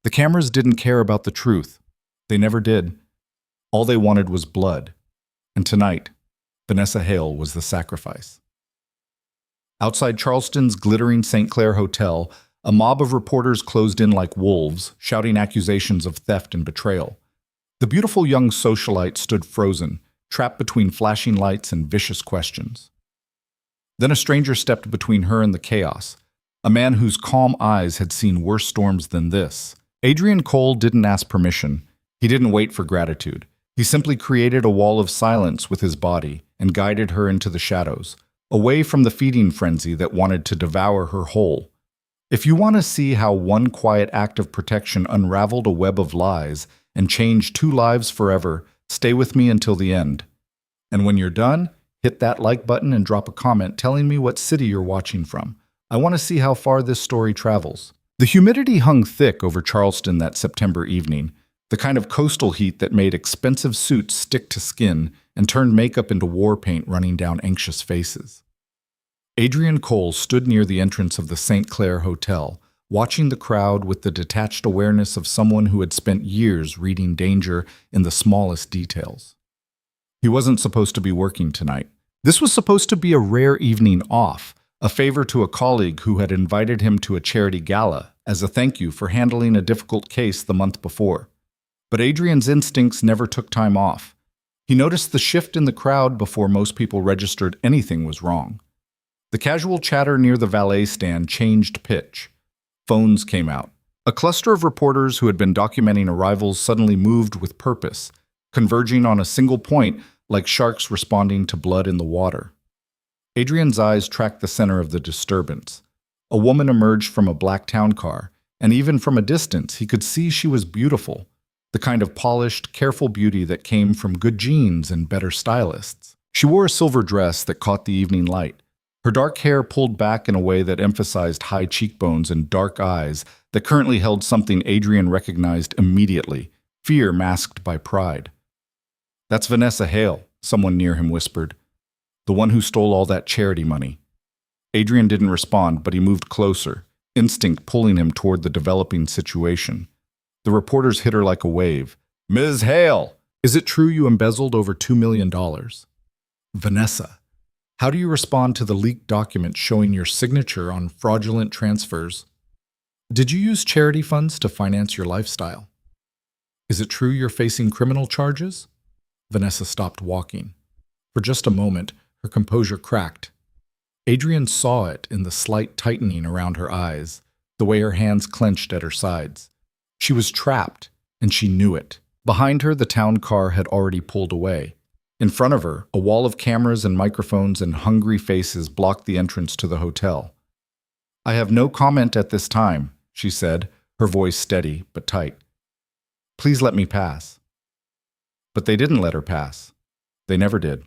The cameras didn't care about the truth. They never did. All they wanted was blood. And tonight, Vanessa Hale was the sacrifice. Outside Charleston's glittering St. Clair Hotel, a mob of reporters closed in like wolves, shouting accusations of theft and betrayal. The beautiful young socialite stood frozen, trapped between flashing lights and vicious questions. Then a stranger stepped between her and the chaos, a man whose calm eyes had seen worse storms than this. Adrian Cole didn't ask permission. He didn't wait for gratitude. He simply created a wall of silence with his body and guided her into the shadows, away from the feeding frenzy that wanted to devour her whole. If you want to see how one quiet act of protection unraveled a web of lies and changed 2 lives forever, stay with me until the end. And when you're done, hit that like button and drop a comment telling me what city you're watching from. I want to see how far this story travels. The humidity hung thick over Charleston that September evening, the kind of coastal heat that made expensive suits stick to skin and turned makeup into war paint running down anxious faces. Adrian Cole stood near the entrance of the St. Clair Hotel, watching the crowd with the detached awareness of someone who had spent years reading danger in the smallest details. He wasn't supposed to be working tonight. This was supposed to be a rare evening off, a favor to a colleague who had invited him to a charity gala as a thank you for handling a difficult case the month before. But Adrian's instincts never took time off. He noticed the shift in the crowd before most people registered anything was wrong. The casual chatter near the valet stand changed pitch. Phones came out. A cluster of reporters who had been documenting arrivals suddenly moved with purpose, converging on a single point like sharks responding to blood in the water. Adrian's eyes tracked the center of the disturbance. A woman emerged from a black town car, and even from a distance he could see she was beautiful, the kind of polished, careful beauty that came from good genes and better stylists. She wore a silver dress that caught the evening light, her dark hair pulled back in a way that emphasized high cheekbones and dark eyes that currently held something Adrian recognized immediately, fear masked by pride. "That's Vanessa Hale," someone near him whispered. "The one who stole all that charity money." Adrian didn't respond, but he moved closer, instinct pulling him toward the developing situation. The reporters hit her like a wave. "Ms. Hale, is it true you embezzled over $2 million? Vanessa, how do you respond to the leaked documents showing your signature on fraudulent transfers? Did you use charity funds to finance your lifestyle? Is it true you're facing criminal charges?" Vanessa stopped walking. For just a moment, her composure cracked. Adrian saw it in the slight tightening around her eyes, the way her hands clenched at her sides. She was trapped, and she knew it. Behind her, the town car had already pulled away. In front of her, a wall of cameras and microphones and hungry faces blocked the entrance to the hotel. "I have no comment at this time," she said, her voice steady but tight. "Please let me pass." But they didn't let her pass. They never did.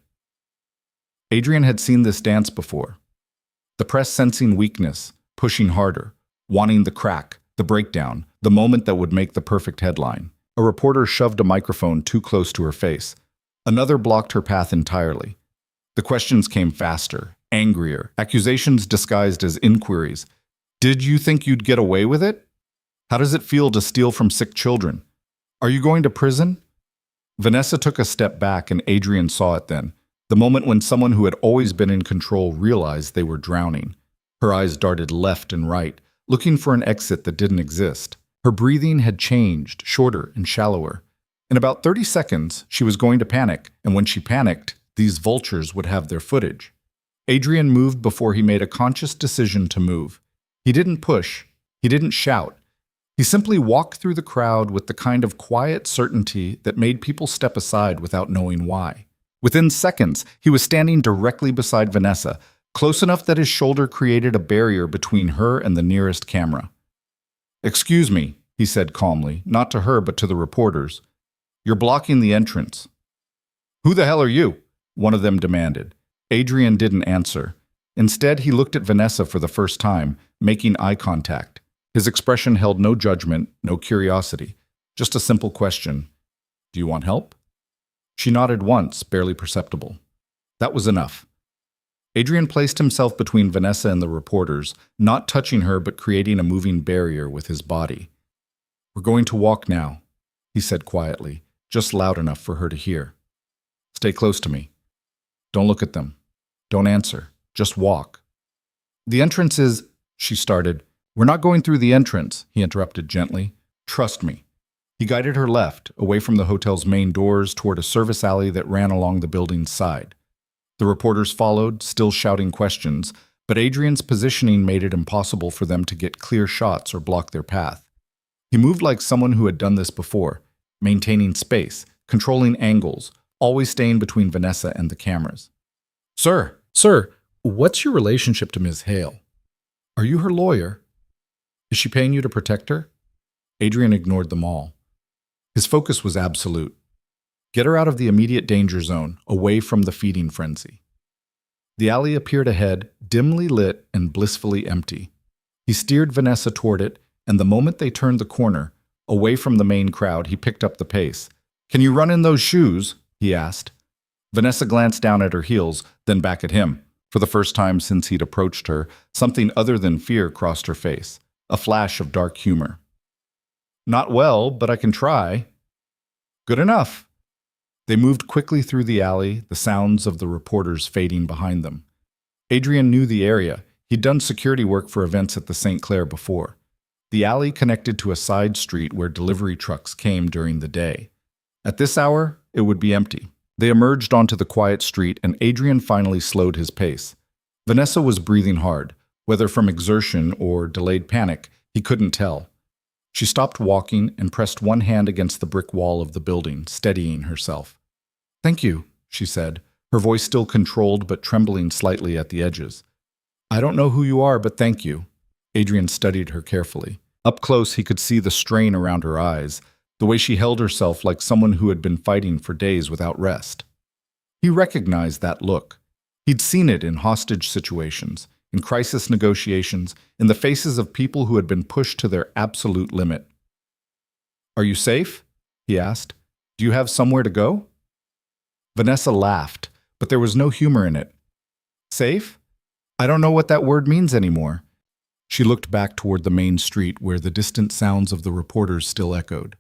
Adrian had seen this dance before. The press sensing weakness, pushing harder, wanting the crack, the breakdown, the moment that would make the perfect headline. A reporter shoved a microphone too close to her face. Another blocked her path entirely. The questions came faster, angrier, accusations disguised as inquiries. "Did you think you'd get away with it? How does it feel to steal from sick children? Are you going to prison?" Vanessa took a step back, and Adrian saw it then, the moment when someone who had always been in control realized they were drowning. Her eyes darted left and right, looking for an exit that didn't exist. Her breathing had changed, shorter and shallower. In about 30 seconds, she was going to panic, and when she panicked, these vultures would have their footage. Adrian moved before he made a conscious decision to move. He didn't push. He didn't shout. He simply walked through the crowd with the kind of quiet certainty that made people step aside without knowing why. Within seconds, he was standing directly beside Vanessa, close enough that his shoulder created a barrier between her and the nearest camera. "Excuse me," he said calmly, not to her but to the reporters. "You're blocking the entrance." "Who the hell are you?" one of them demanded. Adrian didn't answer. Instead, he looked at Vanessa for the first time, making eye contact. His expression held no judgment, no curiosity, just a simple question. "Do you want help?" She nodded once, barely perceptible. That was enough. Adrian placed himself between Vanessa and the reporters, not touching her but creating a moving barrier with his body. We're going to walk now, he said quietly, just loud enough for her to hear. Stay close to me. Don't look at them. Don't answer. Just walk. The entrance is, she started. We're not going through the entrance, he interrupted gently. Trust me. He guided her left, away from the hotel's main doors, toward a service alley that ran along the building's side. The reporters followed, still shouting questions, but Adrian's positioning made it impossible for them to get clear shots or block their path. He moved like someone who had done this before, maintaining space, controlling angles, always staying between Vanessa and the cameras. Sir, what's your relationship to Ms. Hale? Are you her lawyer? Is she paying you to protect her? Adrian ignored them all. His focus was absolute. Get her out of the immediate danger zone, away from the feeding frenzy. The alley appeared ahead, dimly lit and blissfully empty. He steered Vanessa toward it, and the moment they turned the corner, away from the main crowd, he picked up the pace. Can you run in those shoes? He asked. Vanessa glanced down at her heels, then back at him. For the first time since he'd approached her, something other than fear crossed her face, a flash of dark humor. Not well, but I can try. Good enough. They moved quickly through the alley, the sounds of the reporters fading behind them. Adrian knew the area. He'd done security work for events at the St. Clair before. The alley connected to a side street where delivery trucks came during the day. At this hour, it would be empty. They emerged onto the quiet street, and Adrian finally slowed his pace. Vanessa was breathing hard, whether from exertion or delayed panic, he couldn't tell. She stopped walking and pressed one hand against the brick wall of the building, steadying herself. Thank you, she said, her voice still controlled but trembling slightly at the edges. I don't know who you are, but thank you. Adrian studied her carefully. Up close, he could see the strain around her eyes, the way she held herself like someone who had been fighting for days without rest. He recognized that look. He'd seen it in hostage situations, in crisis negotiations, in the faces of people who had been pushed to their absolute limit. Are you safe? He asked. Do you have somewhere to go? Vanessa laughed, but there was no humor in it. Safe? I don't know what that word means anymore. She looked back toward the main street where the distant sounds of the reporters still echoed.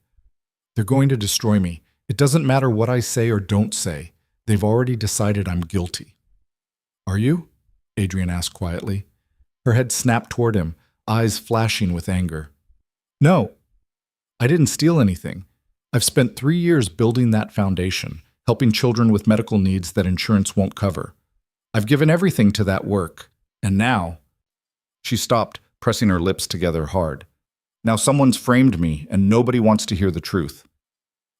They're going to destroy me. It doesn't matter what I say or don't say. They've already decided I'm guilty. Are you? Adrian asked quietly. Her head snapped toward him, eyes flashing with anger. No, I didn't steal anything. I've spent 3 years building that foundation, helping children with medical needs that insurance won't cover. I've given everything to that work. And now... She stopped, pressing her lips together hard. Now someone's framed me, and nobody wants to hear the truth.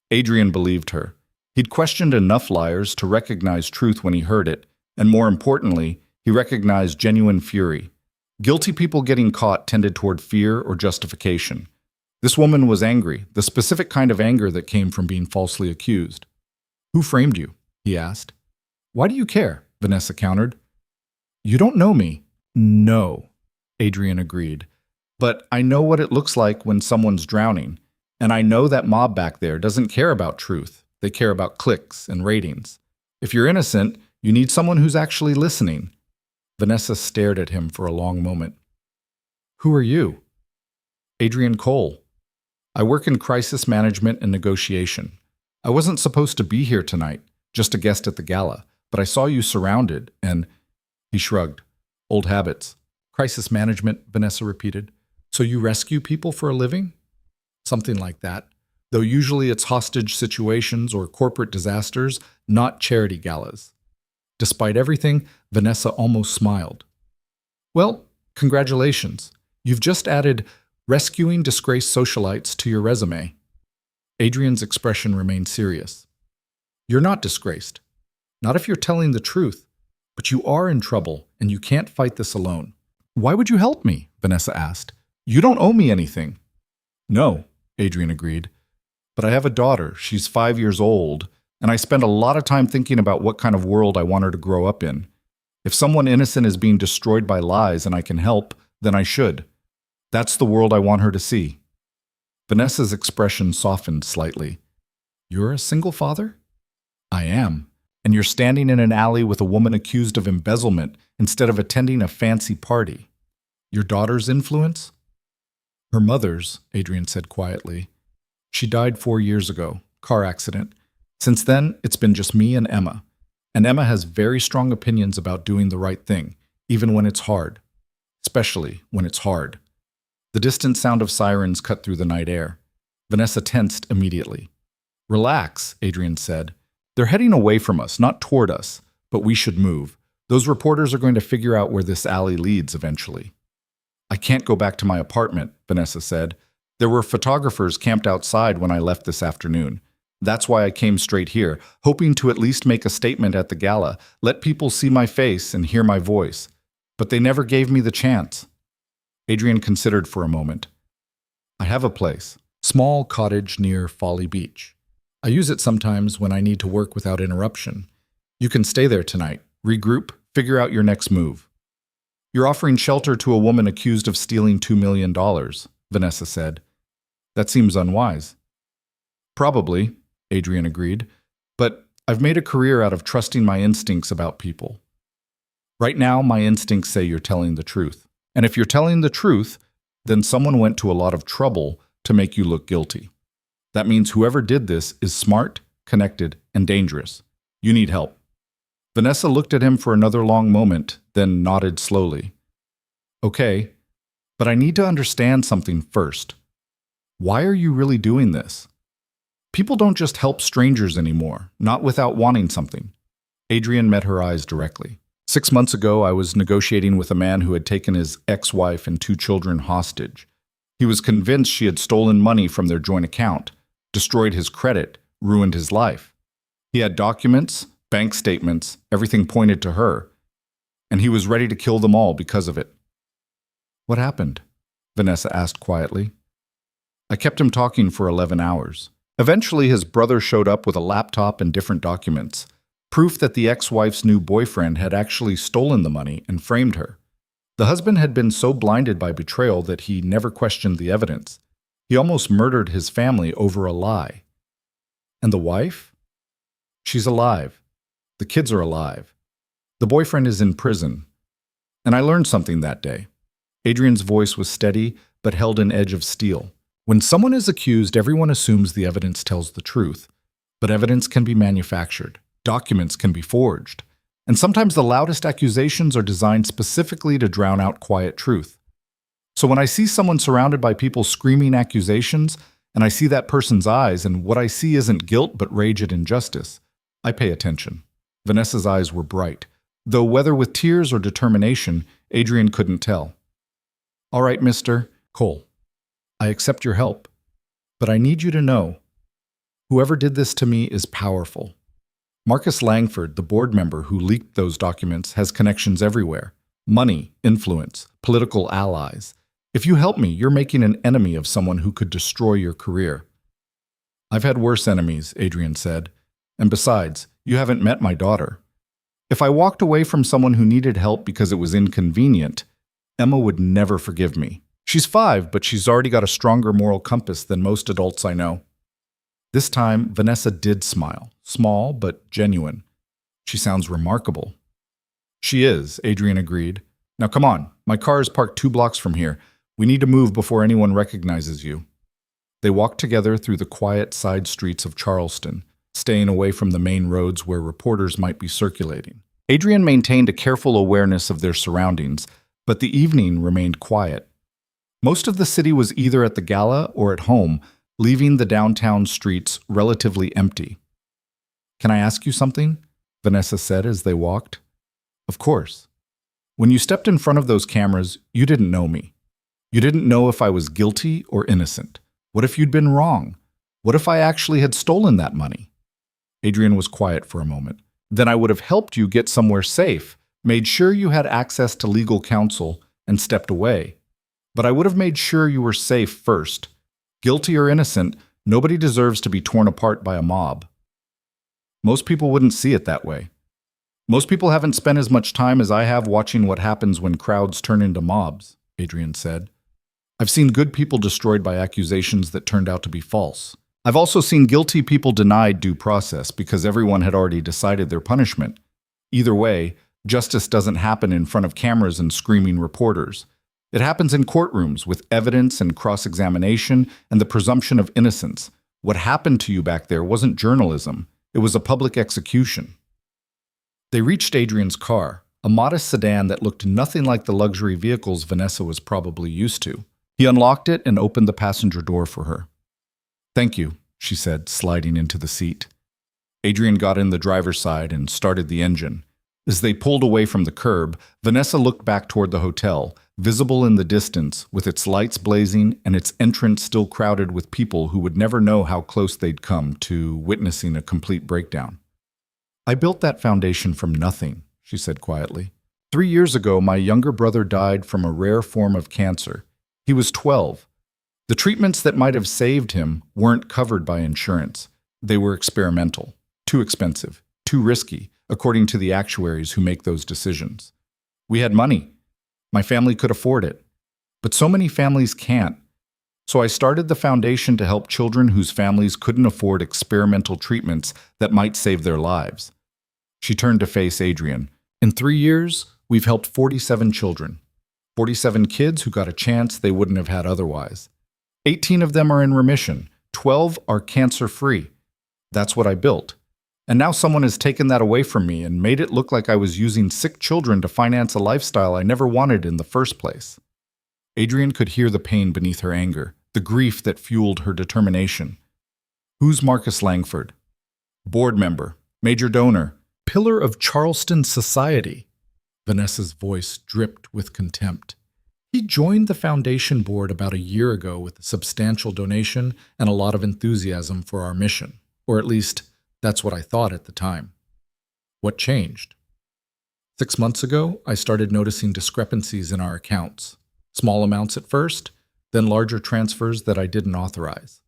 Adrian believed her. He'd questioned enough liars to recognize truth when he heard it, and more importantly, he recognized genuine fury. Guilty people getting caught tended toward fear or justification. This woman was angry, the specific kind of anger that came from being falsely accused. Who framed you? He asked. Why do you care? Vanessa countered. You don't know me. No, Adrian agreed. But I know what it looks like when someone's drowning, and I know that mob back there doesn't care about truth. They care about clicks and ratings. If you're innocent, you need someone who's actually listening. Vanessa stared at him for a long moment. Who are you? Adrian Cole. I work in crisis management and negotiation. I wasn't supposed to be here tonight, just a guest at the gala, but I saw you surrounded, and... He shrugged. Old habits. Crisis management, Vanessa repeated. So you rescue people for a living? Something like that. Though usually it's hostage situations or corporate disasters, not charity galas. Despite everything, Vanessa almost smiled. Well, congratulations. You've just added rescuing disgraced socialites to your resume. Adrian's expression remained serious. You're not disgraced. Not if you're telling the truth. But you are in trouble, and you can't fight this alone. Why would you help me? Vanessa asked. You don't owe me anything. No, Adrian agreed. But I have a daughter. She's 5 years old, and I spend a lot of time thinking about what kind of world I want her to grow up in. If someone innocent is being destroyed by lies and I can help, then I should. That's the world I want her to see. Vanessa's expression softened slightly. You're a single father? I am. And you're standing in an alley with a woman accused of embezzlement instead of attending a fancy party. Your daughter's influence? Her mother's, Adrian said quietly. She died 4 years ago, car accident. Since then, it's been just me and Emma. And Emma has very strong opinions about doing the right thing, even when it's hard. Especially when it's hard. The distant sound of sirens cut through the night air. Vanessa tensed immediately. Relax, Adrian said. They're heading away from us, not toward us, but we should move. Those reporters are going to figure out where this alley leads eventually. I can't go back to my apartment, Vanessa said. There were photographers camped outside when I left this afternoon. That's why I came straight here, hoping to at least make a statement at the gala, let people see my face and hear my voice. But they never gave me the chance. Adrian considered for a moment. I have a place, small cottage near Folly Beach. I use it sometimes when I need to work without interruption. You can stay there tonight, regroup, figure out your next move. You're offering shelter to a woman accused of stealing $2 million, Vanessa said. That seems unwise. Probably, Adrian agreed, but I've made a career out of trusting my instincts about people. Right now, my instincts say you're telling the truth. And if you're telling the truth, then someone went to a lot of trouble to make you look guilty. That means whoever did this is smart, connected, and dangerous. You need help. Vanessa looked at him for another long moment, then nodded slowly. Okay, but I need to understand something first. Why are you really doing this? People don't just help strangers anymore, not without wanting something. Adrian met her eyes directly. 6 months ago, I was negotiating with a man who had taken his ex-wife and 2 children hostage. He was convinced she had stolen money from their joint account, destroyed his credit, ruined his life. He had documents, bank statements, everything pointed to her, and he was ready to kill them all because of it. What happened? Vanessa asked quietly. I kept him talking for 11 hours. Eventually, his brother showed up with a laptop and different documents, proof that the ex-wife's new boyfriend had actually stolen the money and framed her. The husband had been so blinded by betrayal that he never questioned the evidence. He almost murdered his family over a lie. And the wife? She's alive. The kids are alive. The boyfriend is in prison. And I learned something that day. Adrian's voice was steady, but held an edge of steel. When someone is accused, everyone assumes the evidence tells the truth. But evidence can be manufactured. Documents can be forged. And sometimes the loudest accusations are designed specifically to drown out quiet truth. So when I see someone surrounded by people screaming accusations, and I see that person's eyes, and what I see isn't guilt but rage at injustice, I pay attention. Vanessa's eyes were bright, though whether with tears or determination, Adrian couldn't tell. All right, Mr. Cole, I accept your help, but I need you to know, whoever did this to me is powerful. Marcus Langford, the board member who leaked those documents, has connections everywhere. Money, influence, political allies. If you help me, you're making an enemy of someone who could destroy your career. I've had worse enemies, Adrian said. And besides, you haven't met my daughter. If I walked away from someone who needed help because it was inconvenient, Emma would never forgive me. She's 5, but she's already got a stronger moral compass than most adults I know. This time, Vanessa did smile, small but genuine. She sounds remarkable. She is, Adrian agreed. Now come on, my car is parked 2 blocks from here. We need to move before anyone recognizes you. They walked together through the quiet side streets of Charleston, staying away from the main roads where reporters might be circulating. Adrian maintained a careful awareness of their surroundings, but the evening remained quiet. Most of the city was either at the gala or at home, leaving the downtown streets relatively empty. Can I ask you something? Vanessa said as they walked. Of course. When you stepped in front of those cameras, you didn't know me. You didn't know if I was guilty or innocent. What if you'd been wrong? What if I actually had stolen that money? Adrian was quiet for a moment. Then I would have helped you get somewhere safe, made sure you had access to legal counsel, and stepped away. But I would have made sure you were safe first. Guilty or innocent, nobody deserves to be torn apart by a mob. Most people wouldn't see it that way. Most people haven't spent as much time as I have watching what happens when crowds turn into mobs, Adrian said. I've seen good people destroyed by accusations that turned out to be false. I've also seen guilty people denied due process because everyone had already decided their punishment. Either way, justice doesn't happen in front of cameras and screaming reporters. It happens in courtrooms with evidence and cross-examination and the presumption of innocence, What happened to you back there wasn't journalism. It was a public execution. They reached Adrian's car, a modest sedan that looked nothing like the luxury vehicles Vanessa was probably used to. He unlocked it and opened the passenger door for her. "Thank you," she said, sliding into the seat. Adrian got in the driver's side and started the engine. As they pulled away from the curb, Vanessa looked back toward the hotel, visible in the distance, with its lights blazing and its entrance still crowded with people who would never know how close they'd come to witnessing a complete breakdown. "I built that foundation from nothing," she said quietly. 3 years ago, my younger brother died from a rare form of cancer. He was 12. The treatments that might have saved him weren't covered by insurance. They were experimental, too expensive, too risky, according to the actuaries who make those decisions. We had money. My family could afford it. But so many families can't. So I started the foundation to help children whose families couldn't afford experimental treatments that might save their lives. She turned to face Adrian. In 3 years, we've helped 47 children. 47 kids who got a chance they wouldn't have had otherwise. 18 of them are in remission. 12 are cancer-free. That's what I built. And now someone has taken that away from me and made it look like I was using sick children to finance a lifestyle I never wanted in the first place. Adrian could hear the pain beneath her anger, the grief that fueled her determination. Who's Marcus Langford? Board member, major donor, pillar of Charleston society. Vanessa's voice dripped with contempt. He joined the foundation board about a year ago with a substantial donation and a lot of enthusiasm for our mission, or at least that's what I thought at the time. What changed? 6 months ago, I started noticing discrepancies in our accounts. Small amounts at first, then larger transfers that I didn't authorize.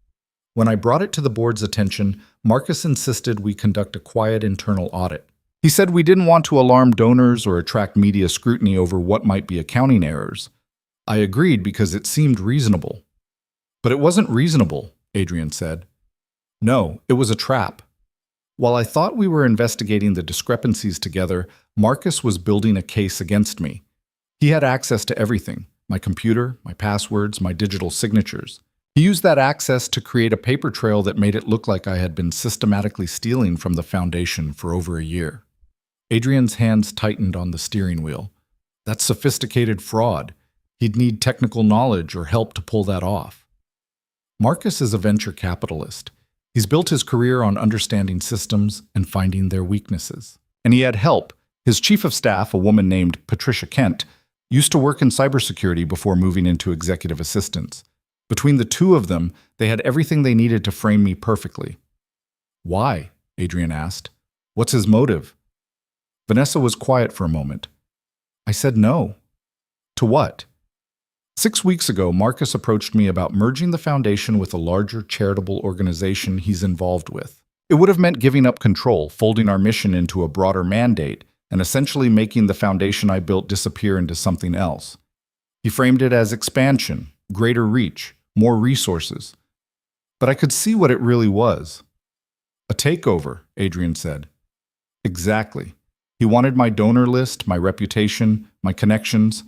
When I brought it to the board's attention, Marcus insisted we conduct a quiet internal audit. He said we didn't want to alarm donors or attract media scrutiny over what might be accounting errors. I agreed because it seemed reasonable. But it wasn't reasonable, Adrian said. No, it was a trap. While I thought we were investigating the discrepancies together, Marcus was building a case against me. He had access to everything, my computer, my passwords, my digital signatures. He used that access to create a paper trail that made it look like I had been systematically stealing from the foundation for over a year. Adrian's hands tightened on the steering wheel. That's sophisticated fraud. He'd need technical knowledge or help to pull that off. Marcus is a venture capitalist. He's built his career on understanding systems and finding their weaknesses. And he had help. His chief of staff, a woman named Patricia Kent, used to work in cybersecurity before moving into executive assistance. Between the two of them, they had everything they needed to frame me perfectly. Why? Adrian asked. What's his motive? Vanessa was quiet for a moment. I said no. To what? 6 weeks ago, Marcus approached me about merging the foundation with a larger charitable organization he's involved with. It would have meant giving up control, folding our mission into a broader mandate, and essentially making the foundation I built disappear into something else. He framed it as expansion, greater reach, more resources. But I could see what it really was. A takeover, Adrian said. Exactly. He wanted my donor list, my reputation, my connections,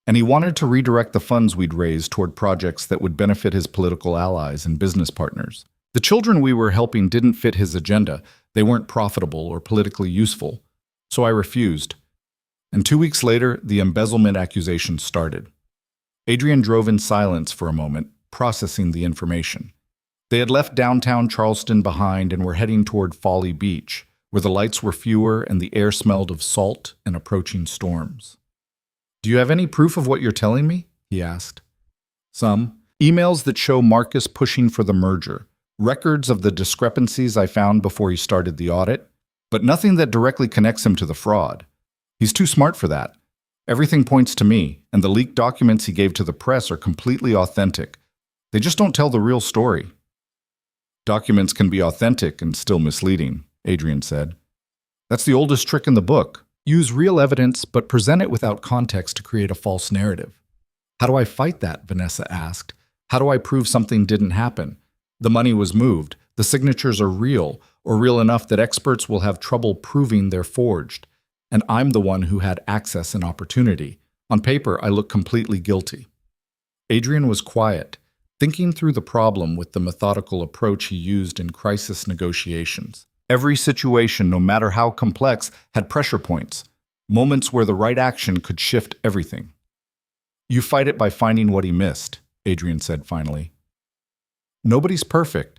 and he wanted to redirect the funds we'd raised toward projects that would benefit his political allies and business partners. The children we were helping didn't fit his agenda. They weren't profitable or politically useful. So I refused. And 2 weeks later, the embezzlement accusations started. Adrian drove in silence for a moment, processing the information. They had left downtown Charleston behind and were heading toward Folly Beach, where the lights were fewer and the air smelled of salt and approaching storms. Do you have any proof of what you're telling me? He asked. Some. Emails that show Marcus pushing for the merger. Records of the discrepancies I found before he started the audit. But nothing that directly connects him to the fraud. He's too smart for that. Everything points to me, and the leaked documents he gave to the press are completely authentic. They just don't tell the real story. Documents can be authentic and still misleading, Adrian said. That's the oldest trick in the book. Use real evidence, but present it without context to create a false narrative. How do I fight that? Vanessa asked. How do I prove something didn't happen? The money was moved. The signatures are real, or real enough that experts will have trouble proving they're forged. And I'm the one who had access and opportunity. On paper, I look completely guilty. Adrian was quiet, thinking through the problem with the methodical approach he used in crisis negotiations. Every situation, no matter how complex, had pressure points, moments where the right action could shift everything. You fight it by finding what he missed, Adrian said finally. Nobody's perfect.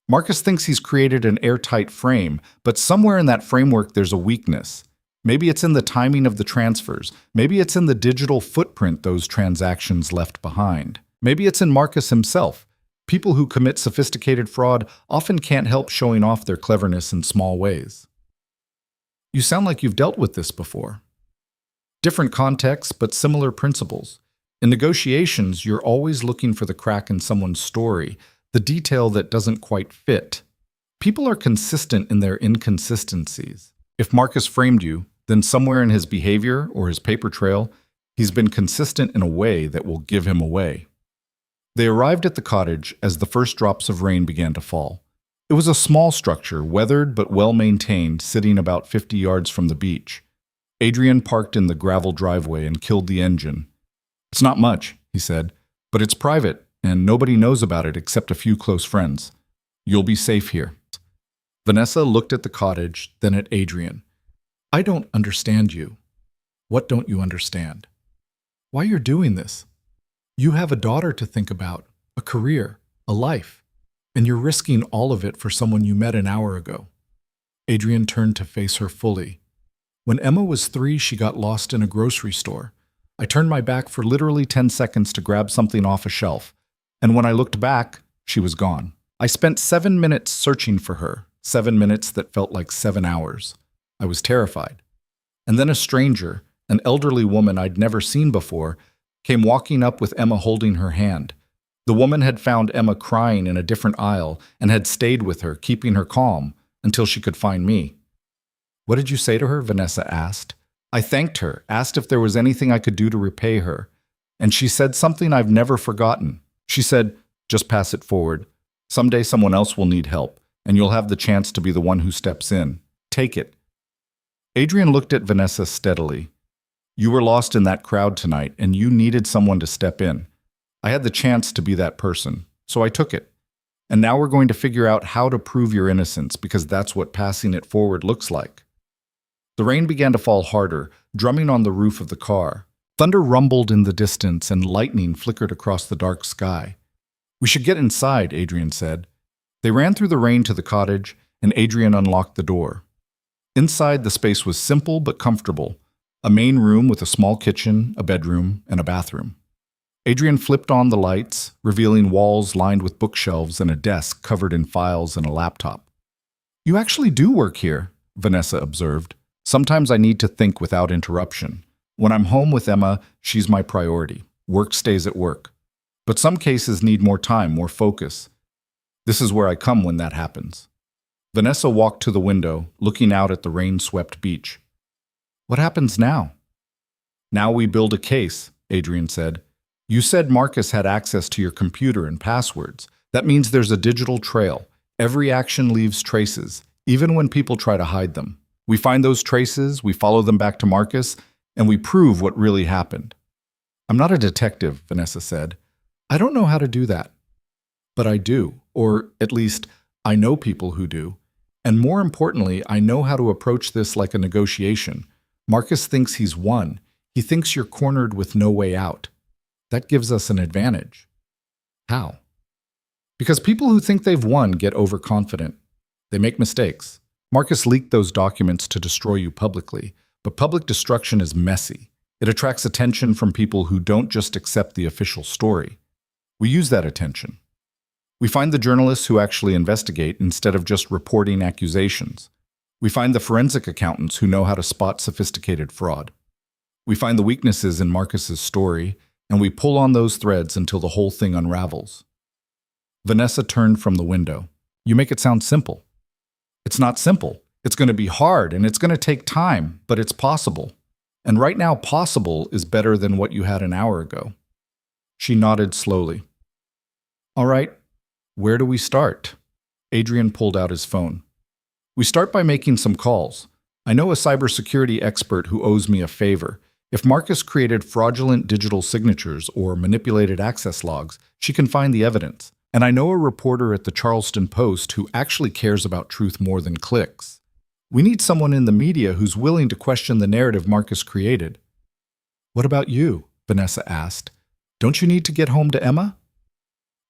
Marcus thinks he's created an airtight frame, but somewhere in that framework there's a weakness. Maybe it's in the timing of the transfers. Maybe it's in the digital footprint those transactions left behind. Maybe it's in Marcus himself. People who commit sophisticated fraud often can't help showing off their cleverness in small ways. You sound like you've dealt with this before. Different contexts, but similar principles. In negotiations, you're always looking for the crack in someone's story, the detail that doesn't quite fit. People are consistent in their inconsistencies. If Marcus framed you, then somewhere in his behavior or his paper trail, he's been consistent in a way that will give him away. They arrived at the cottage as the first drops of rain began to fall. It was a small structure, weathered but well-maintained, sitting about 50 yards from the beach. Adrian parked in the gravel driveway and killed the engine. "It's not much," he said, "but it's private, and nobody knows about it except a few close friends. You'll be safe here." Vanessa looked at the cottage, then at Adrian. "I don't understand you." "What don't you understand?" "Why you're doing this. You have a daughter to think about, a career, a life, and you're risking all of it for someone you met an hour ago." Adrian turned to face her fully. "When Emma was 3, she got lost in a grocery store. I turned my back for literally 10 seconds to grab something off a shelf, and when I looked back, she was gone. I spent 7 minutes searching for her, 7 minutes that felt like 7 hours. I was terrified. And then a stranger, an elderly woman I'd never seen before, came walking up with Emma holding her hand. The woman had found Emma crying in a different aisle and had stayed with her, keeping her calm, until she could find me." "What did you say to her?" Vanessa asked. "I thanked her, asked if there was anything I could do to repay her. And she said something I've never forgotten. She said, 'Just pass it forward. Someday someone else will need help, and you'll have the chance to be the one who steps in. Take it.'" Adrian looked at Vanessa steadily. "You were lost in that crowd tonight, and you needed someone to step in. I had the chance to be that person, so I took it. And now we're going to figure out how to prove your innocence, because that's what passing it forward looks like." The rain began to fall harder, drumming on the roof of the car. Thunder rumbled in the distance, and lightning flickered across the dark sky. "We should get inside," Adrian said. They ran through the rain to the cottage, and Adrian unlocked the door. Inside, the space was simple but comfortable. A main room with a small kitchen, a bedroom, and a bathroom. Adrian flipped on the lights, revealing walls lined with bookshelves and a desk covered in files and a laptop. "You actually do work here," Vanessa observed. "Sometimes I need to think without interruption. When I'm home with Emma, she's my priority. Work stays at work. But some cases need more time, more focus. This is where I come when that happens." Vanessa walked to the window, looking out at the rain-swept beach. "What happens now?" "Now we build a case," Adrian said. "You said Marcus had access to your computer and passwords. That means there's a digital trail. Every action leaves traces, even when people try to hide them. We find those traces, we follow them back to Marcus, and we prove what really happened." "I'm not a detective," Vanessa said. "I don't know how to do that. But I do, or at least I know people who do. And more importantly, I know how to approach this like a negotiation. Marcus thinks he's won. He thinks you're cornered with no way out. That gives us an advantage." "How?" "Because people who think they've won get overconfident. They make mistakes. Marcus leaked those documents to destroy you publicly, but public destruction is messy. It attracts attention from people who don't just accept the official story. We use that attention. We find the journalists who actually investigate instead of just reporting accusations. We find the forensic accountants who know how to spot sophisticated fraud. We find the weaknesses in Marcus's story, and we pull on those threads until the whole thing unravels." Vanessa turned from the window. "You make it sound simple." "It's not simple. It's going to be hard, and it's going to take time, but it's possible. And right now, possible is better than what you had an hour ago." She nodded slowly. "All right, where do we start?" Adrian pulled out his phone. "We start by making some calls. I know a cybersecurity expert who owes me a favor. If Marcus created fraudulent digital signatures or manipulated access logs, she can find the evidence. And I know a reporter at the Charleston Post who actually cares about truth more than clicks. We need someone in the media who's willing to question the narrative Marcus created. What about you? Vanessa asked. Don't you need to get home to Emma?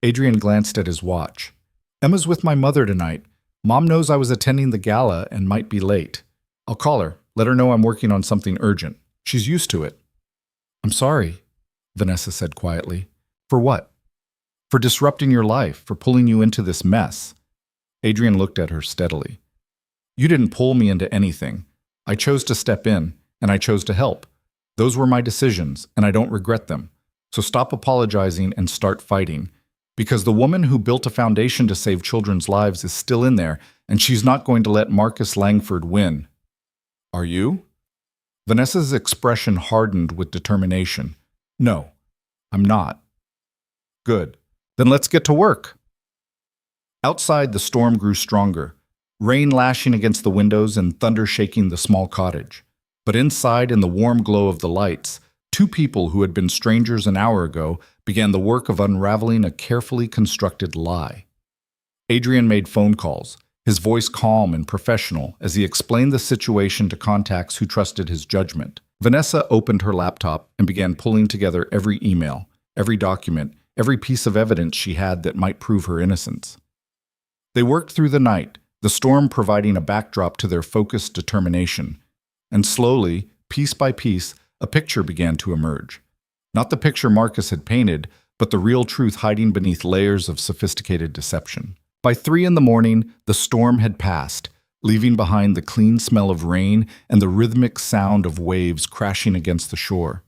Adrian glanced at his watch. Emma's with my mother tonight. Mom knows I was attending the gala and might be late. I'll call her, let her know I'm working on something urgent. She's used to it. I'm sorry, Vanessa said quietly. For what? For disrupting your life, for pulling you into this mess. Adrian looked at her steadily. You didn't pull me into anything. I chose to step in, and I chose to help. Those were my decisions, and I don't regret them. So stop apologizing and start fighting. Because the woman who built a foundation to save children's lives is still in there, and she's not going to let Marcus Langford win. Are you? Vanessa's expression hardened with determination. No, I'm not. Good. Then let's get to work. Outside, the storm grew stronger, rain lashing against the windows and thunder shaking the small cottage. But inside, in the warm glow of the lights, two people who had been strangers an hour ago began the work of unraveling a carefully constructed lie. Adrian made phone calls, his voice calm and professional as he explained the situation to contacts who trusted his judgment. Vanessa opened her laptop and began pulling together every email, every document, every piece of evidence she had that might prove her innocence. They worked through the night, the storm providing a backdrop to their focused determination. And slowly, piece by piece, a picture began to emerge. Not the picture Marcus had painted, but the real truth hiding beneath layers of sophisticated deception. By 3 a.m, the storm had passed, leaving behind the clean smell of rain and the rhythmic sound of waves crashing against the shore.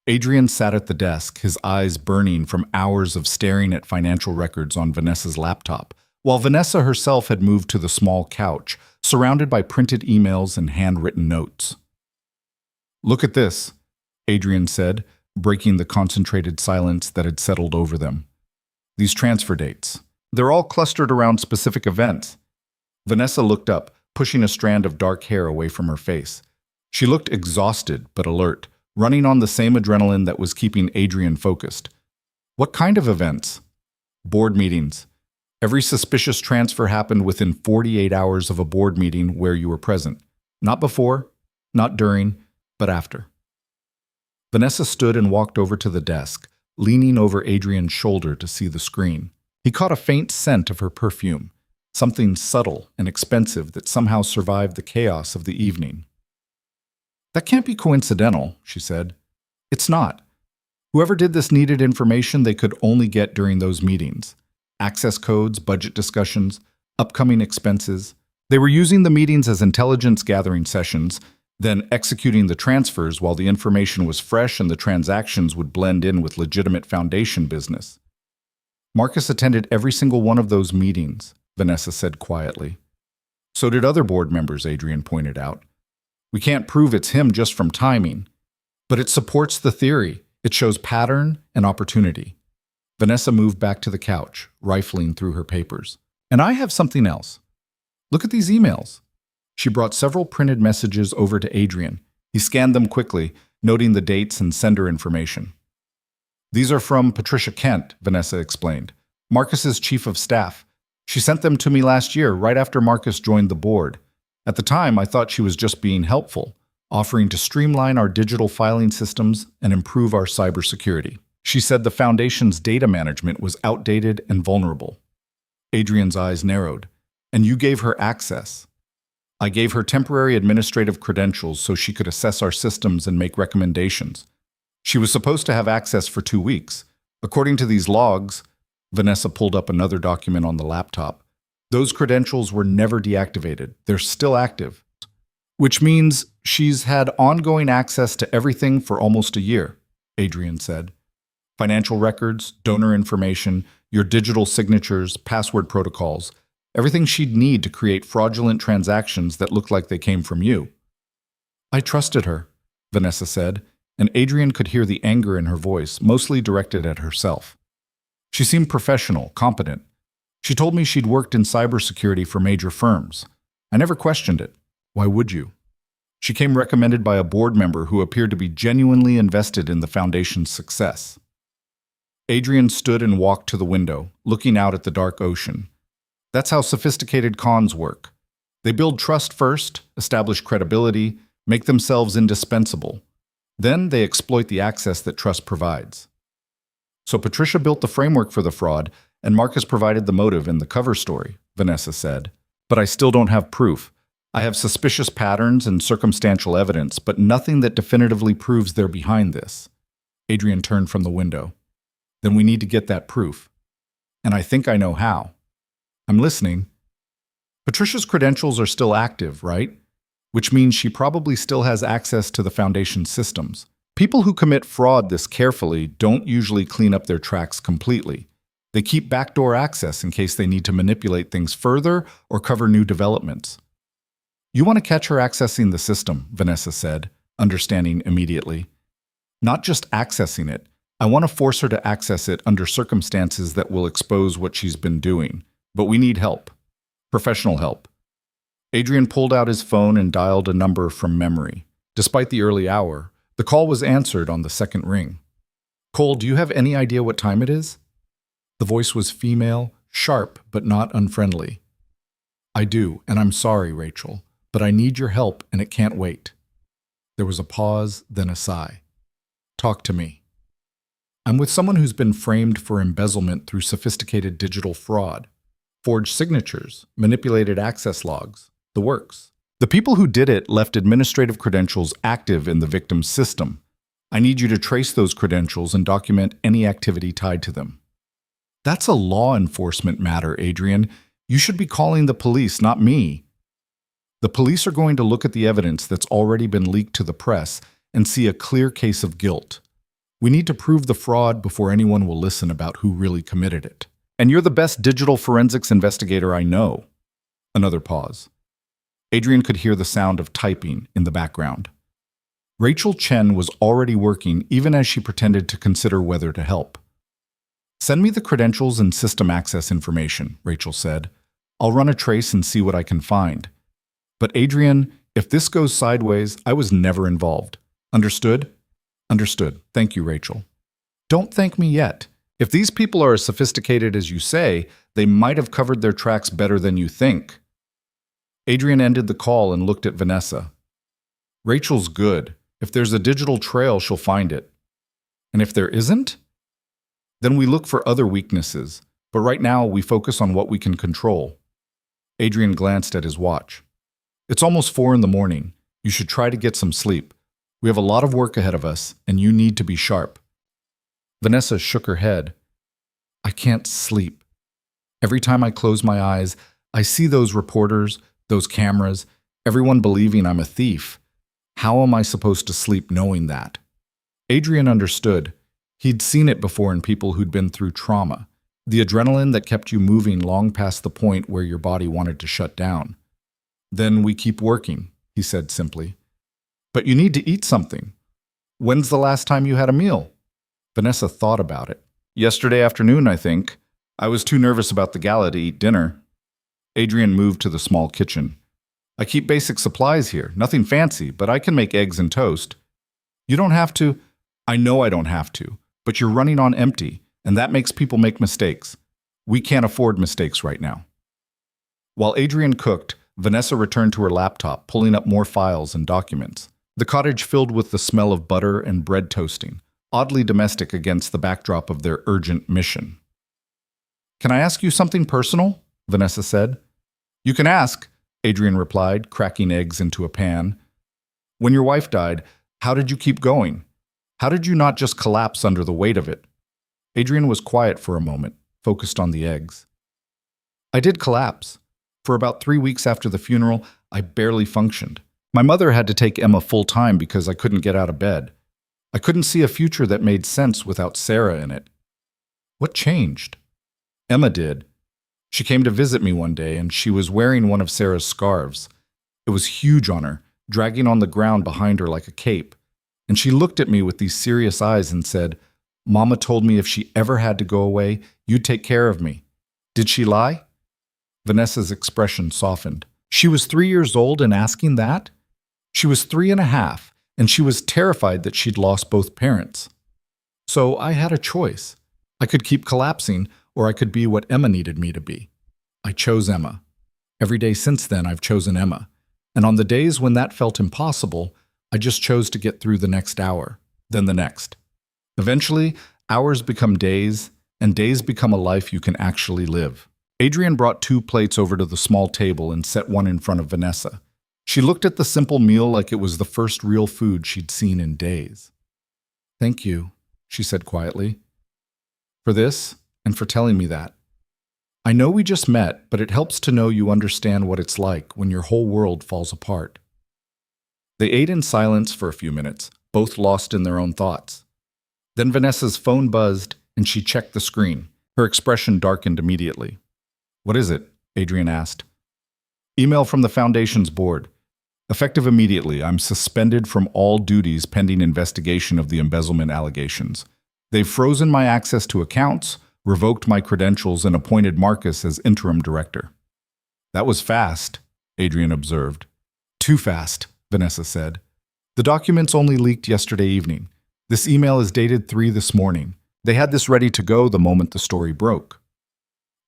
Adrian sat at the desk, his eyes burning from hours of staring at financial records on Vanessa's laptop, while Vanessa herself had moved to the small couch, surrounded by printed emails and handwritten notes. Look at this, Adrian said, breaking the concentrated silence that had settled over them. These transfer dates. They're all clustered around specific events. Vanessa looked up, pushing a strand of dark hair away from her face. She looked exhausted but alert, running on the same adrenaline that was keeping Adrian focused. What kind of events? Board meetings. Every suspicious transfer happened within 48 hours of a board meeting where you were present. Not before, not during, but after. Vanessa stood and walked over to the desk, leaning over Adrian's shoulder to see the screen. He caught a faint scent of her perfume, something subtle and expensive that somehow survived the chaos of the evening. That can't be coincidental, she said. It's not. Whoever did this needed information they could only get during those meetings. Access codes, budget discussions, upcoming expenses. They were using the meetings as intelligence gathering sessions, then executing the transfers while the information was fresh and the transactions would blend in with legitimate foundation business. Marcus attended every single one of those meetings, Vanessa said quietly. So did other board members, Adrian pointed out. We can't prove it's him just from timing, but it supports the theory. It shows pattern and opportunity. Vanessa moved back to the couch, rifling through her papers. And I have something else. Look at these emails. She brought several printed messages over to Adrian. He scanned them quickly, noting the dates and sender information. These are from Patricia Kent, Vanessa explained, Marcus's chief of staff. She sent them to me last year, right after Marcus joined the board. At the time, I thought she was just being helpful, offering to streamline our digital filing systems and improve our cybersecurity. She said the foundation's data management was outdated and vulnerable. Adrian's eyes narrowed. And you gave her access. I gave her temporary administrative credentials so she could assess our systems and make recommendations. She was supposed to have access for 2 weeks. According to these logs, Vanessa pulled up another document on the laptop. Those credentials were never deactivated. They're still active. Which means she's had ongoing access to everything for almost a year, Adrian said. Financial records, donor information, your digital signatures, password protocols, everything she'd need to create fraudulent transactions that looked like they came from you. I trusted her, Vanessa said, and Adrian could hear the anger in her voice, mostly directed at herself. She seemed professional, competent. She told me she'd worked in cybersecurity for major firms. I never questioned it. Why would you? She came recommended by a board member who appeared to be genuinely invested in the foundation's success. Adrian stood and walked to the window, looking out at the dark ocean. That's how sophisticated cons work. They build trust first, establish credibility, make themselves indispensable. Then they exploit the access that trust provides. So Patricia built the framework for the fraud, and Marcus provided the motive and the cover story, Vanessa said. But I still don't have proof. I have suspicious patterns and circumstantial evidence, but nothing that definitively proves they're behind this. Adrian turned from the window. Then we need to get that proof. And I think I know how. I'm listening. Patricia's credentials are still active, right? Which means she probably still has access to the foundation's systems. People who commit fraud this carefully don't usually clean up their tracks completely. They keep backdoor access in case they need to manipulate things further or cover new developments. You want to catch her accessing the system, Vanessa said, understanding immediately. Not just accessing it. I want to force her to access it under circumstances that will expose what she's been doing. But we need help. Professional help. Adrian pulled out his phone and dialed a number from memory. Despite the early hour, the call was answered on the second ring. Cole, do you have any idea what time it is? The voice was female, sharp, but not unfriendly. I do, and I'm sorry, Rachel, but I need your help and it can't wait. There was a pause, then a sigh. Talk to me. I'm with someone who's been framed for embezzlement through sophisticated digital fraud. Forged signatures, manipulated access logs, the works. The people who did it left administrative credentials active in the victim's system. I need you to trace those credentials and document any activity tied to them. That's a law enforcement matter, Adrian. You should be calling the police, not me. The police are going to look at the evidence that's already been leaked to the press and see a clear case of guilt. We need to prove the fraud before anyone will listen about who really committed it. And you're the best digital forensics investigator I know. Another pause. Adrian could hear the sound of typing in the background. Rachel Chen was already working even as she pretended to consider whether to help. Send me the credentials and system access information, Rachel said. I'll run a trace and see what I can find. But Adrian, if this goes sideways, I was never involved. Understood? Understood. Thank you, Rachel. Don't thank me yet. If these people are as sophisticated as you say, they might have covered their tracks better than you think. Adrian ended the call and looked at Vanessa. Rachel's good. If there's a digital trail, she'll find it. And if there isn't? Then we look for other weaknesses, but right now we focus on what we can control. Adrian glanced at his watch. It's almost 4 a.m. You should try to get some sleep. We have a lot of work ahead of us, and you need to be sharp. Vanessa shook her head. I can't sleep. Every time I close my eyes, I see those reporters, those cameras, everyone believing I'm a thief. How am I supposed to sleep knowing that? Adrian understood. He'd seen it before in people who'd been through trauma. The adrenaline that kept you moving long past the point where your body wanted to shut down. Then we keep working, he said simply. But you need to eat something. When's the last time you had a meal? Vanessa thought about it. Yesterday afternoon, I think. I was too nervous about the gala to eat dinner. Adrian moved to the small kitchen. I keep basic supplies here, nothing fancy, but I can make eggs and toast. You don't have to. I know I don't have to, but you're running on empty, and that makes people make mistakes. We can't afford mistakes right now. While Adrian cooked, Vanessa returned to her laptop, pulling up more files and documents. The cottage filled with the smell of butter and bread toasting, oddly domestic against the backdrop of their urgent mission. Can I ask you something personal? Vanessa said. You can ask, Adrian replied, cracking eggs into a pan. When your wife died, how did you keep going? How did you not just collapse under the weight of it? Adrian was quiet for a moment, focused on the eggs. I did collapse. For about 3 weeks after the funeral, I barely functioned. My mother had to take Emma full-time because I couldn't get out of bed. I couldn't see a future that made sense without Sarah in it. What changed? Emma did. She came to visit me one day, and she was wearing one of Sarah's scarves. It was huge on her, dragging on the ground behind her like a cape. And she looked at me with these serious eyes and said, Mama told me if she ever had to go away, you'd take care of me. Did she lie? Vanessa's expression softened. She was 3 years old and asking that? She was 3.5, and she was terrified that she'd lost both parents. So I had a choice. I could keep collapsing, or I could be what Emma needed me to be. I chose Emma. Every day since then, I've chosen Emma. And on the days when that felt impossible, I just chose to get through the next hour, then the next. Eventually, hours become days, and days become a life you can actually live. Adrian brought 2 plates over to the small table and set one in front of Vanessa. She looked at the simple meal like it was the first real food she'd seen in days. "Thank you," she said quietly, "for this and for telling me that. I know we just met, but it helps to know you understand what it's like when your whole world falls apart." They ate in silence for a few minutes, both lost in their own thoughts. Then Vanessa's phone buzzed, and she checked the screen. Her expression darkened immediately. "What is it?" Adrian asked. "Email from the Foundation's board. Effective immediately, I'm suspended from all duties pending investigation of the embezzlement allegations. They've frozen my access to accounts, revoked my credentials, and appointed Marcus as interim director." "That was fast," Adrian observed. "Too fast," Vanessa said. "The documents only leaked yesterday evening. This email is dated 3 this morning. They had this ready to go the moment the story broke.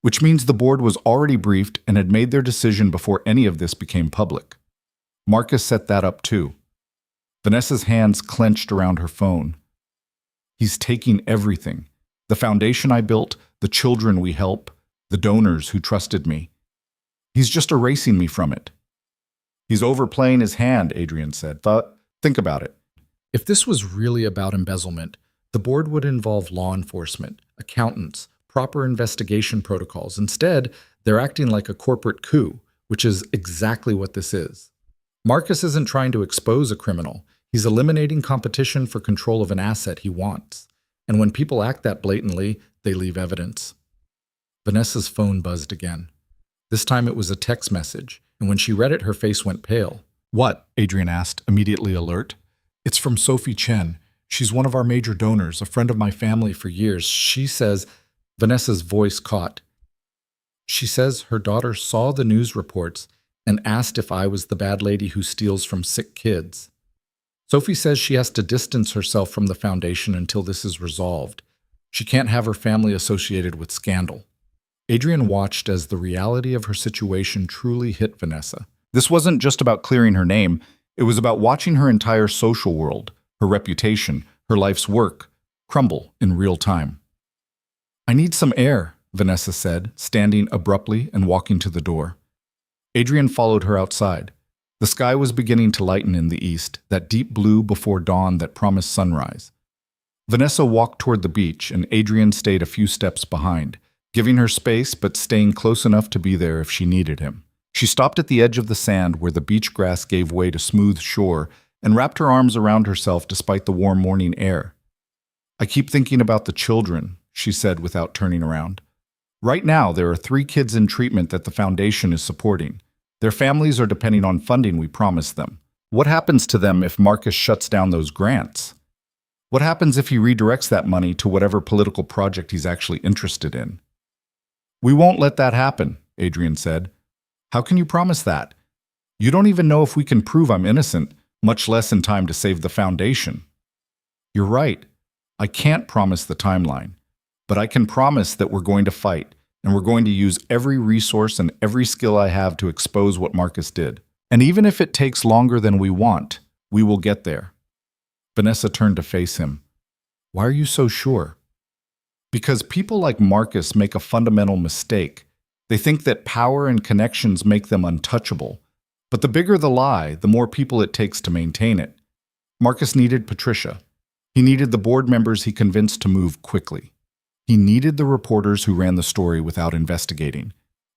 Which means the board was already briefed and had made their decision before any of this became public. Marcus set that up too." Vanessa's hands clenched around her phone. "He's taking everything. The foundation I built, the children we help, the donors who trusted me. He's just erasing me from it." "He's overplaying his hand," Adrian said. Think about it. If this was really about embezzlement, the board would involve law enforcement, accountants, proper investigation protocols. Instead, they're acting like a corporate coup, which is exactly what this is. Marcus isn't trying to expose a criminal. He's eliminating competition for control of an asset he wants. And when people act that blatantly, they leave evidence. Vanessa's phone buzzed again. This time it was a text message, and when she read it, her face went pale. "What?" Adrian asked, immediately alert. "It's from Sophie Chen. She's one of our major donors, a friend of my family for years. She says..." Vanessa's voice caught. "She says her daughter saw the news reports and asked if I was the bad lady who steals from sick kids. Sophie says she has to distance herself from the foundation until this is resolved. She can't have her family associated with scandal." Adrian watched as the reality of her situation truly hit Vanessa. This wasn't just about clearing her name. It was about watching her entire social world, her reputation, her life's work, crumble in real time. "I need some air," Vanessa said, standing abruptly and walking to the door. Adrian followed her outside. The sky was beginning to lighten in the east, that deep blue before dawn that promised sunrise. Vanessa walked toward the beach, and Adrian stayed a few steps behind, giving her space but staying close enough to be there if she needed him. She stopped at the edge of the sand where the beach grass gave way to smooth shore and wrapped her arms around herself despite the warm morning air. "I keep thinking about the children," she said without turning around. "Right now, there are 3 kids in treatment that the foundation is supporting. Their families are depending on funding we promised them. What happens to them if Marcus shuts down those grants? What happens if he redirects that money to whatever political project he's actually interested in?" "We won't let that happen," Adrian said. "How can you promise that? You don't even know if we can prove I'm innocent, much less in time to save the foundation." "You're right. I can't promise the timeline. But I can promise that we're going to fight, and we're going to use every resource and every skill I have to expose what Marcus did. And even if it takes longer than we want, we will get there." Vanessa turned to face him. "Why are you so sure?" "Because people like Marcus make a fundamental mistake. They think that power and connections make them untouchable. But the bigger the lie, the more people it takes to maintain it. Marcus needed Patricia. He needed the board members he convinced to move quickly. He needed the reporters who ran the story without investigating.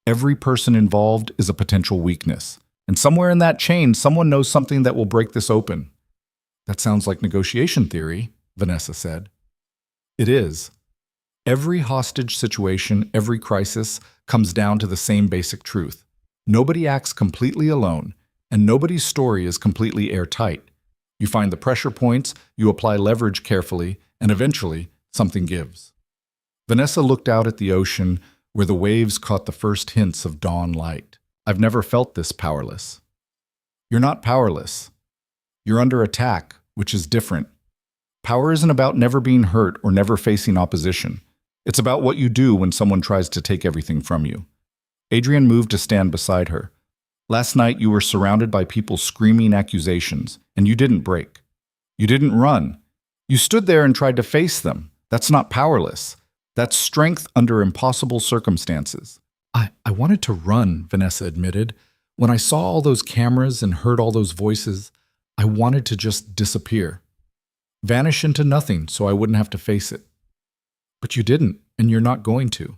Every person involved is a potential weakness. And somewhere in that chain, someone knows something that will break this open." "That sounds like negotiation theory," Vanessa said. "It is. Every hostage situation, every crisis, comes down to the same basic truth. Nobody acts completely alone, and nobody's story is completely airtight. You find the pressure points, you apply leverage carefully, and eventually, something gives." Vanessa looked out at the ocean, where the waves caught the first hints of dawn light. "I've never felt this powerless." "You're not powerless. You're under attack, which is different. Power isn't about never being hurt or never facing opposition. It's about what you do when someone tries to take everything from you. Adrian moved to stand beside her. Last night you were surrounded by people screaming accusations, and you didn't break. You didn't run. You stood there and tried to face them. That's not powerless. That's strength under impossible circumstances. I wanted to run, Vanessa admitted. When I saw all those cameras and heard all those voices, I wanted to just disappear. Vanish into nothing so I wouldn't have to face it. But you didn't, and you're not going to.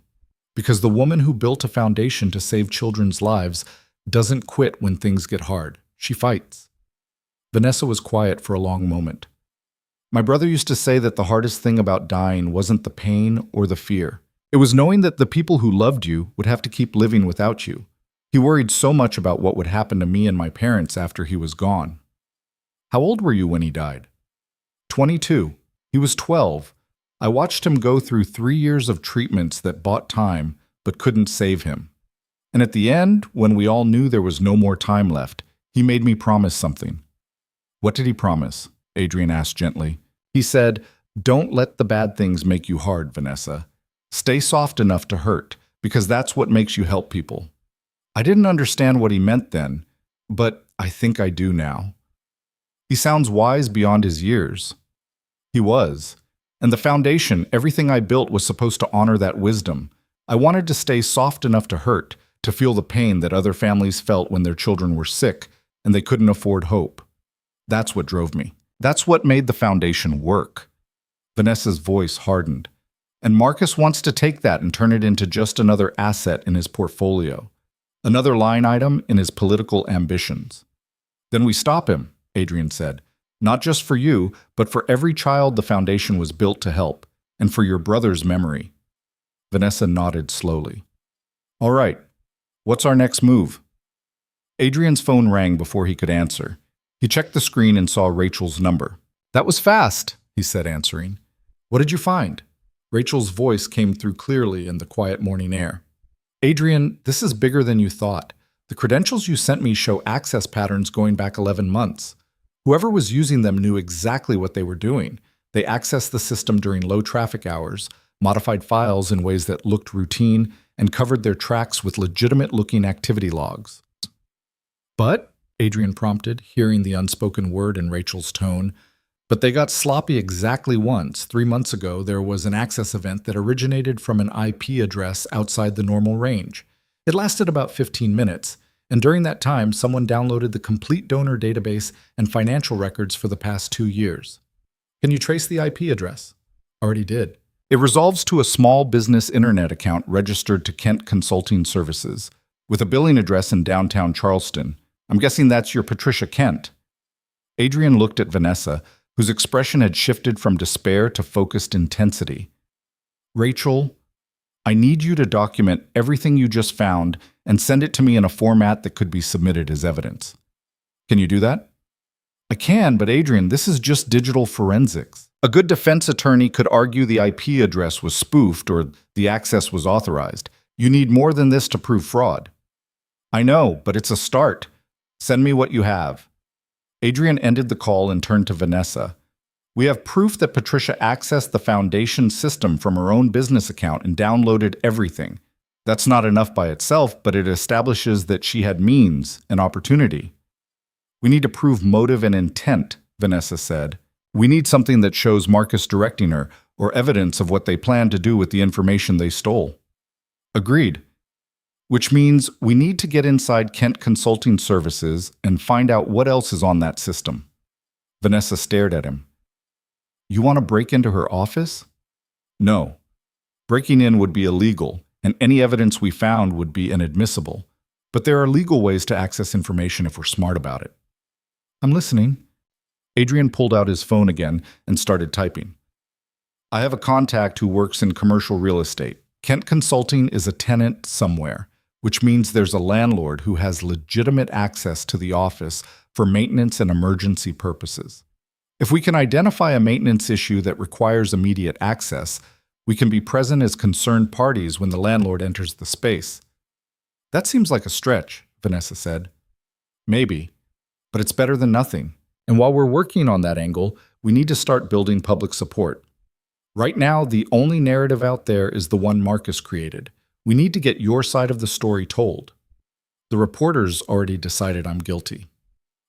Because the woman who built a foundation to save children's lives doesn't quit when things get hard. She fights. Vanessa was quiet for a long moment. My brother used to say that the hardest thing about dying wasn't the pain or the fear. It was knowing that the people who loved you would have to keep living without you. He worried so much about what would happen to me and my parents after he was gone. How old were you when he died? 22. He was 12. I watched him go through 3 years of treatments that bought time but couldn't save him. And at the end, when we all knew there was no more time left, he made me promise something. What did he promise? Adrian asked gently. He said, "Don't let the bad things make you hard, Vanessa. Stay soft enough to hurt, because that's what makes you help people." I didn't understand what he meant then, but I think I do now. He sounds wise beyond his years. He was. And the foundation, everything I built, was supposed to honor that wisdom. I wanted to stay soft enough to hurt, to feel the pain that other families felt when their children were sick and they couldn't afford hope. That's what drove me. That's what made the foundation work. Vanessa's voice hardened. And Marcus wants to take that and turn it into just another asset in his portfolio. Another line item in his political ambitions. Then we stop him, Adrian said. Not just for you, but for every child the foundation was built to help, and for your brother's memory. Vanessa nodded slowly. All right. What's our next move? Adrian's phone rang before he could answer. He checked the screen and saw Rachel's number. That was fast, he said, answering. What did you find? Rachel's voice came through clearly in the quiet morning air. Adrian, this is bigger than you thought. The credentials you sent me show access patterns going back 11 months. Whoever was using them knew exactly what they were doing. They accessed the system during low traffic hours, modified files in ways that looked routine, and covered their tracks with legitimate-looking activity logs. But, Adrian prompted, hearing the unspoken word in Rachel's tone, but they got sloppy exactly once. 3 months ago, there was an access event that originated from an IP address outside the normal range. It lasted about 15 minutes, and during that time, someone downloaded the complete donor database and financial records for the past 2 years. Can you trace the IP address? Already did. It resolves to a small business internet account registered to Kent Consulting Services, with a billing address in downtown Charleston. I'm guessing that's your Patricia Kent. Adrian looked at Vanessa, whose expression had shifted from despair to focused intensity. Rachel, I need you to document everything you just found and send it to me in a format that could be submitted as evidence. Can you do that? I can, but Adrian, this is just digital forensics. A good defense attorney could argue the IP address was spoofed or the access was authorized. You need more than this to prove fraud. I know, but it's a start. Send me what you have. Adrian ended the call and turned to Vanessa. We have proof that Patricia accessed the foundation system from her own business account and downloaded everything. That's not enough by itself, but it establishes that she had means and opportunity. We need to prove motive and intent, Vanessa said. We need something that shows Marcus directing her, or evidence of what they plan to do with the information they stole. Agreed. Which means we need to get inside Kent Consulting Services and find out what else is on that system. Vanessa stared at him. You want to break into her office? No. Breaking in would be illegal, and any evidence we found would be inadmissible. But there are legal ways to access information if we're smart about it. I'm listening. Adrian pulled out his phone again and started typing. I have a contact who works in commercial real estate. Kent Consulting is a tenant somewhere, which means there's a landlord who has legitimate access to the office for maintenance and emergency purposes. If we can identify a maintenance issue that requires immediate access, we can be present as concerned parties when the landlord enters the space. That seems like a stretch, Vanessa said. Maybe, but it's better than nothing. And while we're working on that angle, we need to start building public support. Right now, the only narrative out there is the one Marcus created. We need to get your side of the story told. The reporters already decided I'm guilty.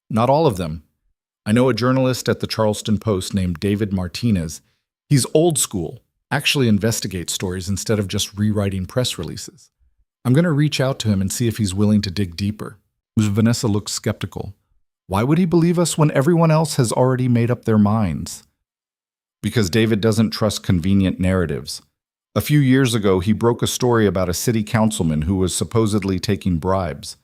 Not all of them. I know a journalist at the Charleston Post named David Martinez. He's old school, actually investigates stories instead of just rewriting press releases. I'm going to reach out to him and see if he's willing to dig deeper. Vanessa looked skeptical. Why would he believe us when everyone else has already made up their minds? Because David doesn't trust convenient narratives. A few years ago, he broke a story about a city councilman who was supposedly taking bribes.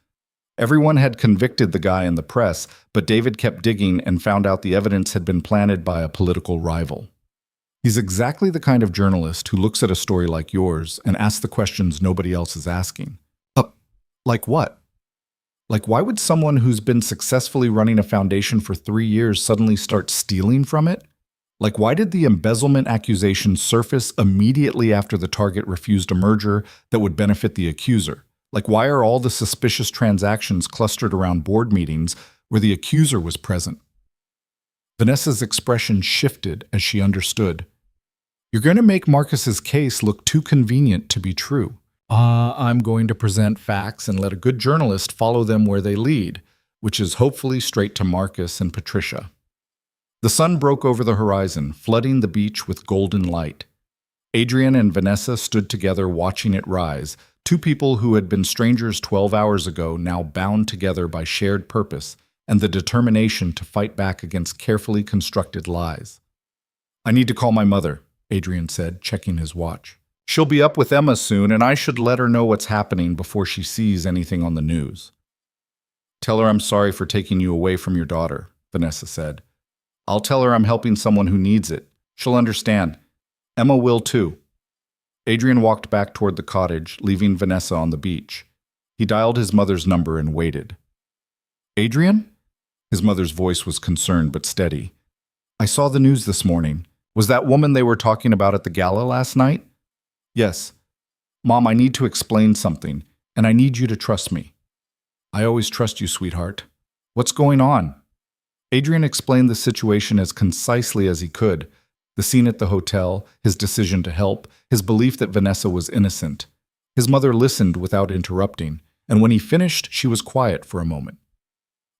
Everyone had convicted the guy in the press, but David kept digging and found out the evidence had been planted by a political rival. He's exactly the kind of journalist who looks at a story like yours and asks the questions nobody else is asking. Like what? Like, why would someone who's been successfully running a foundation for 3 years suddenly start stealing from it? Like, why did the embezzlement accusation surface immediately after the target refused a merger that would benefit the accuser? Like, why are all the suspicious transactions clustered around board meetings where the accuser was present? Vanessa's expression shifted as she understood. You're going to make Marcus's case look too convenient to be true. I'm going to present facts and let a good journalist follow them where they lead, which is hopefully straight to Marcus and Patricia. The sun broke over the horizon, flooding the beach with golden light. Adrian and Vanessa stood together watching it rise, two people who had been strangers 12 hours ago now bound together by shared purpose and the determination to fight back against carefully constructed lies. I need to call my mother, Adrian said, checking his watch. She'll be up with Emma soon, and I should let her know what's happening before she sees anything on the news. Tell her I'm sorry for taking you away from your daughter, Vanessa said. I'll tell her I'm helping someone who needs it. She'll understand. Emma will too. Adrian walked back toward the cottage, leaving Vanessa on the beach. He dialed his mother's number and waited. Adrian? His mother's voice was concerned but steady. I saw the news this morning. Was that woman they were talking about at the gala last night? Yes. Mom, I need to explain something, and I need you to trust me. I always trust you, sweetheart. What's going on? Adrian explained the situation as concisely as he could. The scene at the hotel, his decision to help, his belief that Vanessa was innocent. His mother listened without interrupting, and when he finished, she was quiet for a moment.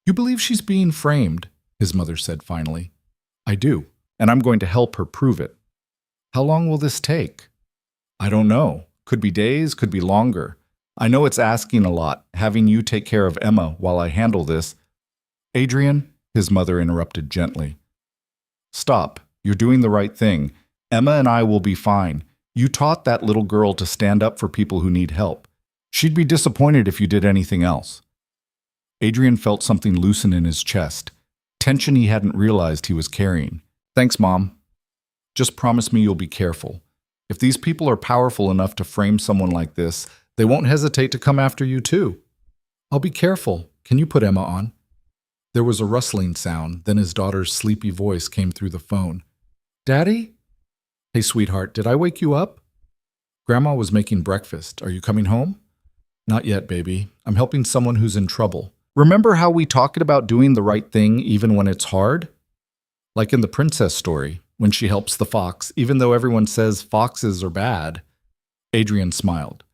You believe she's being framed, his mother said finally. I do, and I'm going to help her prove it. How long will this take? I don't know. Could be days, could be longer. I know it's asking a lot, having you take care of Emma while I handle this. Adrian, his mother interrupted gently. Stop. You're doing the right thing. Emma and I will be fine. You taught that little girl to stand up for people who need help. She'd be disappointed if you did anything else. Adrian felt something loosen in his chest, tension he hadn't realized he was carrying. Thanks, Mom. Just promise me you'll be careful. If these people are powerful enough to frame someone like this, they won't hesitate to come after you too. I'll be careful. Can you put Emma on? There was a rustling sound, then his daughter's sleepy voice came through the phone. Daddy? Hey, sweetheart, did I wake you up? Grandma was making breakfast. Are you coming home? Not yet, baby. I'm helping someone who's in trouble. Remember how we talked about doing the right thing even when it's hard? Like in the princess story, when she helps the fox, even though everyone says foxes are bad. Adrian smiled.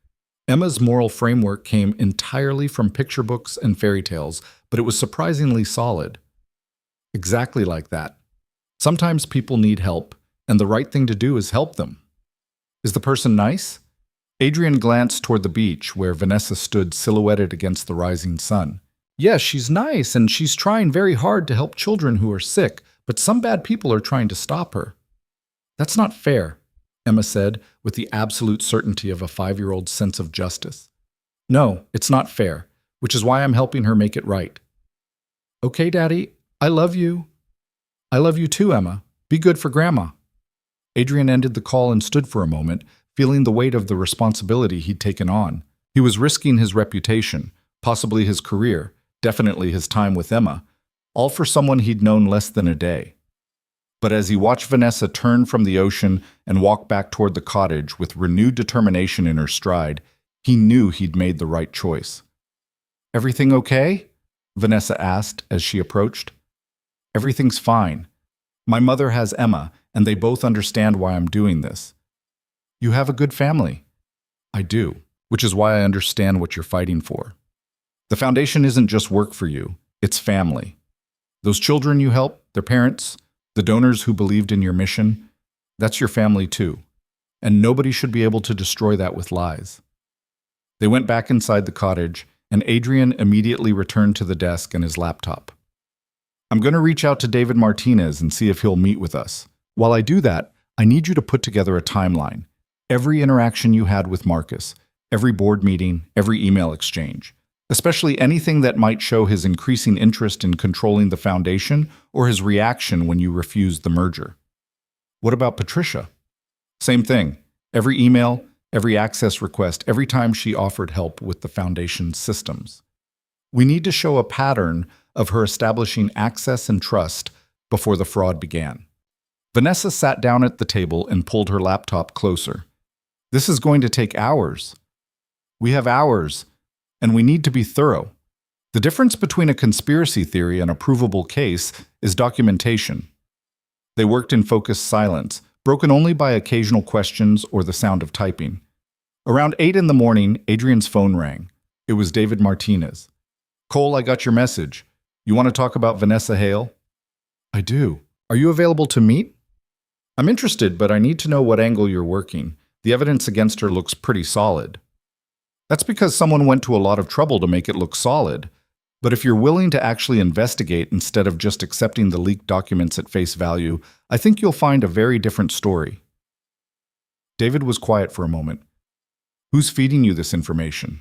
Emma's moral framework came entirely from picture books and fairy tales, but it was surprisingly solid. Exactly like that. Sometimes people need help, and the right thing to do is help them. Is the person nice? Adrian glanced toward the beach, where Vanessa stood silhouetted against the rising sun. Yes, she's nice, and she's trying very hard to help children who are sick, but some bad people are trying to stop her. That's not fair, Emma said, with the absolute certainty of a 5-year-old's sense of justice. No, it's not fair, which is why I'm helping her make it right. Okay, Daddy, I love you. I love you too, Emma. Be good for Grandma. Adrian ended the call and stood for a moment, feeling the weight of the responsibility he'd taken on. He was risking his reputation, possibly his career, definitely his time with Emma, all for someone he'd known less than a day. But as he watched Vanessa turn from the ocean and walk back toward the cottage with renewed determination in her stride, he knew he'd made the right choice. Everything okay? Vanessa asked as she approached. Everything's fine. My mother has Emma, and they both understand why I'm doing this. You have a good family. I do, which is why I understand what you're fighting for. The foundation isn't just work for you, it's family. Those children you help, their parents, the donors who believed in your mission, that's your family too. And nobody should be able to destroy that with lies. They went back inside the cottage, and Adrian immediately returned to the desk and his laptop. I'm going to reach out to David Martinez and see if he'll meet with us. While I do that, I need you to put together a timeline. Every interaction you had with Marcus, every board meeting, every email exchange, especially anything that might show his increasing interest in controlling the foundation or his reaction when you refused the merger. What about Patricia? Same thing. Every email, every access request, every time she offered help with the foundation's systems. We need to show a pattern of her establishing access and trust before the fraud began. Vanessa sat down at the table and pulled her laptop closer. This is going to take hours. We have hours, and we need to be thorough. The difference between a conspiracy theory and a provable case is documentation. They worked in focused silence, broken only by occasional questions or the sound of typing. Around 8 in the morning, Adrian's phone rang. It was David Martinez. Cole, I got your message. You want to talk about Vanessa Hale? I do. Are you available to meet? I'm interested, but I need to know what angle you're working. The evidence against her looks pretty solid. That's because someone went to a lot of trouble to make it look solid. But if you're willing to actually investigate instead of just accepting the leaked documents at face value, I think you'll find a very different story. David was quiet for a moment. Who's feeding you this information?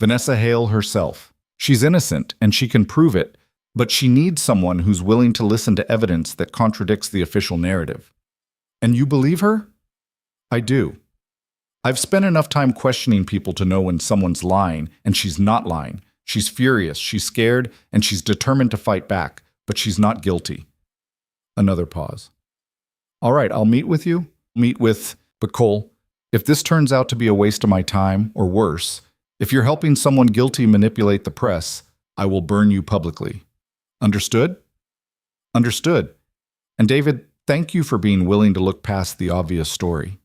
Vanessa Hale herself. She's innocent, and she can prove it, but she needs someone who's willing to listen to evidence that contradicts the official narrative. And you believe her? I do. I've spent enough time questioning people to know when someone's lying, and she's not lying. She's furious, she's scared, and she's determined to fight back, but she's not guilty. Another pause. All right, I'll meet with you. But Cole, if this turns out to be a waste of my time, or worse, if you're helping someone guilty manipulate the press, I will burn you publicly. Understood? Understood. And David, thank you for being willing to look past the obvious story.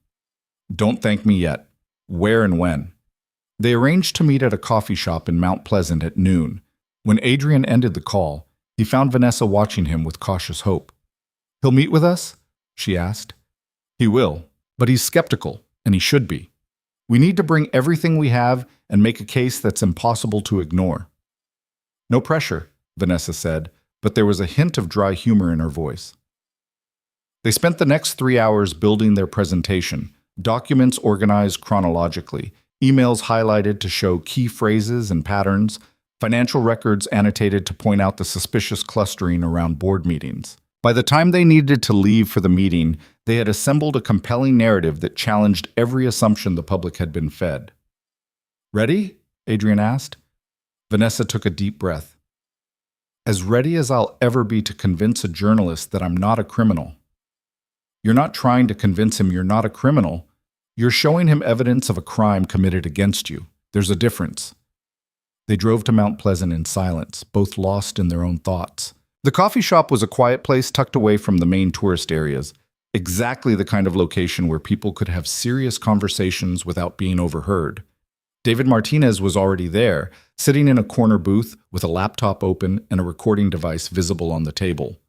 Don't thank me yet. Where and when? They arranged to meet at a coffee shop in Mount Pleasant at noon. When Adrian ended the call, he found Vanessa watching him with cautious hope. He'll meet with us? She asked. He will, but he's skeptical, and he should be. We need to bring everything we have and make a case that's impossible to ignore. No pressure, Vanessa said, but there was a hint of dry humor in her voice. They spent the next 3 hours building their presentation, documents organized chronologically, emails highlighted to show key phrases and patterns, financial records annotated to point out the suspicious clustering around board meetings. By the time they needed to leave for the meeting, they had assembled a compelling narrative that challenged every assumption the public had been fed. Ready? Adrian asked. Vanessa took a deep breath. As ready as I'll ever be to convince a journalist that I'm not a criminal. You're not trying to convince him you're not a criminal. You're showing him evidence of a crime committed against you. There's a difference. They drove to Mount Pleasant in silence, both lost in their own thoughts. The coffee shop was a quiet place tucked away from the main tourist areas, exactly the kind of location where people could have serious conversations without being overheard. David Martinez was already there, sitting in a corner booth with a laptop open and a recording device visible on the table.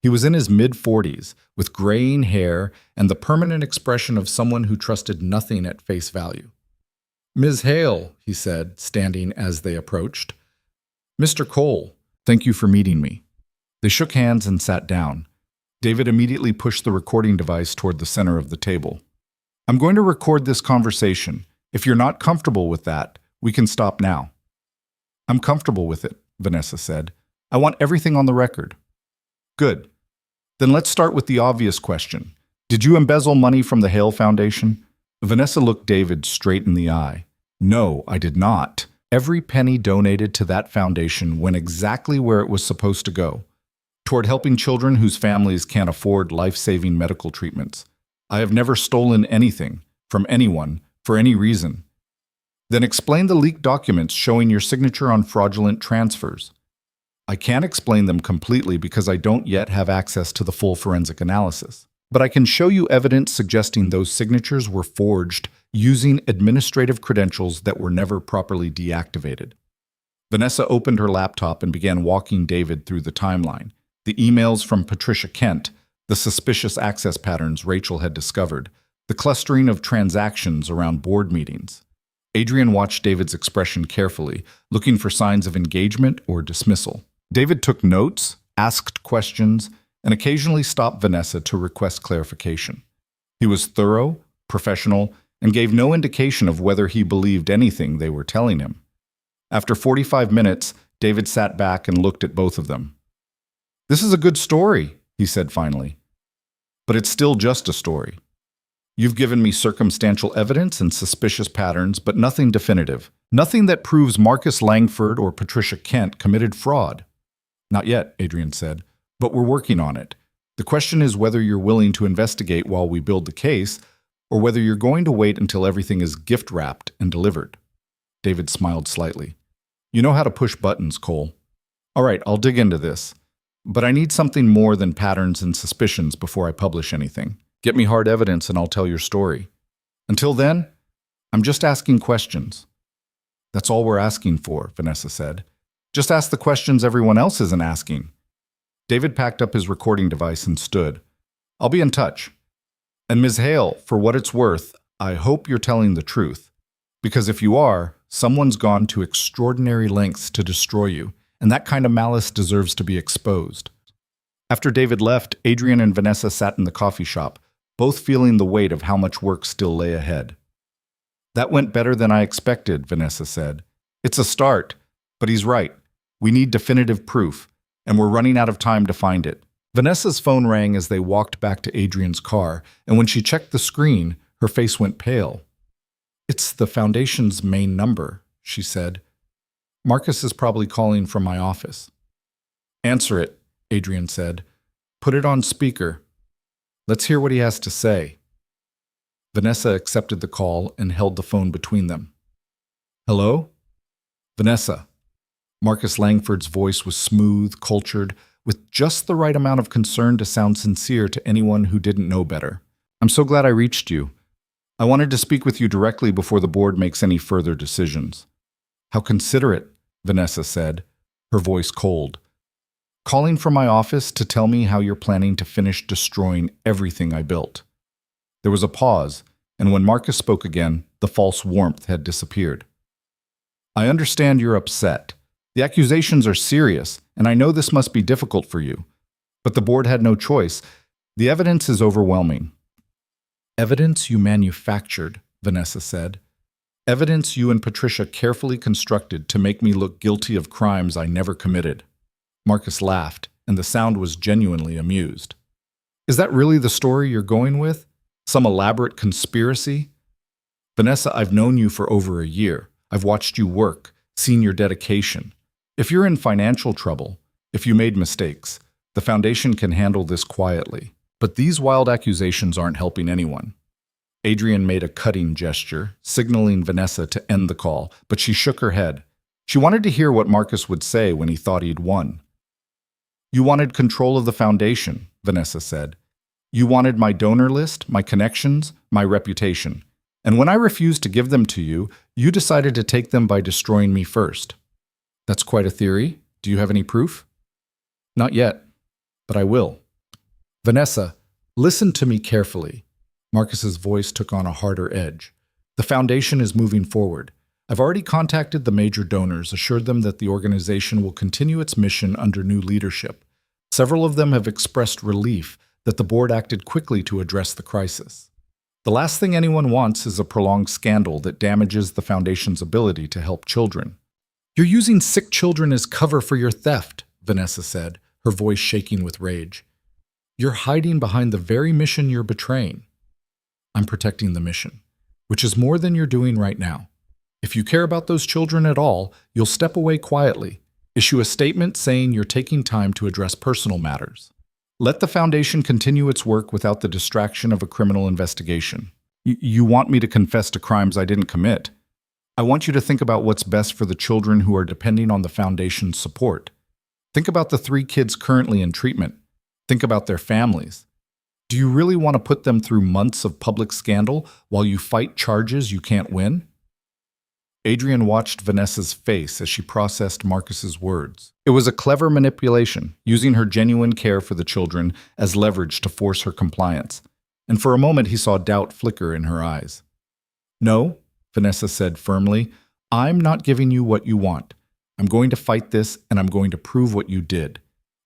He was in his mid-40s, with graying hair and the permanent expression of someone who trusted nothing at face value. "Ms. Hale," he said, standing as they approached. "Mr. Cole, thank you for meeting me." They shook hands and sat down. David immediately pushed the recording device toward the center of the table. "I'm going to record this conversation. If you're not comfortable with that, we can stop now." "I'm comfortable with it," Vanessa said. "I want everything on the record." "Good. Then let's start with the obvious question. Did you embezzle money from the Hale Foundation?" Vanessa looked David straight in the eye. "No, I did not. Every penny donated to that foundation went exactly where it was supposed to go, toward helping children whose families can't afford life-saving medical treatments. I have never stolen anything from anyone for any reason." "Then explain the leaked documents showing your signature on fraudulent transfers." I can't explain them completely because I don't yet have access to the full forensic analysis. But I can show you evidence suggesting those signatures were forged using administrative credentials that were never properly deactivated. Vanessa opened her laptop and began walking David through the timeline. The emails from Patricia Kent, the suspicious access patterns Rachel had discovered, the clustering of transactions around board meetings. Adrian watched David's expression carefully, looking for signs of engagement or dismissal. David took notes, asked questions, and occasionally stopped Vanessa to request clarification. He was thorough, professional, and gave no indication of whether he believed anything they were telling him. After 45 minutes, David sat back and looked at both of them. "This is a good story," he said finally. "But it's still just a story. You've given me circumstantial evidence and suspicious patterns, but nothing definitive. Nothing that proves Marcus Langford or Patricia Kent committed fraud." "Not yet," Adrian said, "but we're working on it. The question is whether you're willing to investigate while we build the case, or whether you're going to wait until everything is gift-wrapped and delivered." David smiled slightly. "You know how to push buttons, Cole. All right, I'll dig into this. But I need something more than patterns and suspicions before I publish anything. Get me hard evidence and I'll tell your story. Until then, I'm just asking questions." "That's all we're asking for," Vanessa said. "Just ask the questions everyone else isn't asking." David packed up his recording device and stood. "I'll be in touch. And Ms. Hale, for what it's worth, I hope you're telling the truth. Because if you are, someone's gone to extraordinary lengths to destroy you, and that kind of malice deserves to be exposed." After David left, Adrian and Vanessa sat in the coffee shop, both feeling the weight of how much work still lay ahead. "That went better than I expected," Vanessa said. "It's a start, but he's right. We need definitive proof, and we're running out of time to find it." Vanessa's phone rang as they walked back to Adrian's car, and when she checked the screen, her face went pale. "It's the Foundation's main number," she said. "Marcus is probably calling from my office." "Answer it," Adrian said. "Put it on speaker. Let's hear what he has to say." Vanessa accepted the call and held the phone between them. "Hello? Vanessa." Marcus Langford's voice was smooth, cultured, with just the right amount of concern to sound sincere to anyone who didn't know better. "I'm so glad I reached you. I wanted to speak with you directly before the board makes any further decisions." "How considerate," Vanessa said, her voice cold. "Calling from my office to tell me how you're planning to finish destroying everything I built." There was a pause, and when Marcus spoke again, the false warmth had disappeared. "I understand you're upset. The accusations are serious, and I know this must be difficult for you. But the board had no choice. The evidence is overwhelming." "Evidence you manufactured," Vanessa said. "Evidence you and Patricia carefully constructed to make me look guilty of crimes I never committed." Marcus laughed, and the sound was genuinely amused. "Is that really the story you're going with? Some elaborate conspiracy?" "Vanessa, I've known you for over a year. I've watched you work, seen your dedication. If you're in financial trouble, if you made mistakes, the Foundation can handle this quietly. But these wild accusations aren't helping anyone." Adrian made a cutting gesture, signaling Vanessa to end the call, but she shook her head. She wanted to hear what Marcus would say when he thought he'd won. "You wanted control of the Foundation," Vanessa said. "You wanted my donor list, my connections, my reputation. And when I refused to give them to you, you decided to take them by destroying me first." "That's quite a theory. Do you have any proof?" "Not yet, but I will." "Vanessa, listen to me carefully." Marcus's voice took on a harder edge. "The Foundation is moving forward. I've already contacted the major donors, assured them that the organization will continue its mission under new leadership. Several of them have expressed relief that the board acted quickly to address the crisis. The last thing anyone wants is a prolonged scandal that damages the Foundation's ability to help children." "You're using sick children as cover for your theft," Vanessa said, her voice shaking with rage. "You're hiding behind the very mission you're betraying." "I'm protecting the mission, which is more than you're doing right now. If you care about those children at all, you'll step away quietly, issue a statement saying you're taking time to address personal matters. Let the Foundation continue its work without the distraction of a criminal investigation. You want me to confess to crimes I didn't commit. I want you to think about what's best for the children who are depending on the Foundation's support. Think about the 3 kids currently in treatment. Think about their families. Do you really want to put them through months of public scandal while you fight charges you can't win? Adrian watched Vanessa's face as she processed Marcus's words. It was a clever manipulation, using her genuine care for the children as leverage to force her compliance. And for a moment he saw doubt flicker in her eyes. "No," Vanessa said firmly, "I'm not giving you what you want. I'm going to fight this, and I'm going to prove what you did.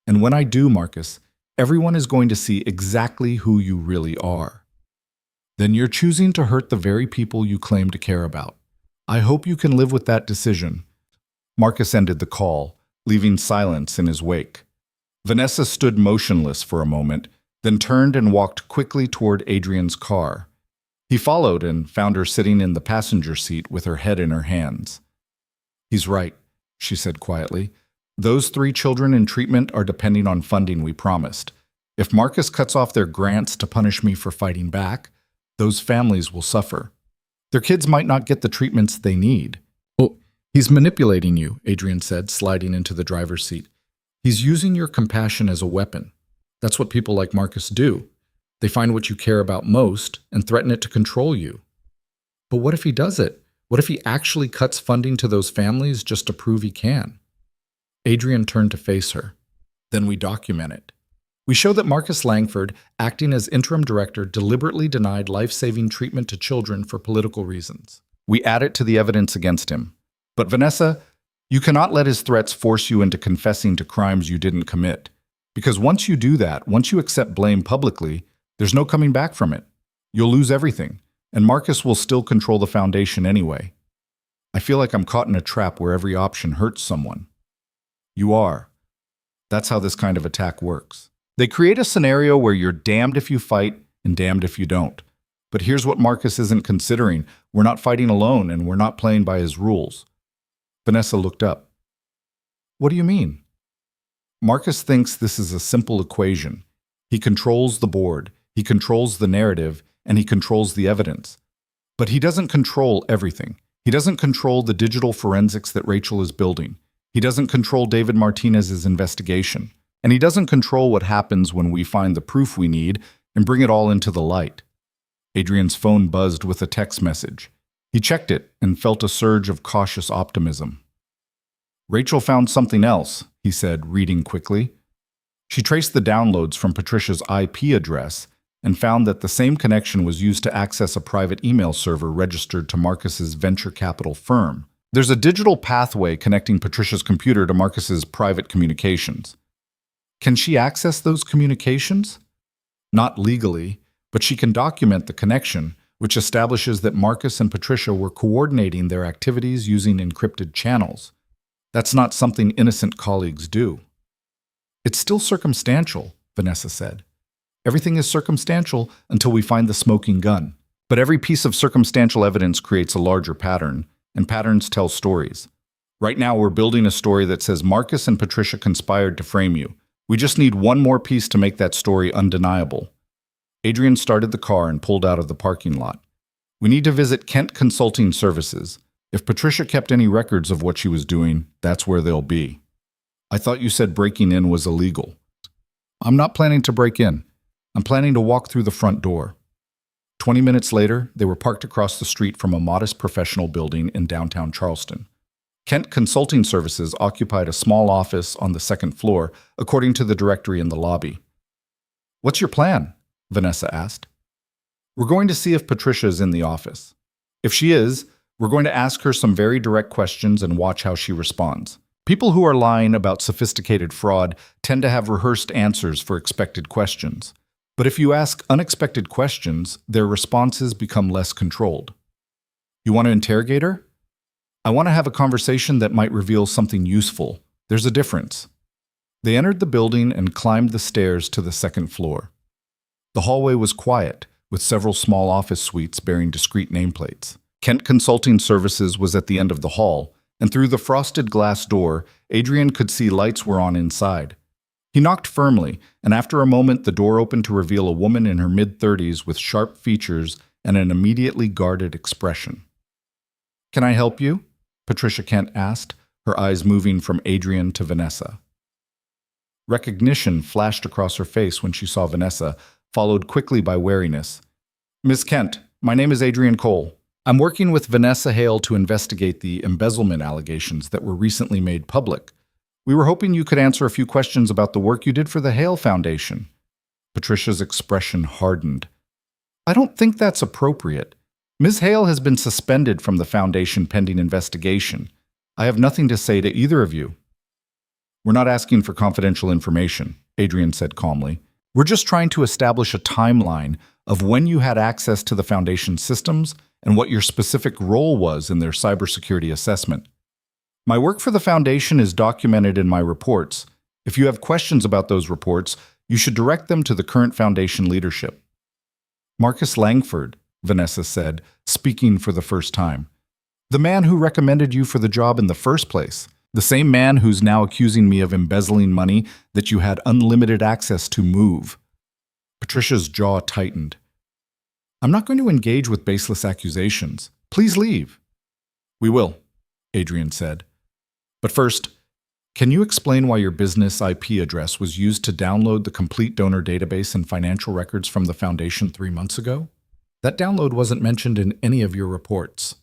And when I do, Marcus, everyone is going to see exactly who you really are. Then you're choosing to hurt the very people you claim to care about. I hope you can live with that decision." Marcus ended the call, leaving silence in his wake. Vanessa stood motionless for a moment, then turned and walked quickly toward Adrian's car. He followed and found her sitting in the passenger seat with her head in her hands. "He's right," she said quietly. "Those 3 children in treatment are depending on funding we promised. If Marcus cuts off their grants to punish me for fighting back, those families will suffer. Their kids might not get the treatments they need." "Oh, he's manipulating you," Adrian said, sliding into the driver's seat. "He's using your compassion as a weapon. That's what people like Marcus do. They find what you care about most and threaten it to control you." "But what if he does it? What if he actually cuts funding to those families just to prove he can?" Adrian turned to face her. "Then we document it. We show that Marcus Langford, acting as interim director, deliberately denied life-saving treatment to children for political reasons. We add it to the evidence against him. But Vanessa, you cannot let his threats force you into confessing to crimes you didn't commit. Because once you do that, once you accept blame publicly, there's no coming back from it. You'll lose everything, and Marcus will still control the foundation anyway. I feel like I'm caught in a trap where every option hurts someone." "You are. That's how this kind of attack works. They create a scenario where you're damned if you fight and damned if you don't. But here's what Marcus isn't considering. We're not fighting alone, and we're not playing by his rules." Vanessa looked up. "What do you mean?" "Marcus thinks this is a simple equation. He controls the board, he controls the narrative, and he controls the evidence. But he doesn't control everything. He doesn't control the digital forensics that Rachel is building. He doesn't control David Martinez's investigation. And he doesn't control what happens when we find the proof we need and bring it all into the light." Adrian's phone buzzed with a text message. He checked it and felt a surge of cautious optimism. "Rachel found something else," he said, reading quickly. She traced the downloads from Patricia's IP address and found that the same connection was used to access a private email server registered to Marcus's venture capital firm. There's a digital pathway connecting Patricia's computer to Marcus's private communications. Can she access those communications? Not legally, but she can document the connection, which establishes that Marcus and Patricia were coordinating their activities using encrypted channels. That's not something innocent colleagues do. "It's still circumstantial," Vanessa said. "Everything is circumstantial until we find the smoking gun. But every piece of circumstantial evidence creates a larger pattern, and patterns tell stories. Right now we're building a story that says Marcus and Patricia conspired to frame you. We just need one more piece to make that story undeniable." Adrian started the car and pulled out of the parking lot. "We need to visit Kent Consulting Services. If Patricia kept any records of what she was doing, that's where they'll be." "I thought you said breaking in was illegal." "I'm not planning to break in. I'm planning to walk through the front door." 20 minutes later, they were parked across the street from a modest professional building in downtown Charleston. Kent Consulting Services occupied a small office on the 2nd floor, according to the directory in the lobby. "What's your plan?" Vanessa asked. "We're going to see if Patricia is in the office. If she is, we're going to ask her some very direct questions and watch how she responds. People who are lying about sophisticated fraud tend to have rehearsed answers for expected questions. But if you ask unexpected questions, their responses become less controlled. You want to interrogate her? I want to have a conversation that might reveal something useful. There's a difference." They entered the building and climbed the stairs to the 2nd floor. The hallway was quiet, with several small office suites bearing discrete nameplates. Kent Consulting Services was at the end of the hall, and through the frosted glass door, Adrian could see lights were on inside. He knocked firmly, and after a moment the door opened to reveal a woman in her mid-30s with sharp features and an immediately guarded expression. "Can I help you?" Patricia Kent asked, her eyes moving from Adrian to Vanessa. Recognition flashed across her face when she saw Vanessa, followed quickly by wariness. Miss Kent, my name is Adrian Cole. I'm working with Vanessa Hale to investigate the embezzlement allegations that were recently made public. We were hoping you could answer a few questions about the work you did for the Hale Foundation. Patricia's expression hardened. I don't think that's appropriate. Ms. Hale has been suspended from the foundation pending investigation. I have nothing to say to either of you. We're not asking for confidential information, Adrian said calmly. We're just trying to establish a timeline of when you had access to the foundation's systems and what your specific role was in their cybersecurity assessment. My work for the foundation is documented in my reports. If you have questions about those reports, you should direct them to the current foundation leadership. Marcus Langford, Vanessa said, speaking for the first time. The man who recommended you for the job in the first place. The same man who's now accusing me of embezzling money that you had unlimited access to move. Patricia's jaw tightened. I'm not going to engage with baseless accusations. Please leave. We will, Adrian said. But first, can you explain why your business IP address was used to download the complete donor database and financial records from the foundation 3 months ago? That download wasn't mentioned in any of your reports.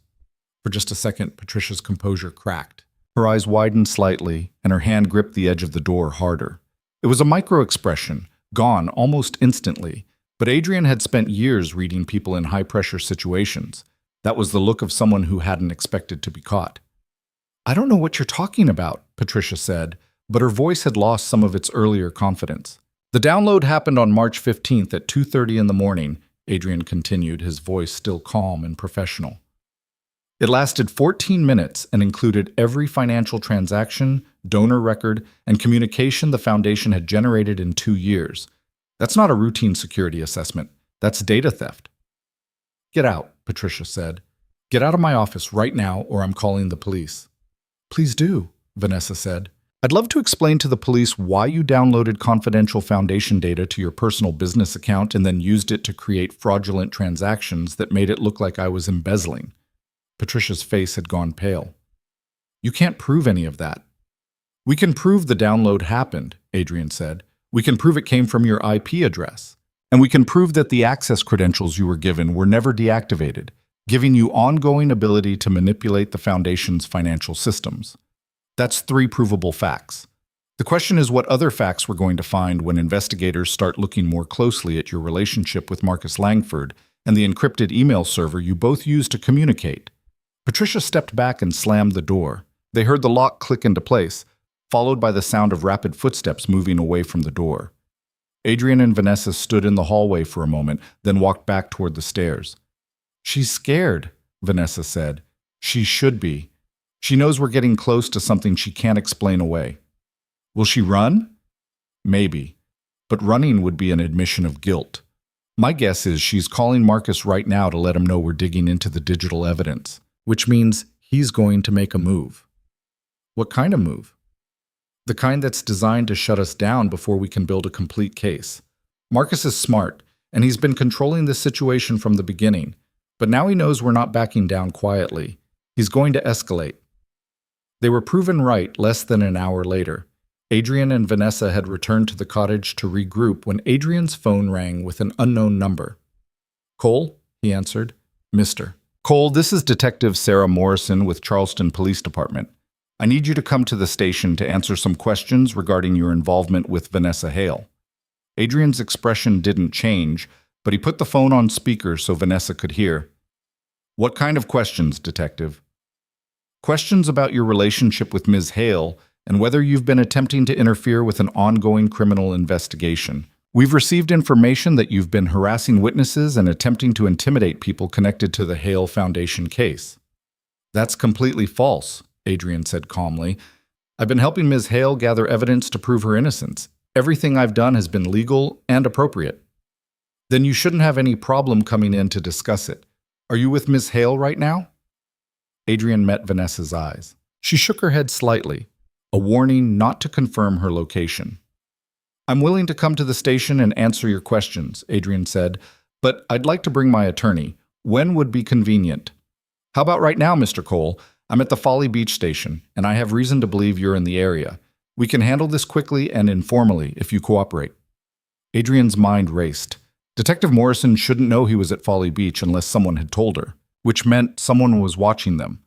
For just a second, Patricia's composure cracked. Her eyes widened slightly, and her hand gripped the edge of the door harder. It was a micro-expression, gone almost instantly, but Adrian had spent years reading people in high-pressure situations. That was the look of someone who hadn't expected to be caught. I don't know what you're talking about, Patricia said, but her voice had lost some of its earlier confidence. The download happened on March 15th at 2:30 in the morning, Adrian continued, his voice still calm and professional. It lasted 14 minutes and included every financial transaction, donor record, and communication the foundation had generated in 2 years. That's not a routine security assessment. That's data theft. Get out, Patricia said. Get out of my office right now or I'm calling the police. Please do, Vanessa said. I'd love to explain to the police why you downloaded confidential foundation data to your personal business account and then used it to create fraudulent transactions that made it look like I was embezzling. Patricia's face had gone pale. You can't prove any of that. We can prove the download happened, Adrian said. We can prove it came from your IP address. And we can prove that the access credentials you were given were never deactivated, giving you ongoing ability to manipulate the foundation's financial systems. That's 3 provable facts. The question is what other facts we're going to find when investigators start looking more closely at your relationship with Marcus Langford and the encrypted email server you both used to communicate. Patricia stepped back and slammed the door. They heard the lock click into place, followed by the sound of rapid footsteps moving away from the door. Adrian and Vanessa stood in the hallway for a moment, then walked back toward the stairs. She's scared, Vanessa said. She should be. She knows we're getting close to something she can't explain away. Will she run? Maybe. But running would be an admission of guilt. My guess is she's calling Marcus right now to let him know we're digging into the digital evidence, which means he's going to make a move. What kind of move? The kind that's designed to shut us down before we can build a complete case. Marcus is smart, and he's been controlling this situation from the beginning. But now he knows we're not backing down quietly. He's going to escalate. They were proven right less than an hour later. Adrian and Vanessa had returned to the cottage to regroup when Adrian's phone rang with an unknown number. Cole, he answered. Mr. Cole, this is Detective Sarah Morrison with Charleston Police Department. I need you to come to the station to answer some questions regarding your involvement with Vanessa Hale. Adrian's expression didn't change, but he put the phone on speaker so Vanessa could hear. What kind of questions, Detective? Questions about your relationship with Ms. Hale and whether you've been attempting to interfere with an ongoing criminal investigation. We've received information that you've been harassing witnesses and attempting to intimidate people connected to the Hale Foundation case. That's completely false, Adrian said calmly. I've been helping Ms. Hale gather evidence to prove her innocence. Everything I've done has been legal and appropriate. Then you shouldn't have any problem coming in to discuss it. Are you with Ms. Hale right now? Adrian met Vanessa's eyes. She shook her head slightly, a warning not to confirm her location. I'm willing to come to the station and answer your questions, Adrian said, but I'd like to bring my attorney. When would be convenient? How about right now, Mr. Cole? I'm at the Folly Beach station, and I have reason to believe you're in the area. We can handle this quickly and informally if you cooperate. Adrian's mind raced. Detective Morrison shouldn't know he was at Folly Beach unless someone had told her, which meant someone was watching them,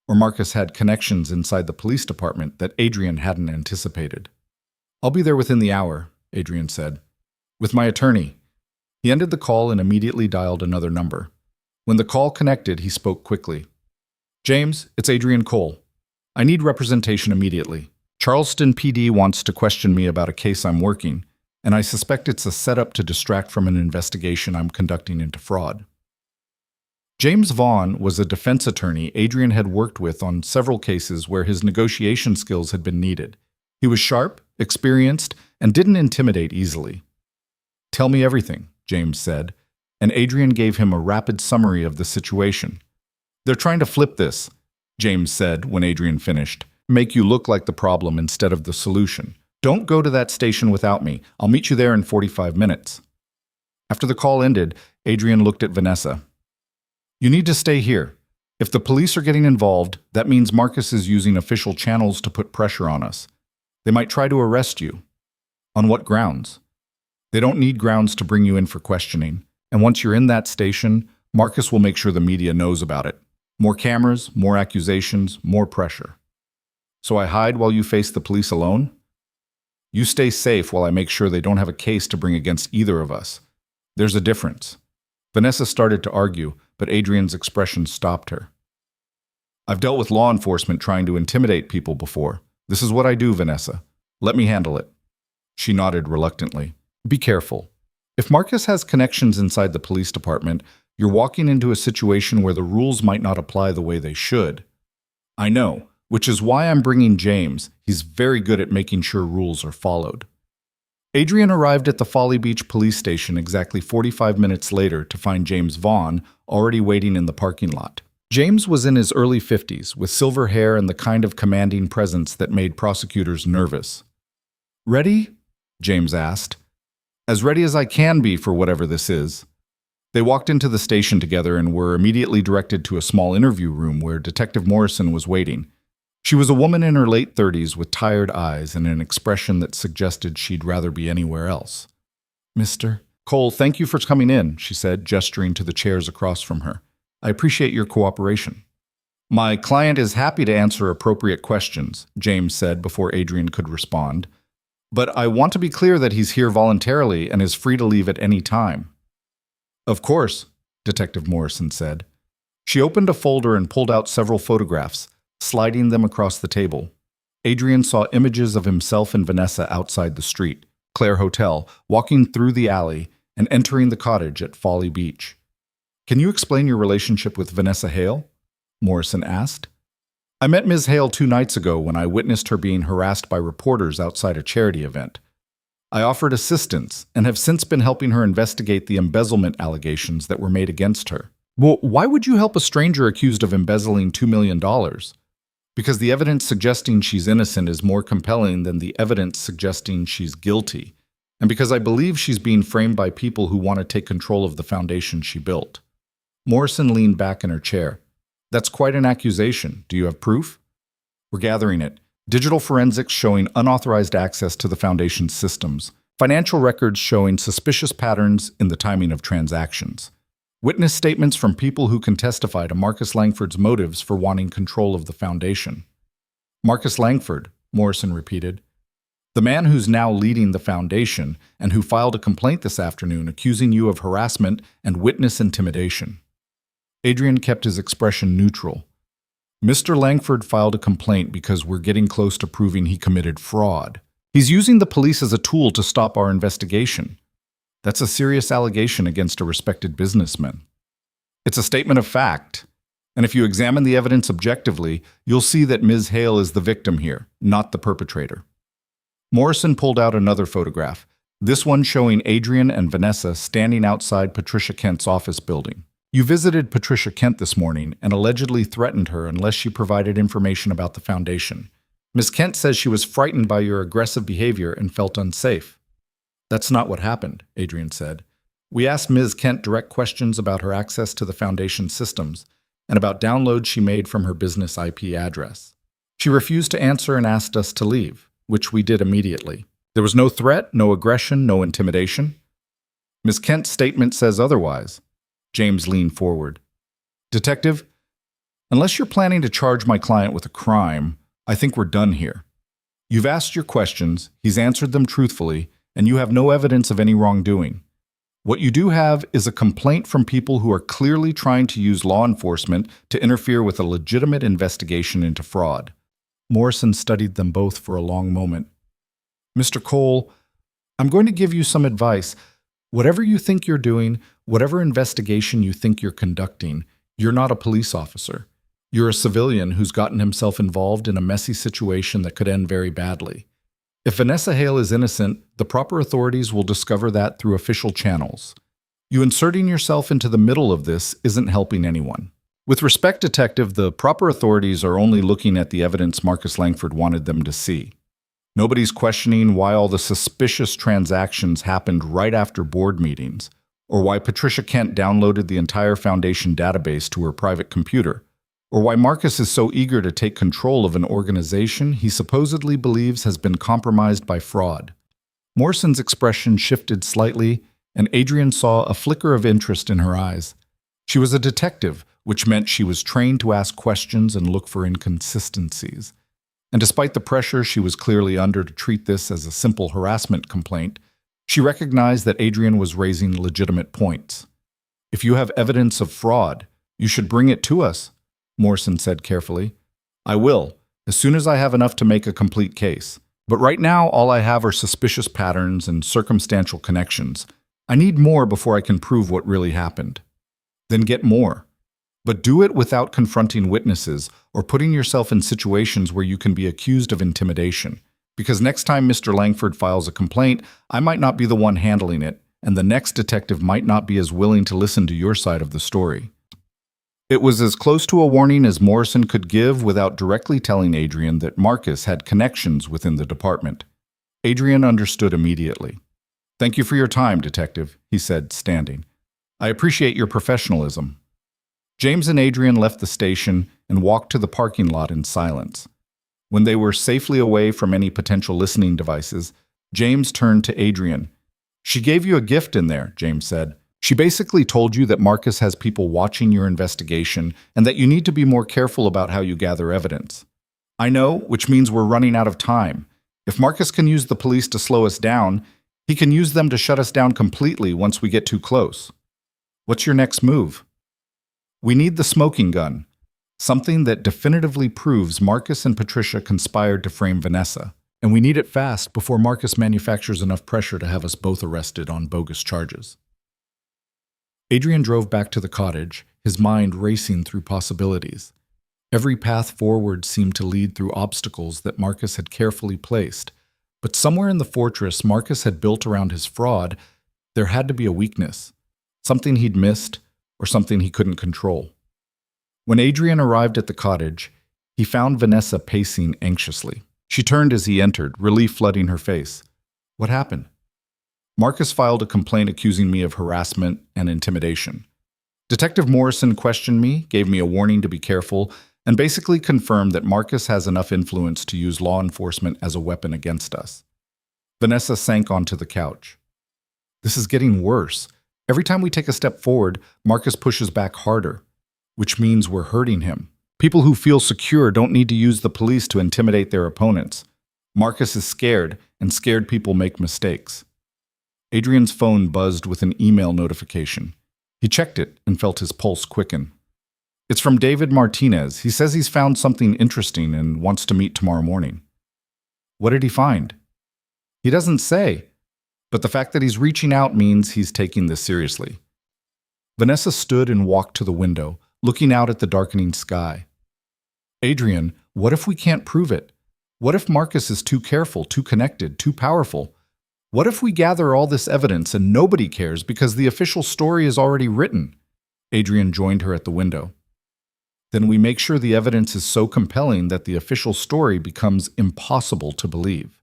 or Marcus had connections inside the police department that Adrian hadn't anticipated. I'll be there within the hour, Adrian said. With my attorney. He ended the call and immediately dialed another number. When the call connected, he spoke quickly. James, it's Adrian Cole. I need representation immediately. Charleston PD wants to question me about a case I'm working, and I suspect it's a setup to distract from an investigation I'm conducting into fraud. James Vaughn was a defense attorney Adrian had worked with on several cases where his negotiation skills had been needed. He was sharp, experienced, and didn't intimidate easily. Tell me everything, James said, and Adrian gave him a rapid summary of the situation. They're trying to flip this, James said when Adrian finished. Make you look like the problem instead of the solution. Don't go to that station without me. I'll meet you there in 45 minutes. After the call ended, Adrian looked at Vanessa. You need to stay here. If the police are getting involved, that means Marcus is using official channels to put pressure on us. They might try to arrest you. On what grounds? They don't need grounds to bring you in for questioning, and once you're in that station, Marcus will make sure the media knows about it. More cameras, more accusations, more pressure. So I hide while you face the police alone? You stay safe while I make sure they don't have a case to bring against either of us. There's a difference. Vanessa started to argue, but Adrian's expression stopped her. I've dealt with law enforcement trying to intimidate people before. This is what I do, Vanessa. Let me handle it. She nodded reluctantly. Be careful. If Marcus has connections inside the police department, you're walking into a situation where the rules might not apply the way they should. I know, which is why I'm bringing James. He's very good at making sure rules are followed. Adrian arrived at the Folly Beach police station exactly 45 minutes later to find James Vaughn already waiting in the parking lot. James was in his early 50s, with silver hair and the kind of commanding presence that made prosecutors nervous. Ready? James asked. As ready as I can be for whatever this is. They walked into the station together and were immediately directed to a small interview room where Detective Morrison was waiting. She was a woman in her late 30s with tired eyes and an expression that suggested she'd rather be anywhere else. Mr. Cole, thank you for coming in, she said, gesturing to the chairs across from her. I appreciate your cooperation. My client is happy to answer appropriate questions, James said before Adrian could respond. But I want to be clear that he's here voluntarily and is free to leave at any time. Of course, Detective Morrison said. She opened a folder and pulled out several photographs, sliding them across the table. Adrian saw images of himself and Vanessa outside the street, Claire Hotel, walking through the alley and entering the cottage at Folly Beach. Can you explain your relationship with Vanessa Hale? Morrison asked. I met Ms. Hale 2 nights ago when I witnessed her being harassed by reporters outside a charity event. I offered assistance and have since been helping her investigate the embezzlement allegations that were made against her. Well, why would you help a stranger accused of embezzling $2 million? Because the evidence suggesting she's innocent is more compelling than the evidence suggesting she's guilty, and because I believe she's being framed by people who want to take control of the foundation she built. Morrison leaned back in her chair. That's quite an accusation. Do you have proof? We're gathering it. Digital forensics showing unauthorized access to the foundation's systems. Financial records showing suspicious patterns in the timing of transactions. Witness statements from people who can testify to Marcus Langford's motives for wanting control of the foundation. Marcus Langford, Morrison repeated. The man who's now leading the foundation and who filed a complaint this afternoon accusing you of harassment and witness intimidation. Adrian kept his expression neutral. Mr. Langford filed a complaint because we're getting close to proving he committed fraud. He's using the police as a tool to stop our investigation. That's a serious allegation against a respected businessman. It's a statement of fact, and if you examine the evidence objectively, you'll see that Ms. Hale is the victim here, not the perpetrator. Morrison pulled out another photograph, this one showing Adrian and Vanessa standing outside Patricia Kent's office building. You visited Patricia Kent this morning and allegedly threatened her unless she provided information about the foundation. Ms. Kent says she was frightened by your aggressive behavior and felt unsafe. That's not what happened, Adrian said. We asked Ms. Kent direct questions about her access to the foundation systems and about downloads she made from her business IP address. She refused to answer and asked us to leave. which we did immediately. There was no threat, no aggression, no intimidation. Ms. Kent's statement says otherwise. James leaned forward. Detective, unless you're planning to charge my client with a crime, I think we're done here. You've asked your questions, he's answered them truthfully, and you have no evidence of any wrongdoing. What you do have is a complaint from people who are clearly trying to use law enforcement to interfere with a legitimate investigation into fraud. Morrison studied them both for a long moment. Mr. Cole, I'm going to give you some advice. Whatever you think you're doing, whatever investigation you think you're conducting, you're not a police officer. You're a civilian who's gotten himself involved in a messy situation that could end very badly. If Vanessa Hale is innocent, the proper authorities will discover that through official channels. You inserting yourself into the middle of this isn't helping anyone. With respect, Detective, the proper authorities are only looking at the evidence Marcus Langford wanted them to see. Nobody's questioning why all the suspicious transactions happened right after board meetings, or why Patricia Kent downloaded the entire Foundation database to her private computer, or why Marcus is so eager to take control of an organization he supposedly believes has been compromised by fraud. Morrison's expression shifted slightly, and Adrian saw a flicker of interest in her eyes. She was a detective, which meant she was trained to ask questions and look for inconsistencies. And despite the pressure she was clearly under to treat this as a simple harassment complaint, she recognized that Adrian was raising legitimate points. If you have evidence of fraud, you should bring it to us, Morrison said carefully. I will, as soon as I have enough to make a complete case. But right now, all I have are suspicious patterns and circumstantial connections. I need more before I can prove what really happened. Then get more. But do it without confronting witnesses or putting yourself in situations where you can be accused of intimidation. Because next time Mr. Langford files a complaint, I might not be the one handling it, and the next detective might not be as willing to listen to your side of the story. It was as close to a warning as Morrison could give without directly telling Adrian that Marcus had connections within the department. Adrian understood immediately. Thank you for your time, Detective, he said, standing. I appreciate your professionalism. James and Adrian left the station and walked to the parking lot in silence. When they were safely away from any potential listening devices, James turned to Adrian. She gave you a gift in there, James said. She basically told you that Marcus has people watching your investigation and that you need to be more careful about how you gather evidence. I know, which means we're running out of time. If Marcus can use the police to slow us down, he can use them to shut us down completely once we get too close. What's your next move? We need the smoking gun, something that definitively proves Marcus and Patricia conspired to frame Vanessa, and we need it fast before Marcus manufactures enough pressure to have us both arrested on bogus charges. Adrian drove back to the cottage, his mind racing through possibilities. Every path forward seemed to lead through obstacles that Marcus had carefully placed, but somewhere in the fortress Marcus had built around his fraud, there had to be a weakness, something he'd missed or something he couldn't control. When Adrian arrived at the cottage, he found Vanessa pacing anxiously. She turned as he entered, relief flooding her face. What happened? Marcus filed a complaint accusing me of harassment and intimidation. Detective Morrison questioned me, gave me a warning to be careful, and basically confirmed that Marcus has enough influence to use law enforcement as a weapon against us. Vanessa sank onto the couch. This is getting worse. Every time we take a step forward, Marcus pushes back harder, which means we're hurting him. People who feel secure don't need to use the police to intimidate their opponents. Marcus is scared, and scared people make mistakes. Adrian's phone buzzed with an email notification. He checked it and felt his pulse quicken. It's from David Martinez. He says he's found something interesting and wants to meet tomorrow morning. What did he find? He doesn't say, but the fact that he's reaching out means he's taking this seriously. Vanessa stood and walked to the window, looking out at the darkening sky. Adrian, what if we can't prove it? What if Marcus is too careful, too connected, too powerful? What if we gather all this evidence and nobody cares because the official story is already written? Adrian joined her at the window. Then we make sure the evidence is so compelling that the official story becomes impossible to believe.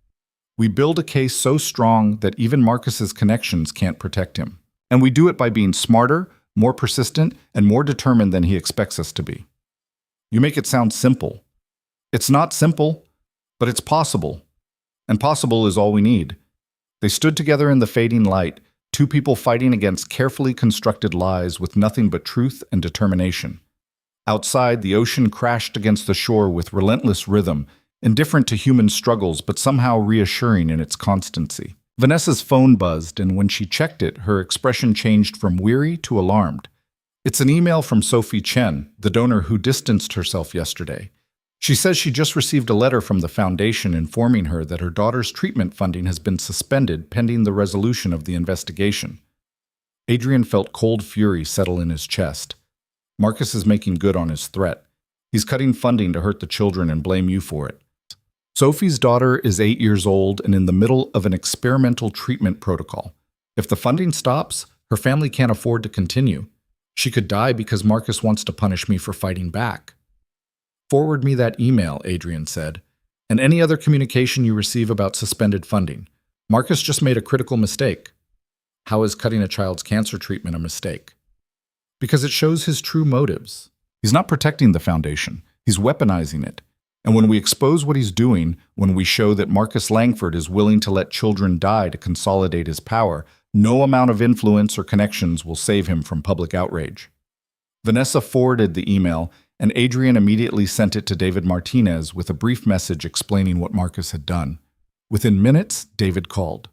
We build a case so strong that even Marcus's connections can't protect him. And we do it by being smarter, more persistent, and more determined than he expects us to be. You make it sound simple. It's not simple, but it's possible. And possible is all we need. They stood together in the fading light, two people fighting against carefully constructed lies with nothing but truth and determination. Outside, the ocean crashed against the shore with relentless rhythm, indifferent to human struggles but somehow reassuring in its constancy. Vanessa's phone buzzed, and when she checked it, her expression changed from weary to alarmed. It's an email from Sophie Chen, the donor who distanced herself yesterday. She says she just received a letter from the foundation informing her that her daughter's treatment funding has been suspended pending the resolution of the investigation. Adrian felt cold fury settle in his chest. Marcus is making good on his threat. He's cutting funding to hurt the children and blame you for it. Sophie's daughter is 8 years old and in the middle of an experimental treatment protocol. If the funding stops, her family can't afford to continue. She could die because Marcus wants to punish me for fighting back. Forward me that email, Adrian said, and any other communication you receive about suspended funding. Marcus just made a critical mistake. How is cutting a child's cancer treatment a mistake? Because it shows his true motives. He's not protecting the foundation. He's weaponizing it. And when we expose what he's doing, when we show that Marcus Langford is willing to let children die to consolidate his power, no amount of influence or connections will save him from public outrage. Vanessa forwarded the email, and Adrian immediately sent it to David Martinez with a brief message explaining what Marcus had done. Within minutes, David called.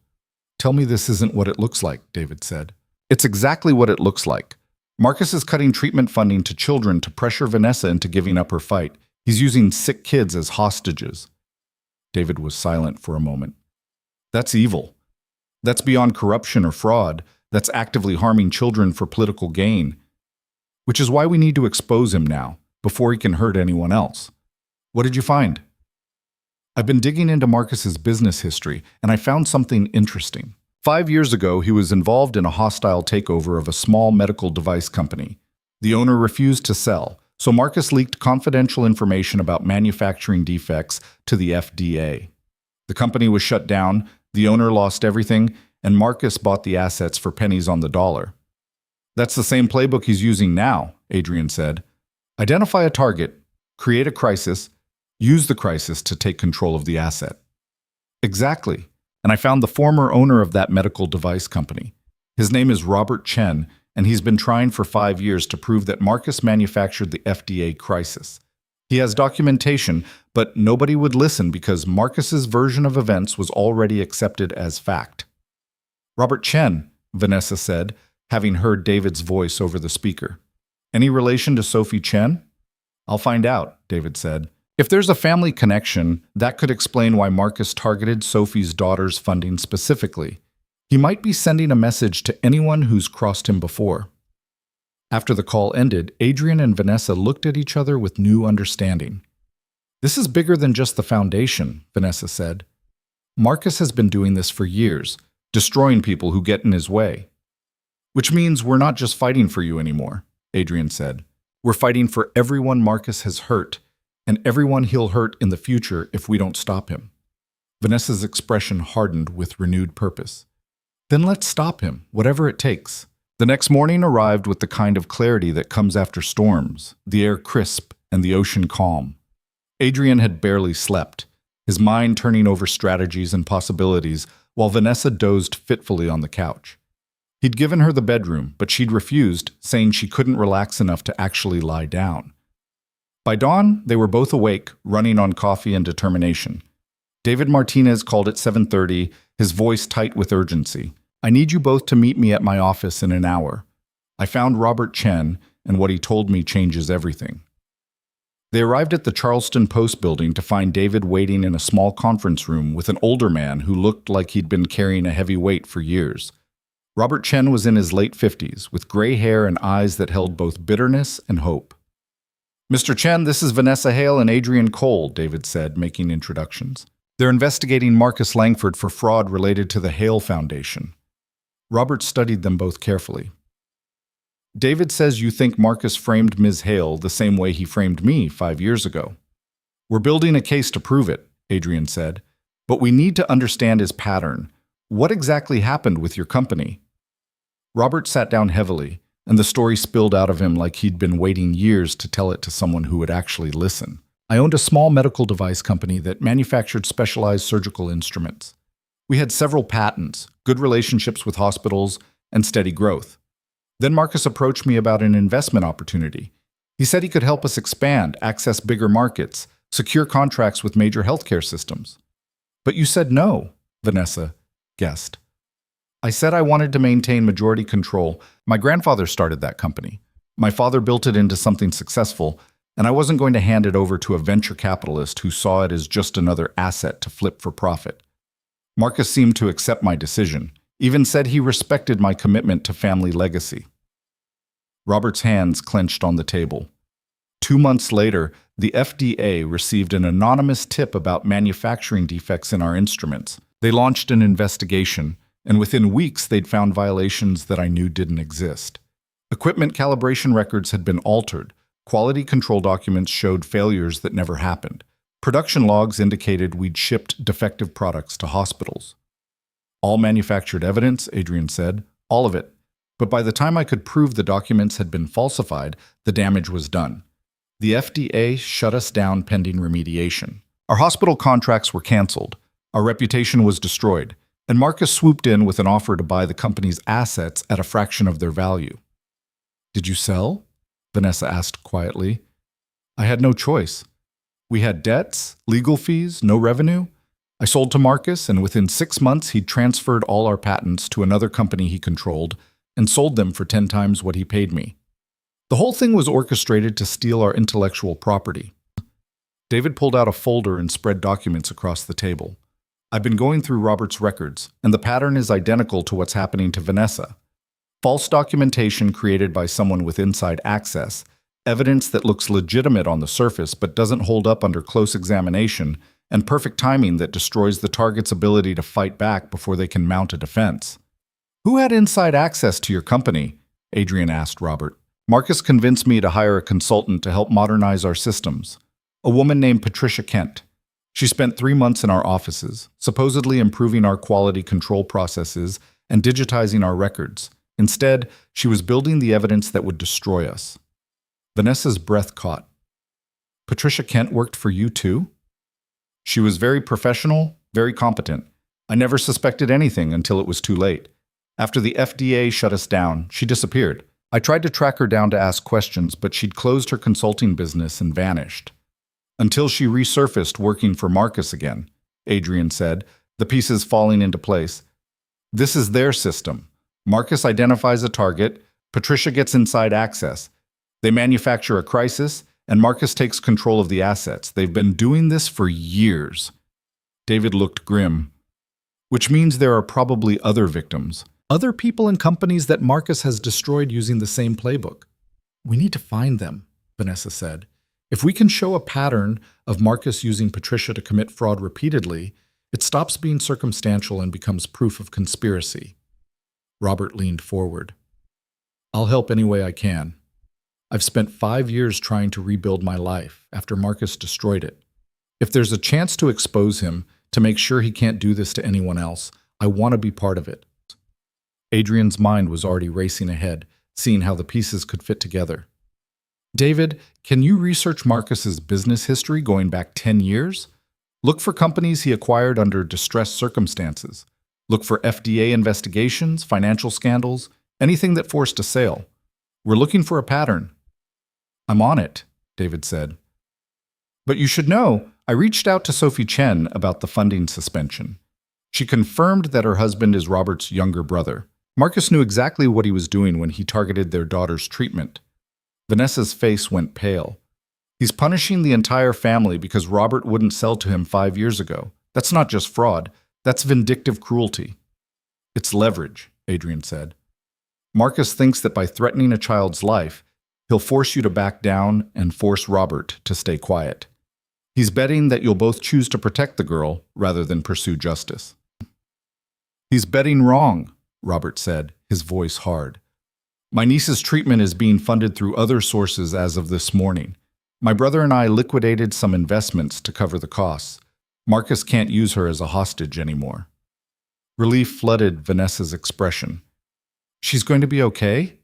"Tell me this isn't what it looks like," David said. "It's exactly what it looks like. Marcus is cutting treatment funding to children to pressure Vanessa into giving up her fight. He's using sick kids as hostages." David was silent for a moment. "That's evil. That's beyond corruption or fraud. That's actively harming children for political gain. Which is why we need to expose him now, before he can hurt anyone else. What did you find?" "I've been digging into Marcus's business history, and I found something interesting. 5 years ago, he was involved in a hostile takeover of a small medical device company. The owner refused to sell, so Marcus leaked confidential information about manufacturing defects to the FDA. The company was shut down, the owner lost everything, and Marcus bought the assets for pennies on the dollar. That's the same playbook he's using now," Adrian said. "Identify a target, create a crisis, use the crisis to take control of the asset." "Exactly. And I found the former owner of that medical device company. His name is Robert Chen, and he's been trying for 5 years to prove that Marcus manufactured the FDA crisis. He has documentation, but nobody would listen because Marcus's version of events was already accepted as fact." "Robert Chen," Vanessa said, having heard David's voice over the speaker. "Any relation to Sophie Chen?" "I'll find out," David said. "If there's a family connection, that could explain why Marcus targeted Sophie's daughter's funding specifically. He might be sending a message to anyone who's crossed him before." After the call ended, Adrian and Vanessa looked at each other with new understanding. "This is bigger than just the foundation," Vanessa said. "Marcus has been doing this for years, destroying people who get in his way." "Which means we're not just fighting for you anymore," Adrian said. "We're fighting for everyone Marcus has hurt, and everyone he'll hurt in the future if we don't stop him." Vanessa's expression hardened with renewed purpose. "Then let's stop him, whatever it takes." The next morning arrived with the kind of clarity that comes after storms, the air crisp and the ocean calm. Adrian had barely slept, his mind turning over strategies and possibilities, while Vanessa dozed fitfully on the couch. He'd given her the bedroom, but she'd refused, saying she couldn't relax enough to actually lie down. By dawn, they were both awake, running on coffee and determination. David Martinez called at 7:30, his voice tight with urgency. "I need you both to meet me at my office in an hour. I found Robert Chen, and what he told me changes everything." They arrived at the Charleston Post building to find David waiting in a small conference room with an older man who looked like he'd been carrying a heavy weight for years. Robert Chen was in his late 50s, with gray hair and eyes that held both bitterness and hope. "Mr. Chen, this is Vanessa Hale and Adrian Cole," David said, making introductions. "They're investigating Marcus Langford for fraud related to the Hale Foundation." Robert studied them both carefully. "David says you think Marcus framed Ms. Hale the same way he framed me 5 years ago." "We're building a case to prove it," Adrian said. "But we need to understand his pattern. What exactly happened with your company?" Robert sat down heavily, and the story spilled out of him like he'd been waiting years to tell it to someone who would actually listen. I owned a small medical device company that manufactured specialized surgical instruments. We had several patents, good relationships with hospitals, and steady growth. Then Marcus approached me about an investment opportunity. He said he could help us expand, access bigger markets, secure contracts with major healthcare systems. But you said no, Vanessa guessed. I said I wanted to maintain majority control. My grandfather started that company. My father built it into something successful, and I wasn't going to hand it over to a venture capitalist who saw it as just another asset to flip for profit. Marcus seemed to accept my decision, even said he respected my commitment to family legacy. Robert's hands clenched on the table. 2 months later, the FDA received an anonymous tip about manufacturing defects in our instruments. They launched an investigation, and within weeks they'd found violations that I knew didn't exist. Equipment calibration records had been altered. Quality control documents showed failures that never happened. Production logs indicated we'd shipped defective products to hospitals. All manufactured evidence, Adrian said, all of it. But by the time I could prove the documents had been falsified, the damage was done. The FDA shut us down pending remediation. Our hospital contracts were canceled. Our reputation was destroyed. And Marcus swooped in with an offer to buy the company's assets at a fraction of their value. Did you sell? Vanessa asked quietly. I had no choice. We had debts, legal fees, no revenue. I sold to Marcus, and within 6 months he'd transferred all our patents to another company he controlled and sold them for 10 times what he paid me. The whole thing was orchestrated to steal our intellectual property. David pulled out a folder and spread documents across the table. I've been going through Robert's records, and the pattern is identical to what's happening to Vanessa. False documentation created by someone with inside access, evidence that looks legitimate on the surface but doesn't hold up under close examination, and perfect timing that destroys the target's ability to fight back before they can mount a defense. Who had inside access to your company? Adrian asked Robert. Marcus convinced me to hire a consultant to help modernize our systems. A woman named Patricia Kent. She spent 3 months in our offices, supposedly improving our quality control processes and digitizing our records. Instead, she was building the evidence that would destroy us. Vanessa's breath caught. Patricia Kent worked for you too? She was very professional, very competent. I never suspected anything until it was too late. After the FDA shut us down, she disappeared. I tried to track her down to ask questions, but she'd closed her consulting business and vanished. Until she resurfaced working for Marcus again, Adrian said, the pieces falling into place. This is their system. Marcus identifies a target, Patricia gets inside access. They manufacture a crisis, and Marcus takes control of the assets. They've been doing this for years. David looked grim. Which means there are probably other victims. Other people and companies that Marcus has destroyed using the same playbook. We need to find them, Vanessa said. If we can show a pattern of Marcus using Patricia to commit fraud repeatedly, it stops being circumstantial and becomes proof of conspiracy. Robert leaned forward. I'll help any way I can. I've spent 5 years trying to rebuild my life after Marcus destroyed it. If there's a chance to expose him, to make sure he can't do this to anyone else, I want to be part of it. Adrian's mind was already racing ahead, seeing how the pieces could fit together. David, can you research Marcus's business history going back 10 years? Look for companies he acquired under distressed circumstances. Look for FDA investigations, financial scandals, anything that forced a sale. We're looking for a pattern. I'm on it, David said. But you should know, I reached out to Sophie Chen about the funding suspension. She confirmed that her husband is Robert's younger brother. Marcus knew exactly what he was doing when he targeted their daughter's treatment. Vanessa's face went pale. He's punishing the entire family because Robert wouldn't sell to him 5 years ago. That's not just fraud. That's vindictive cruelty. It's leverage, Adrian said. Marcus thinks that by threatening a child's life, he'll force you to back down and force Robert to stay quiet. He's betting that you'll both choose to protect the girl rather than pursue justice. He's betting wrong, Robert said, his voice hard. My niece's treatment is being funded through other sources as of this morning. My brother and I liquidated some investments to cover the costs. Marcus can't use her as a hostage anymore. Relief flooded Vanessa's expression. She's going to be okay?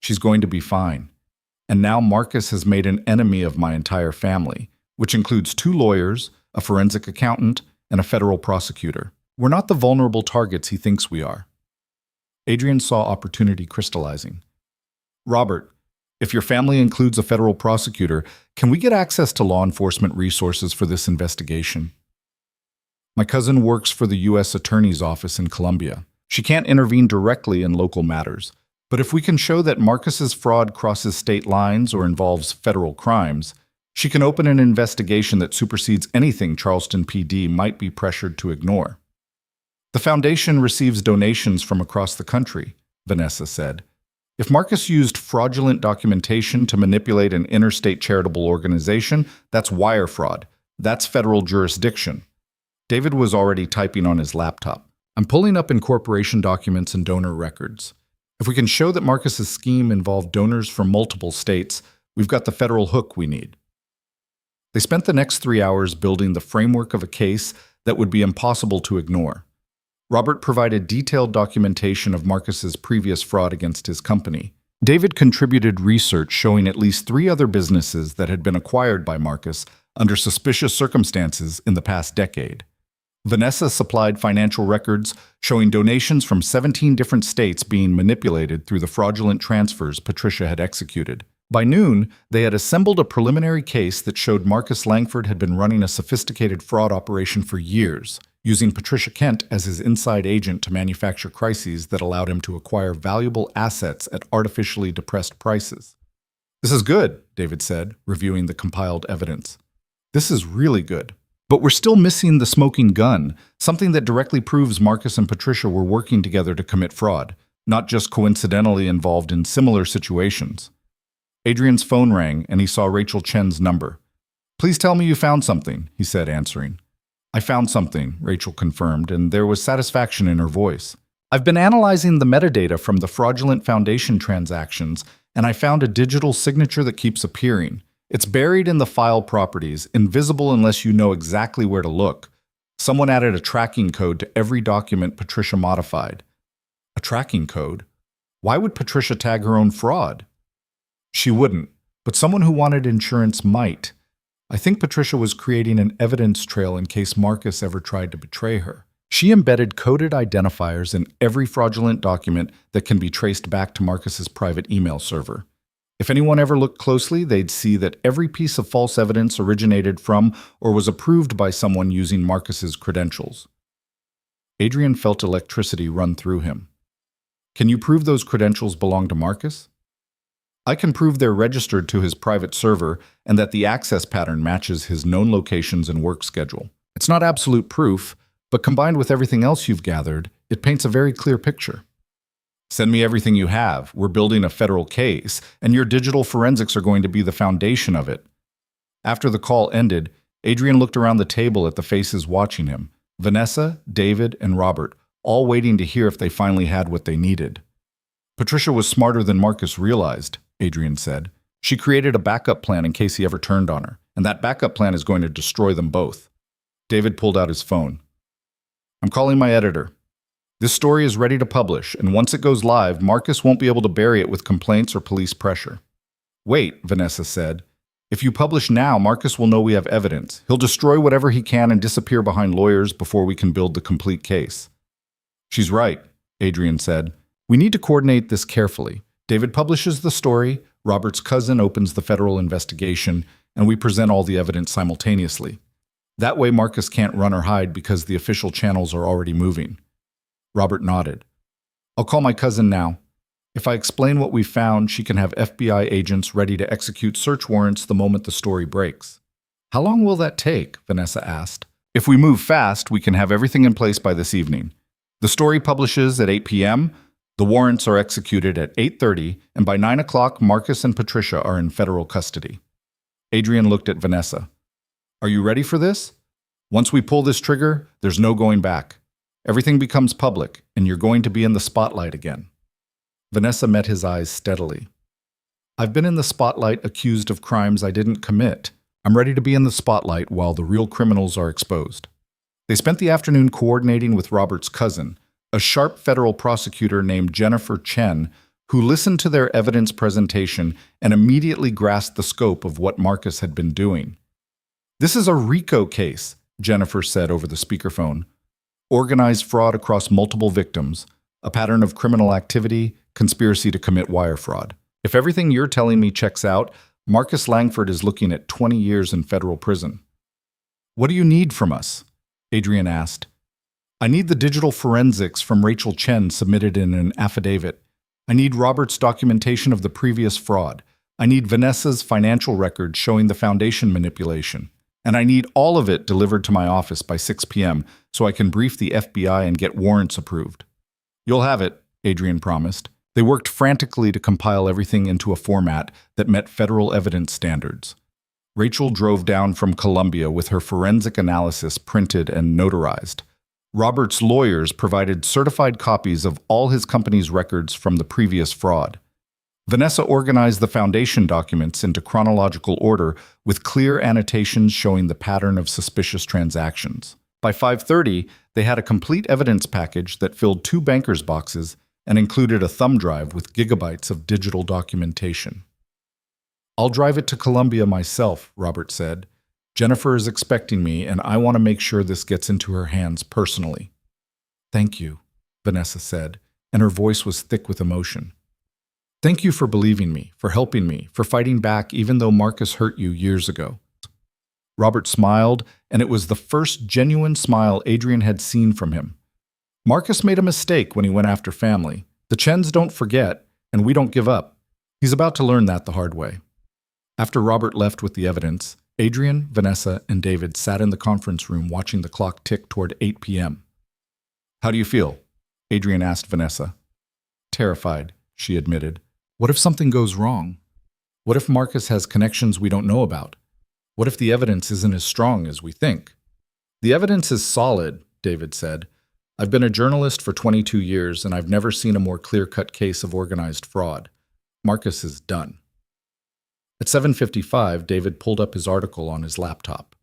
She's going to be fine. And now Marcus has made an enemy of my entire family. which includes 2 lawyers, a forensic accountant, and a federal prosecutor. We're not the vulnerable targets he thinks we are. Adrian saw opportunity crystallizing. Robert, if your family includes a federal prosecutor, can we get access to law enforcement resources for this investigation? My cousin works for the U.S. Attorney's Office in Columbia. She can't intervene directly in local matters, but if we can show that Marcus's fraud crosses state lines or involves federal crimes, she can open an investigation that supersedes anything Charleston PD might be pressured to ignore. The foundation receives donations from across the country, Vanessa said. If Marcus used fraudulent documentation to manipulate an interstate charitable organization, that's wire fraud. That's federal jurisdiction. David was already typing on his laptop. I'm pulling up incorporation documents and donor records. If we can show that Marcus's scheme involved donors from multiple states, we've got the federal hook we need. They spent the next 3 hours building the framework of a case that would be impossible to ignore. Robert provided detailed documentation of Marcus's previous fraud against his company. David contributed research showing at least 3 other businesses that had been acquired by Marcus under suspicious circumstances in the past decade. Vanessa supplied financial records showing donations from 17 different states being manipulated through the fraudulent transfers Patricia had executed. By noon, they had assembled a preliminary case that showed Marcus Langford had been running a sophisticated fraud operation for years, using Patricia Kent as his inside agent to manufacture crises that allowed him to acquire valuable assets at artificially depressed prices. "This is good," David said, reviewing the compiled evidence. "This is really good. But we're still missing the smoking gun, something that directly proves Marcus and Patricia were working together to commit fraud, not just coincidentally involved in similar situations." Adrian's phone rang, and he saw Rachel Chen's number. "Please tell me you found something," he said, answering. "I found something," Rachel confirmed, and there was satisfaction in her voice. "I've been analyzing the metadata from the fraudulent foundation transactions, and I found a digital signature that keeps appearing. It's buried in the file properties, invisible unless you know exactly where to look. Someone added a tracking code to every document Patricia modified." A tracking code? Why would Patricia tag her own fraud? She wouldn't, but someone who wanted insurance might. I think Patricia was creating an evidence trail in case Marcus ever tried to betray her. She embedded coded identifiers in every fraudulent document that can be traced back to Marcus's private email server. If anyone ever looked closely, they'd see that every piece of false evidence originated from or was approved by someone using Marcus's credentials. Adrian felt electricity run through him. "Can you prove those credentials belong to Marcus?" "I can prove they're registered to his private server and that the access pattern matches his known locations and work schedule. It's not absolute proof, but combined with everything else you've gathered, it paints a very clear picture." "Send me everything you have. We're building a federal case, and your digital forensics are going to be the foundation of it." After the call ended, Adrian looked around the table at the faces watching him. Vanessa, David, and Robert, all waiting to hear if they finally had what they needed. "Patricia was smarter than Marcus realized," Adrian said. "She created a backup plan in case he ever turned on her, and that backup plan is going to destroy them both." David pulled out his phone. "I'm calling my editor. This story is ready to publish, and once it goes live, Marcus won't be able to bury it with complaints or police pressure." "Wait," Vanessa said. "If you publish now, Marcus will know we have evidence. He'll destroy whatever he can and disappear behind lawyers before we can build the complete case." "She's right," Adrian said. "We need to coordinate this carefully. David publishes the story, Robert's cousin opens the federal investigation, and we present all the evidence simultaneously. That way Marcus can't run or hide because the official channels are already moving." Robert nodded. "I'll call my cousin now. If I explain what we found, she can have FBI agents ready to execute search warrants the moment the story breaks." "How long will that take?" Vanessa asked. "If we move fast, we can have everything in place by this evening. The story publishes at 8 p.m., the warrants are executed at 8:30, and by 9 o'clock, Marcus and Patricia are in federal custody." Adrian looked at Vanessa. "Are you ready for this? Once we pull this trigger, there's no going back. Everything becomes public, and you're going to be in the spotlight again." Vanessa met his eyes steadily. "I've been in the spotlight accused of crimes I didn't commit. I'm ready to be in the spotlight while the real criminals are exposed." They spent the afternoon coordinating with Robert's cousin, a sharp federal prosecutor named Jennifer Chen, who listened to their evidence presentation and immediately grasped the scope of what Marcus had been doing. This is a RICO case, Jennifer said over the speakerphone. Organized fraud across multiple victims, a pattern of criminal activity, conspiracy to commit wire fraud. If everything you're telling me checks out, Marcus Langford is looking at 20 years in federal prison. What do you need from us? Adrian asked. I need the digital forensics from Rachel Chen submitted in an affidavit. I need Robert's documentation of the previous fraud. I need Vanessa's financial records showing the foundation manipulation. And I need all of it delivered to my office by 6 p.m. so I can brief the FBI and get warrants approved. You'll have it, Adrian promised. They worked frantically to compile everything into a format that met federal evidence standards. Rachel drove down from Columbia with her forensic analysis printed and notarized. Robert's lawyers provided certified copies of all his company's records from the previous fraud. Vanessa organized the foundation documents into chronological order with clear annotations showing the pattern of suspicious transactions. By 5:30, they had a complete evidence package that filled 2 banker's boxes and included a thumb drive with gigabytes of digital documentation. I'll drive it to Columbia myself, Robert said. Jennifer is expecting me, and I want to make sure this gets into her hands personally. Thank you, Vanessa said, and her voice was thick with emotion. Thank you for believing me, for helping me, for fighting back even though Marcus hurt you years ago. Robert smiled, and it was the first genuine smile Adrian had seen from him. Marcus made a mistake when he went after family. The Chens don't forget, and we don't give up. He's about to learn that the hard way. After Robert left with the evidence, Adrian, Vanessa, and David sat in the conference room watching the clock tick toward 8 p.m. How do you feel? Adrian asked Vanessa. Terrified, she admitted. What if something goes wrong? What if Marcus has connections we don't know about? What if the evidence isn't as strong as we think? The evidence is solid, David said. I've been a journalist for 22 years, and I've never seen a more clear-cut case of organized fraud. Marcus is done. At 7:55, David pulled up his article on his laptop.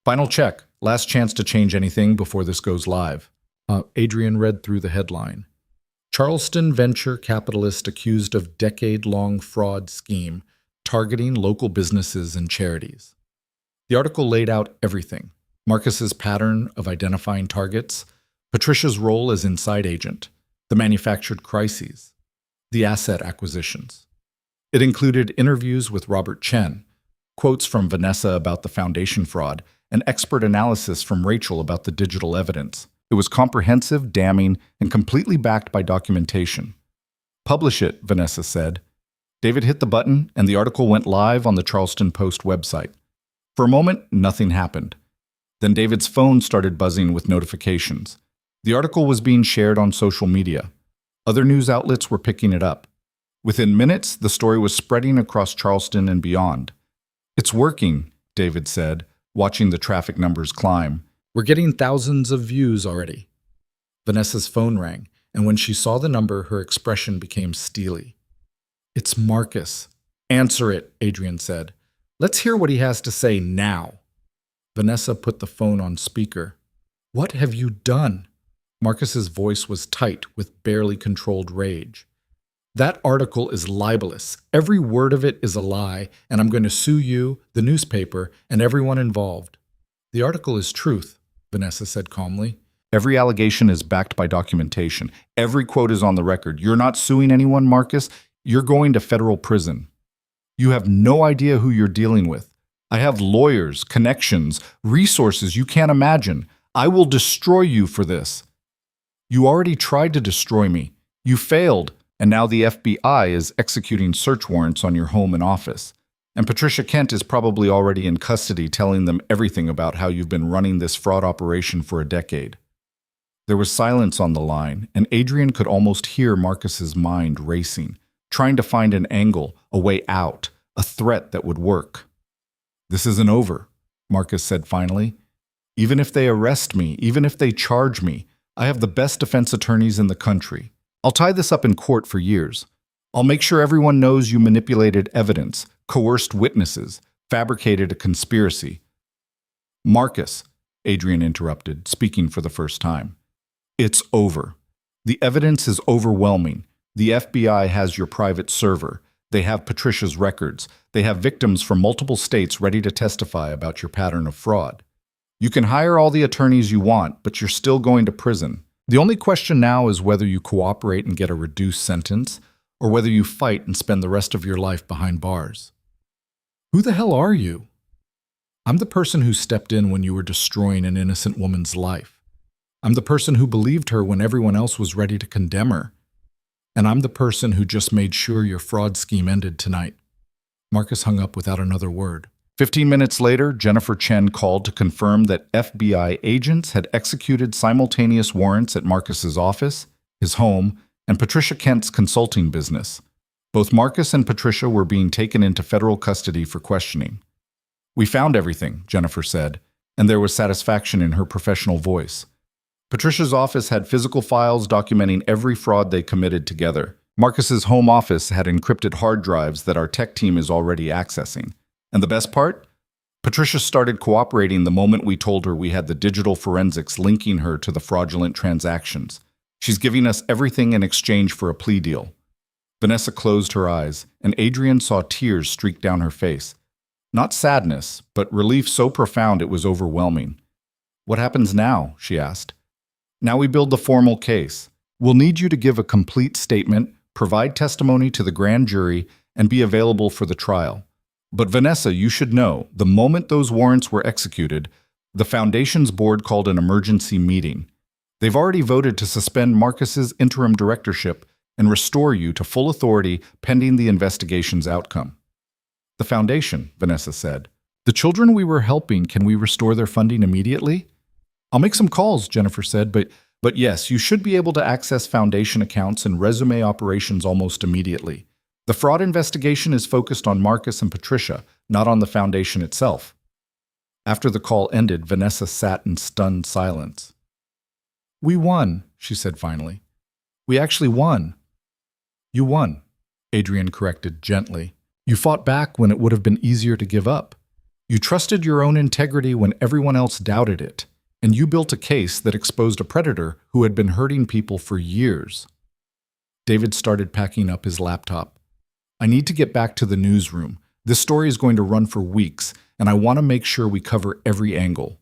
Final check. Last chance to change anything before this goes live. Adrian read through the headline. Charleston venture capitalist accused of decade-long fraud scheme targeting local businesses and charities. The article laid out everything. Marcus's pattern of identifying targets, Patricia's role as inside agent, the manufactured crises, the asset acquisitions. It included interviews with Robert Chen, quotes from Vanessa about the foundation fraud, and expert analysis from Rachel about the digital evidence. It was comprehensive, damning, and completely backed by documentation. Publish it, Vanessa said. David hit the button, and the article went live on the Charleston Post website. For a moment, nothing happened. Then David's phone started buzzing with notifications. The article was being shared on social media. Other news outlets were picking it up. Within minutes, the story was spreading across Charleston and beyond. It's working, David said, watching the traffic numbers climb. We're getting thousands of views already. Vanessa's phone rang, and when she saw the number, her expression became steely. It's Marcus. Answer it, Adrian said. Let's hear what he has to say now. Vanessa put the phone on speaker. What have you done? Marcus's voice was tight with barely controlled rage. That article is libelous. Every word of it is a lie, and I'm going to sue you, the newspaper, and everyone involved. The article is truth, Vanessa said calmly. Every allegation is backed by documentation. Every quote is on the record. You're not suing anyone, Marcus. You're going to federal prison. You have no idea who you're dealing with. I have lawyers, connections, resources you can't imagine. I will destroy you for this. You already tried to destroy me. You failed, and now the FBI is executing search warrants on your home and office. And Patricia Kent is probably already in custody telling them everything about how you've been running this fraud operation for a decade. There was silence on the line, and Adrian could almost hear Marcus's mind racing, trying to find an angle, a way out, a threat that would work. This isn't over, Marcus said finally. Even if they arrest me, even if they charge me, I have the best defense attorneys in the country. I'll tie this up in court for years. I'll make sure everyone knows you manipulated evidence, coerced witnesses, fabricated a conspiracy. Marcus, Adrian interrupted, speaking for the first time. It's over. The evidence is overwhelming. The FBI has your private server. They have Patricia's records. They have victims from multiple states ready to testify about your pattern of fraud. You can hire all the attorneys you want, but you're still going to prison. The only question now is whether you cooperate and get a reduced sentence, or whether you fight and spend the rest of your life behind bars. Who the hell are you? I'm the person who stepped in when you were destroying an innocent woman's life. I'm the person who believed her when everyone else was ready to condemn her. And I'm the person who just made sure your fraud scheme ended tonight. Marcus hung up without another word. 15 minutes later, Jennifer Chen called to confirm that FBI agents had executed simultaneous warrants at Marcus's office, his home, and Patricia Kent's consulting business. Both Marcus and Patricia were being taken into federal custody for questioning. We found everything, Jennifer said, and there was satisfaction in her professional voice. Patricia's office had physical files documenting every fraud they committed together. Marcus's home office had encrypted hard drives that our tech team is already accessing. And the best part? Patricia started cooperating the moment we told her we had the digital forensics linking her to the fraudulent transactions. She's giving us everything in exchange for a plea deal. Vanessa closed her eyes, and Adrian saw tears streak down her face. Not sadness, but relief so profound it was overwhelming. What happens now? She asked. Now we build the formal case. We'll need you to give a complete statement, provide testimony to the grand jury, and be available for the trial. But Vanessa, you should know, the moment those warrants were executed, the Foundation's board called an emergency meeting. They've already voted to suspend Marcus's interim directorship and restore you to full authority pending the investigation's outcome. The Foundation, Vanessa said. The children we were helping, can we restore their funding immediately? I'll make some calls, Jennifer said, but yes, you should be able to access Foundation accounts and resume operations almost immediately. The fraud investigation is focused on Marcus and Patricia, not on the Foundation itself. After the call ended, Vanessa sat in stunned silence. We won, she said finally. We actually won. You won, Adrian corrected gently. You fought back when it would have been easier to give up. You trusted your own integrity when everyone else doubted it, and you built a case that exposed a predator who had been hurting people for years. David started packing up his laptop. I need to get back to the newsroom. This story is going to run for weeks, and I want to make sure we cover every angle.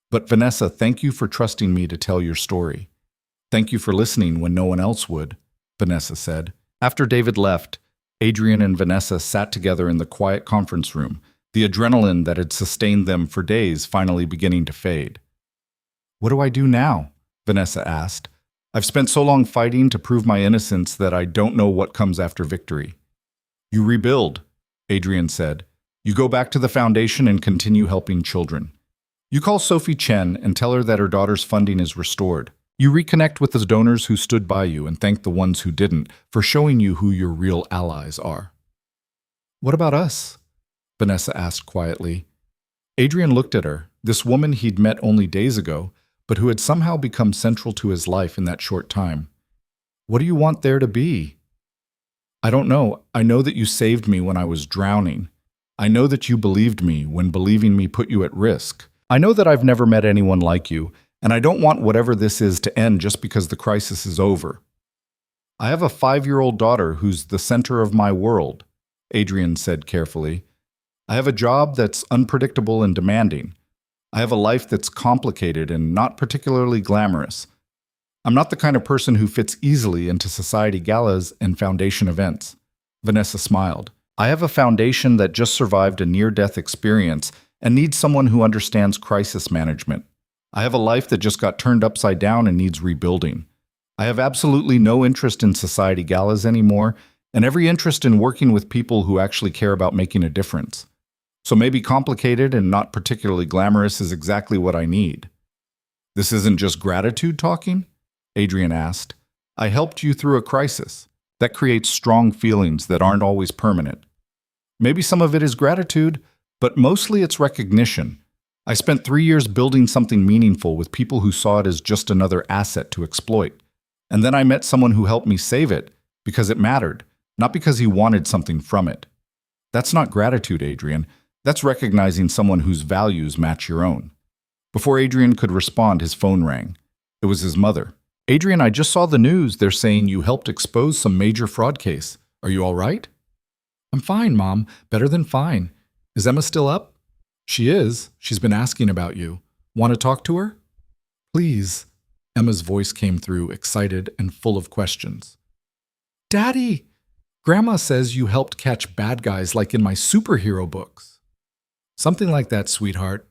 But Vanessa, thank you for trusting me to tell your story. Thank you for listening when no one else would, Vanessa said. After David left, Adrian and Vanessa sat together in the quiet conference room, the adrenaline that had sustained them for days finally beginning to fade. What do I do now? Vanessa asked. I've spent so long fighting to prove my innocence that I don't know what comes after victory. You rebuild, Adrian said. You go back to the Foundation and continue helping children. You call Sophie Chen and tell her that her daughter's funding is restored. You reconnect with the donors who stood by you and thank the ones who didn't for showing you who your real allies are. What about us? Vanessa asked quietly. Adrian looked at her, this woman he'd met only days ago, but who had somehow become central to his life in that short time. What do you want there to be? I don't know. I know that you saved me when I was drowning. I know that you believed me when believing me put you at risk. I know that I've never met anyone like you, and I don't want whatever this is to end just because the crisis is over. I have a 5-year-old daughter who's the center of my world, Adrian said carefully. I have a job that's unpredictable and demanding. I have a life that's complicated and not particularly glamorous. I'm not the kind of person who fits easily into society galas and Foundation events. Vanessa smiled. I have a Foundation that just survived a near-death experience and needs someone who understands crisis management. I have a life that just got turned upside down and needs rebuilding. I have absolutely no interest in society galas anymore, and every interest in working with people who actually care about making a difference. So maybe complicated and not particularly glamorous is exactly what I need. This isn't just gratitude talking? Adrian asked. I helped you through a crisis. That creates strong feelings that aren't always permanent. Maybe some of it is gratitude, but mostly it's recognition. I spent 3 years building something meaningful with people who saw it as just another asset to exploit. And then I met someone who helped me save it because it mattered, not because he wanted something from it. That's not gratitude, Adrian. That's recognizing someone whose values match your own. Before Adrian could respond, his phone rang. It was his mother. Adrian, I just saw the news. They're saying you helped expose some major fraud case. Are you all right? I'm fine, Mom. Better than fine. Is Emma still up? She is. She's been asking about you. Want to talk to her? Please. Emma's voice came through, excited and full of questions. Daddy! Grandma says you helped catch bad guys like in my superhero books. Something like that, sweetheart.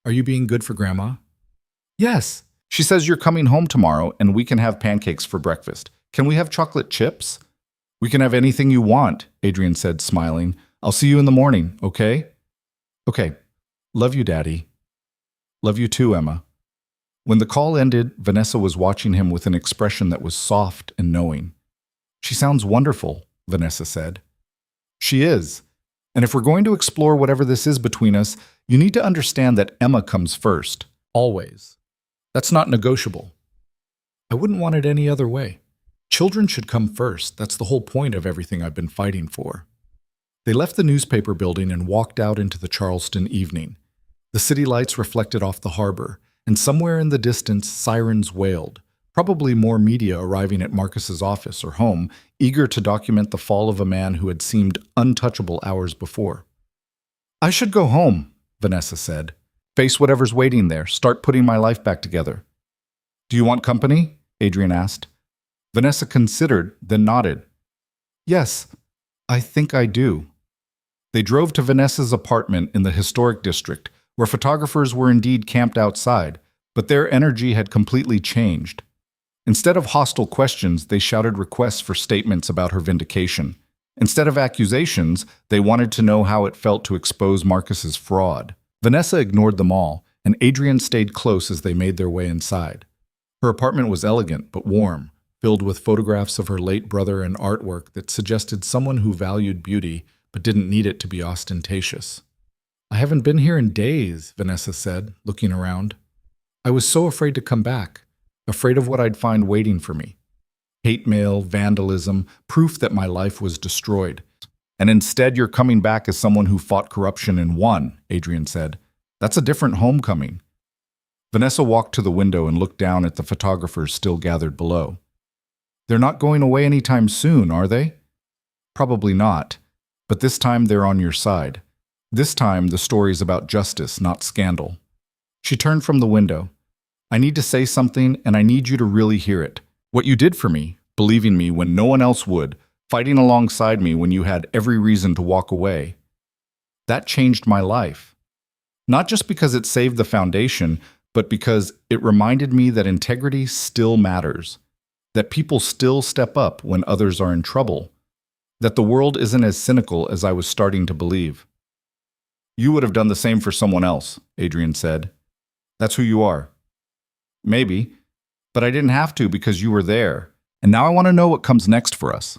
Are you being good for Grandma? Yes. She says you're coming home tomorrow and we can have pancakes for breakfast. Can we have chocolate chips? We can have anything you want, Adrian said, smiling. I'll see you in the morning, okay? Okay. Love you, Daddy. Love you too, Emma. When the call ended, Vanessa was watching him with an expression that was soft and knowing. She sounds wonderful, Vanessa said. She is. And if we're going to explore whatever this is between us, you need to understand that Emma comes first. Always. That's not negotiable. I wouldn't want it any other way. Children should come first. That's the whole point of everything I've been fighting for. They left the newspaper building and walked out into the Charleston evening. The city lights reflected off the harbor, and somewhere in the distance, sirens wailed, probably more media arriving at Marcus's office or home, eager to document the fall of a man who had seemed untouchable hours before. I should go home, Vanessa said. Face whatever's waiting there, start putting my life back together. Do you want company? Adrian asked. Vanessa considered, then nodded. Yes, I think I do. They drove to Vanessa's apartment in the historic district, where photographers were indeed camped outside, but their energy had completely changed. Instead of hostile questions, they shouted requests for statements about her vindication. Instead of accusations, they wanted to know how it felt to expose Marcus's fraud. Vanessa ignored them all, and Adrian stayed close as they made their way inside. Her apartment was elegant but warm, filled with photographs of her late brother and artwork that suggested someone who valued beauty but didn't need it to be ostentatious. I haven't been here in days, Vanessa said, looking around. I was so afraid to come back, afraid of what I'd find waiting for me. Hate mail, vandalism, proof that my life was destroyed. And instead you're coming back as someone who fought corruption and won, Adrian said. That's a different homecoming. Vanessa walked to the window and looked down at the photographers still gathered below. They're not going away anytime soon, are they? Probably not. But this time they're on your side. This time the story's about justice, not scandal. She turned from the window. I need to say something, and I need you to really hear it. What you did for me, believing me when no one else would, fighting alongside me when you had every reason to walk away. That changed my life. Not just because it saved the foundation, but because it reminded me that integrity still matters. That people still step up when others are in trouble. That the world isn't as cynical as I was starting to believe. You would have done the same for someone else, Adrian said. That's who you are. Maybe, but I didn't have to because you were there. And now I want to know what comes next for us.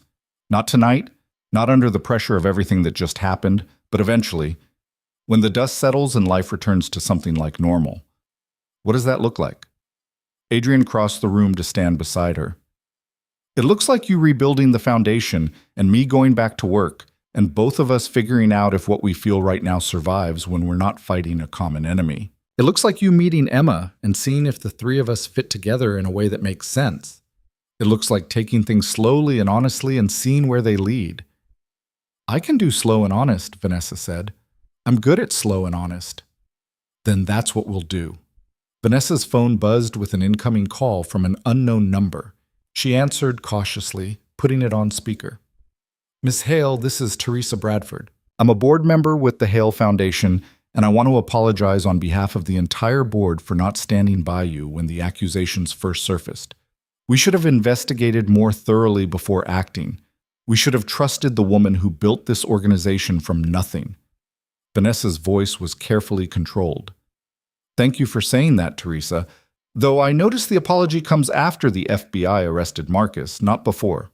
Not tonight, not under the pressure of everything that just happened, but eventually, when the dust settles and life returns to something like normal. What does that look like? Adrian crossed the room to stand beside her. It looks like you rebuilding the foundation and me going back to work, and both of us figuring out if what we feel right now survives when we're not fighting a common enemy. It looks like you meeting Emma and seeing if the three of us fit together in a way that makes sense. It looks like taking things slowly and honestly and seeing where they lead. I can do slow and honest, Vanessa said. I'm good at slow and honest. Then that's what we'll do. Vanessa's phone buzzed with an incoming call from an unknown number. She answered cautiously, putting it on speaker. Miss Hale, this is Teresa Bradford. I'm a board member with the Hale Foundation, and I want to apologize on behalf of the entire board for not standing by you when the accusations first surfaced. We should have investigated more thoroughly before acting. We should have trusted the woman who built this organization from nothing. Vanessa's voice was carefully controlled. Thank you for saying that, Teresa, though I notice the apology comes after the FBI arrested Marcus, not before.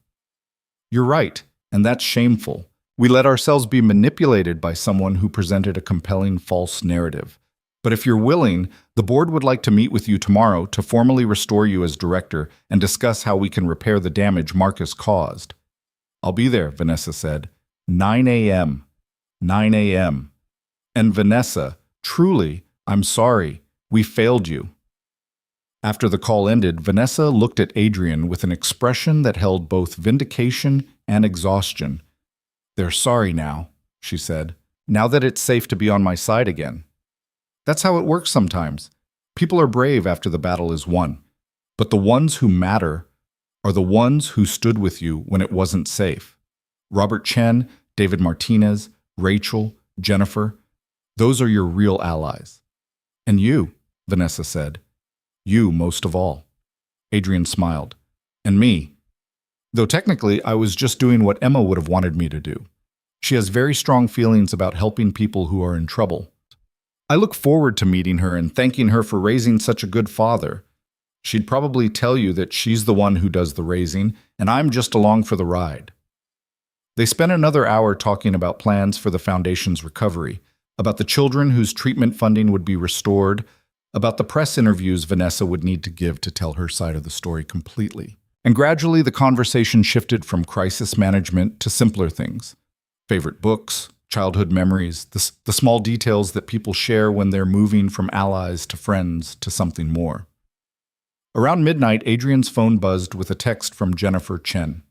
You're right, and that's shameful. We let ourselves be manipulated by someone who presented a compelling false narrative. But if you're willing, the board would like to meet with you tomorrow to formally restore you as director and discuss how we can repair the damage Marcus caused. I'll be there, Vanessa said. 9 a.m. 9 a.m. And Vanessa, truly, I'm sorry. We failed you. After the call ended, Vanessa looked at Adrian with an expression that held both vindication and exhaustion. They're sorry now, she said, now that it's safe to be on my side again. That's how it works sometimes. People are brave after the battle is won. But the ones who matter are the ones who stood with you when it wasn't safe. Robert Chen, David Martinez, Rachel, Jennifer, those are your real allies. And you, Vanessa said. You most of all. Adrian smiled. And me. Though technically, I was just doing what Emma would have wanted me to do. She has very strong feelings about helping people who are in trouble. I look forward to meeting her and thanking her for raising such a good father. She'd probably tell you that she's the one who does the raising, and I'm just along for the ride. They spent another hour talking about plans for the Foundation's recovery, about the children whose treatment funding would be restored, about the press interviews Vanessa would need to give to tell her side of the story completely. And gradually the conversation shifted from crisis management to simpler things. Favorite books, childhood memories, the small details that people share when they're moving from allies to friends to something more. Around midnight, Adrian's phone buzzed with a text from Jennifer Chen.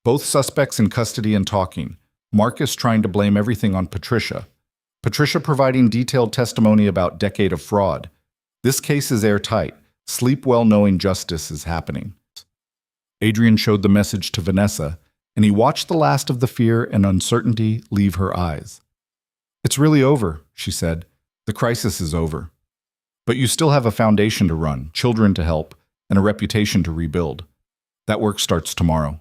Both suspects in custody and talking. Marcus trying to blame everything on Patricia. Patricia providing detailed testimony about decade of fraud. This case is airtight. Sleep well knowing justice is happening. Adrian showed the message to Vanessa, and he watched the last of the fear and uncertainty leave her eyes. It's really over, she said. The crisis is over. But you still have a foundation to run, children to help, and a reputation to rebuild. That work starts tomorrow.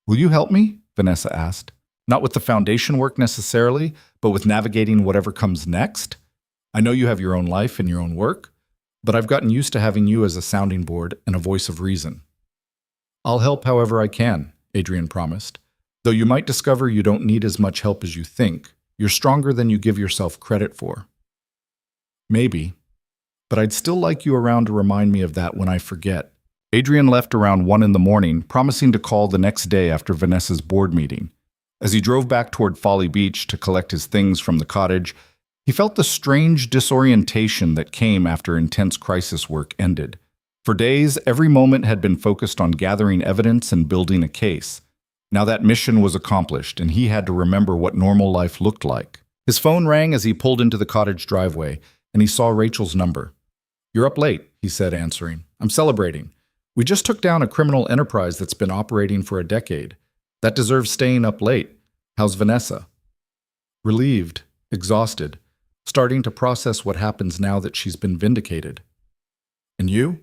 Will you help me? Vanessa asked. Not with the foundation work necessarily, but with navigating whatever comes next. I know you have your own life and your own work, but I've gotten used to having you as a sounding board and a voice of reason. I'll help however I can, Adrian promised. Though you might discover you don't need as much help as you think, you're stronger than you give yourself credit for. Maybe, but I'd still like you around to remind me of that when I forget. Adrian left around 1 a.m, promising to call the next day after Vanessa's board meeting. As he drove back toward Folly Beach to collect his things from the cottage, he felt the strange disorientation that came after intense crisis work ended. For days, every moment had been focused on gathering evidence and building a case. Now that mission was accomplished, and he had to remember what normal life looked like. His phone rang as he pulled into the cottage driveway, and he saw Rachel's number. "You're up late," he said, answering. "I'm celebrating. We just took down a criminal enterprise that's been operating for a decade. That deserves staying up late. How's Vanessa?" Relieved, exhausted, starting to process what happens now that she's been vindicated. "And you?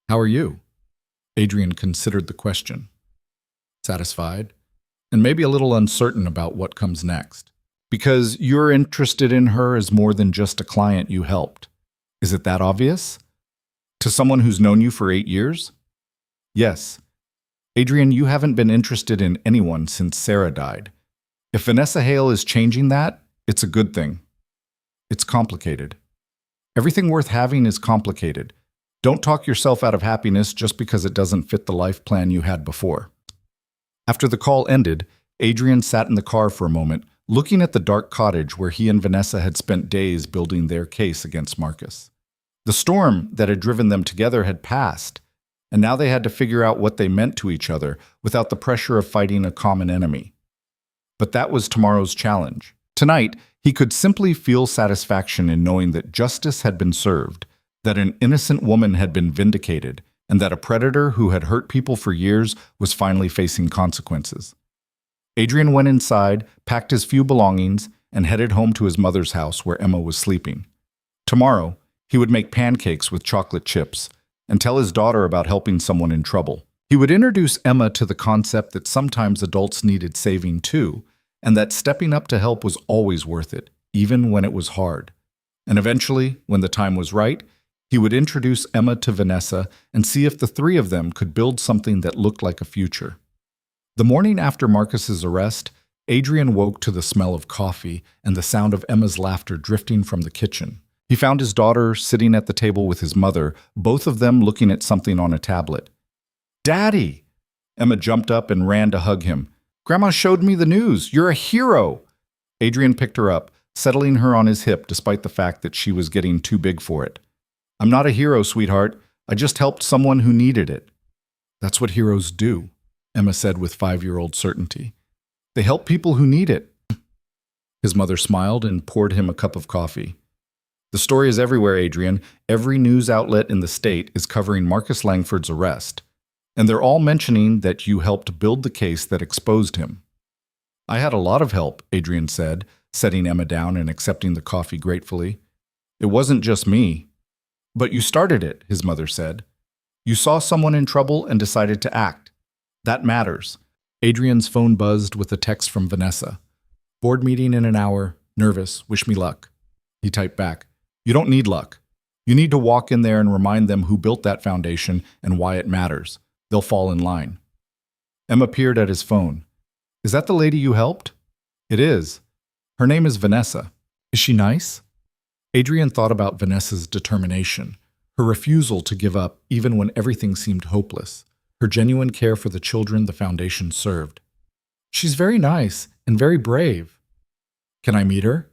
How are you?" Adrian considered the question. Satisfied, and maybe a little uncertain about what comes next. Because you're interested in her as more than just a client you helped. Is it that obvious? To someone who's known you for 8 years? Yes. Adrian, you haven't been interested in anyone since Sarah died. If Vanessa Hale is changing that, it's a good thing. It's complicated. Everything worth having is complicated. Don't talk yourself out of happiness just because it doesn't fit the life plan you had before. After the call ended, Adrian sat in the car for a moment, looking at the dark cottage where he and Vanessa had spent days building their case against Marcus. The storm that had driven them together had passed, and now they had to figure out what they meant to each other without the pressure of fighting a common enemy. But that was tomorrow's challenge. Tonight, he could simply feel satisfaction in knowing that justice had been served, that an innocent woman had been vindicated, and that a predator who had hurt people for years was finally facing consequences. Adrian went inside, packed his few belongings, and headed home to his mother's house where Emma was sleeping. Tomorrow, he would make pancakes with chocolate chips and tell his daughter about helping someone in trouble. He would introduce Emma to the concept that sometimes adults needed saving too, and that stepping up to help was always worth it, even when it was hard. And eventually, when the time was right, he would introduce Emma to Vanessa and see if the three of them could build something that looked like a future. The morning after Marcus's arrest, Adrian woke to the smell of coffee and the sound of Emma's laughter drifting from the kitchen. He found his daughter sitting at the table with his mother, both of them looking at something on a tablet. "Daddy!" Emma jumped up and ran to hug him. "Grandma showed me the news. You're a hero!" Adrian picked her up, settling her on his hip despite the fact that she was getting too big for it. "I'm not a hero, sweetheart. I just helped someone who needed it." "That's what heroes do," Emma said with 5-year-old certainty. They help people who need it. His mother smiled and poured him a cup of coffee. The story is everywhere, Adrian. Every news outlet in the state is covering Marcus Langford's arrest. And they're all mentioning that you helped build the case that exposed him. I had a lot of help, Adrian said, setting Emma down and accepting the coffee gratefully. It wasn't just me. But you started it, his mother said. You saw someone in trouble and decided to act. That matters. Adrian's phone buzzed with a text from Vanessa. Board meeting in an hour. Nervous. Wish me luck. He typed back. You don't need luck. You need to walk in there and remind them who built that foundation and why it matters. They'll fall in line. Emma peered at his phone. Is that the lady you helped? It is. Her name is Vanessa. Is she nice? Adrian thought about Vanessa's determination, her refusal to give up even when everything seemed hopeless, her genuine care for the children the foundation served. She's very nice and very brave. Can I meet her?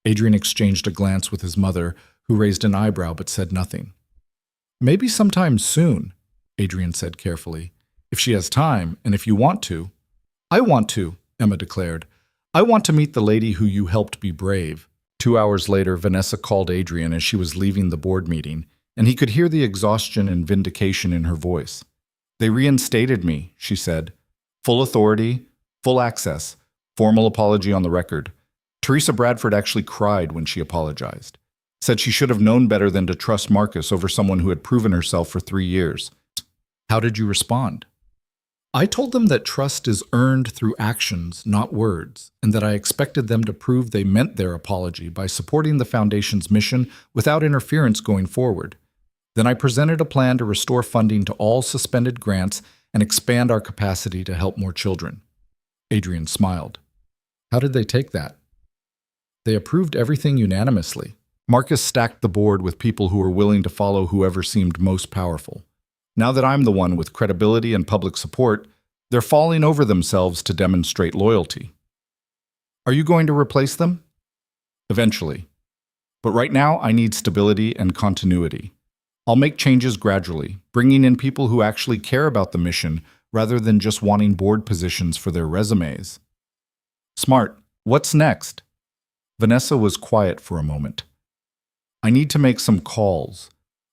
Adrian exchanged a glance with his mother, who raised an eyebrow but said nothing. Maybe sometime soon, Adrian said carefully. If she has time, and if you want to. I want to, Emma declared. I want to meet the lady who you helped be brave. 2 hours later, Vanessa called Adrian as she was leaving the board meeting, and he could hear the exhaustion and vindication in her voice. They reinstated me, she said. Full authority, full access, formal apology on the record. Teresa Bradford actually cried when she apologized. Said she should have known better than to trust Marcus over someone who had proven herself for 3 years. How did you respond? I told them that trust is earned through actions, not words, and that I expected them to prove they meant their apology by supporting the Foundation's mission without interference going forward. Then I presented a plan to restore funding to all suspended grants and expand our capacity to help more children. Adrian smiled. How did they take that? They approved everything unanimously. Marcus stacked the board with people who were willing to follow whoever seemed most powerful. Now that I'm the one with credibility and public support, they're falling over themselves to demonstrate loyalty. Are you going to replace them? Eventually. But right now, I need stability and continuity. I'll make changes gradually, bringing in people who actually care about the mission rather than just wanting board positions for their resumes. Smart. What's next? Vanessa was quiet for a moment. I need to make some calls.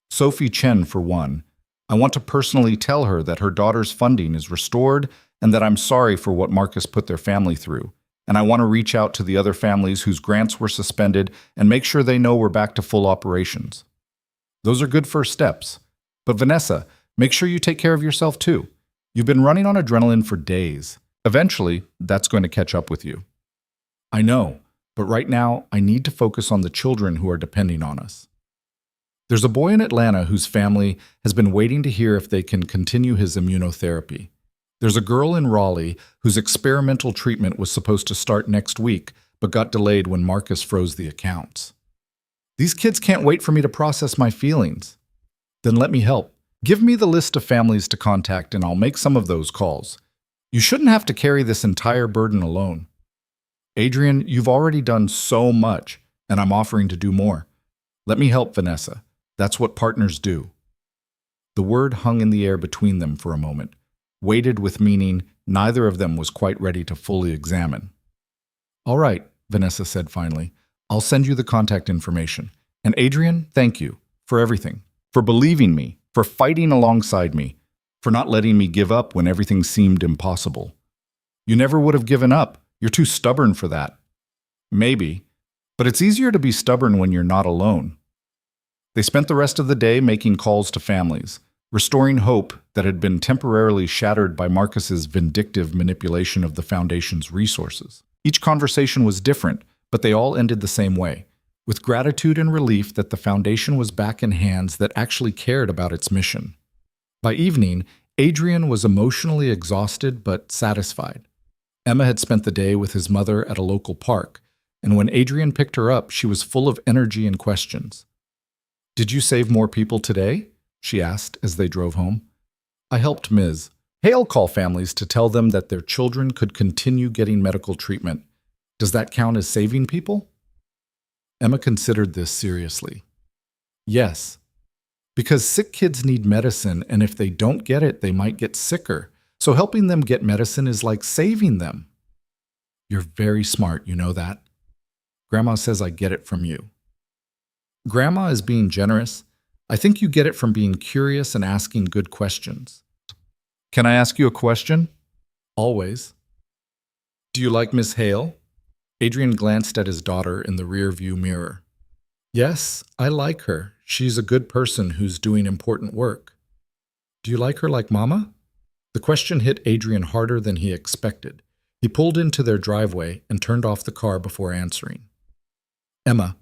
Sophie Chen, for one. I want to personally tell her that her daughter's funding is restored and that I'm sorry for what Marcus put their family through. And I want to reach out to the other families whose grants were suspended and make sure they know we're back to full operations. Those are good first steps. But Vanessa, make sure you take care of yourself too. You've been running on adrenaline for days. Eventually, that's going to catch up with you. I know, but right now, I need to focus on the children who are depending on us. There's a boy in Atlanta whose family has been waiting to hear if they can continue his immunotherapy. There's a girl in Raleigh whose experimental treatment was supposed to start next week, but got delayed when Marcus froze the accounts. These kids can't wait for me to process my feelings. Then let me help. Give me the list of families to contact and I'll make some of those calls. You shouldn't have to carry this entire burden alone. Adrian, you've already done so much, and I'm offering to do more. Let me help, Vanessa. That's what partners do. The word hung in the air between them for a moment, weighted with meaning neither of them was quite ready to fully examine. All right, Vanessa said finally. I'll send you the contact information. And Adrian, thank you for everything, for believing me, for fighting alongside me, for not letting me give up when everything seemed impossible. You never would have given up. You're too stubborn for that. Maybe, but it's easier to be stubborn when you're not alone. They spent the rest of the day making calls to families, restoring hope that had been temporarily shattered by Marcus's vindictive manipulation of the Foundation's resources. Each conversation was different, but they all ended the same way, with gratitude and relief that the Foundation was back in hands that actually cared about its mission. By evening, Adrian was emotionally exhausted but satisfied. Emma had spent the day with his mother at a local park, and when Adrian picked her up, she was full of energy and questions. Did you save more people today? She asked as they drove home. I helped Ms. Hale call families to tell them that their children could continue getting medical treatment. Does that count as saving people? Emma considered this seriously. Yes, because sick kids need medicine, and if they don't get it, they might get sicker. So helping them get medicine is like saving them. You're very smart, you know that? Grandma says I get it from you. Grandma is being generous. I think you get it from being curious and asking good questions. Can I ask you a question? Always. Do you like Miss Hale? Adrian glanced at his daughter in the rear-view mirror. Yes, I like her. She's a good person who's doing important work. Do you like her like Mama? The question hit Adrian harder than he expected. He pulled into their driveway and turned off the car before answering. Emma,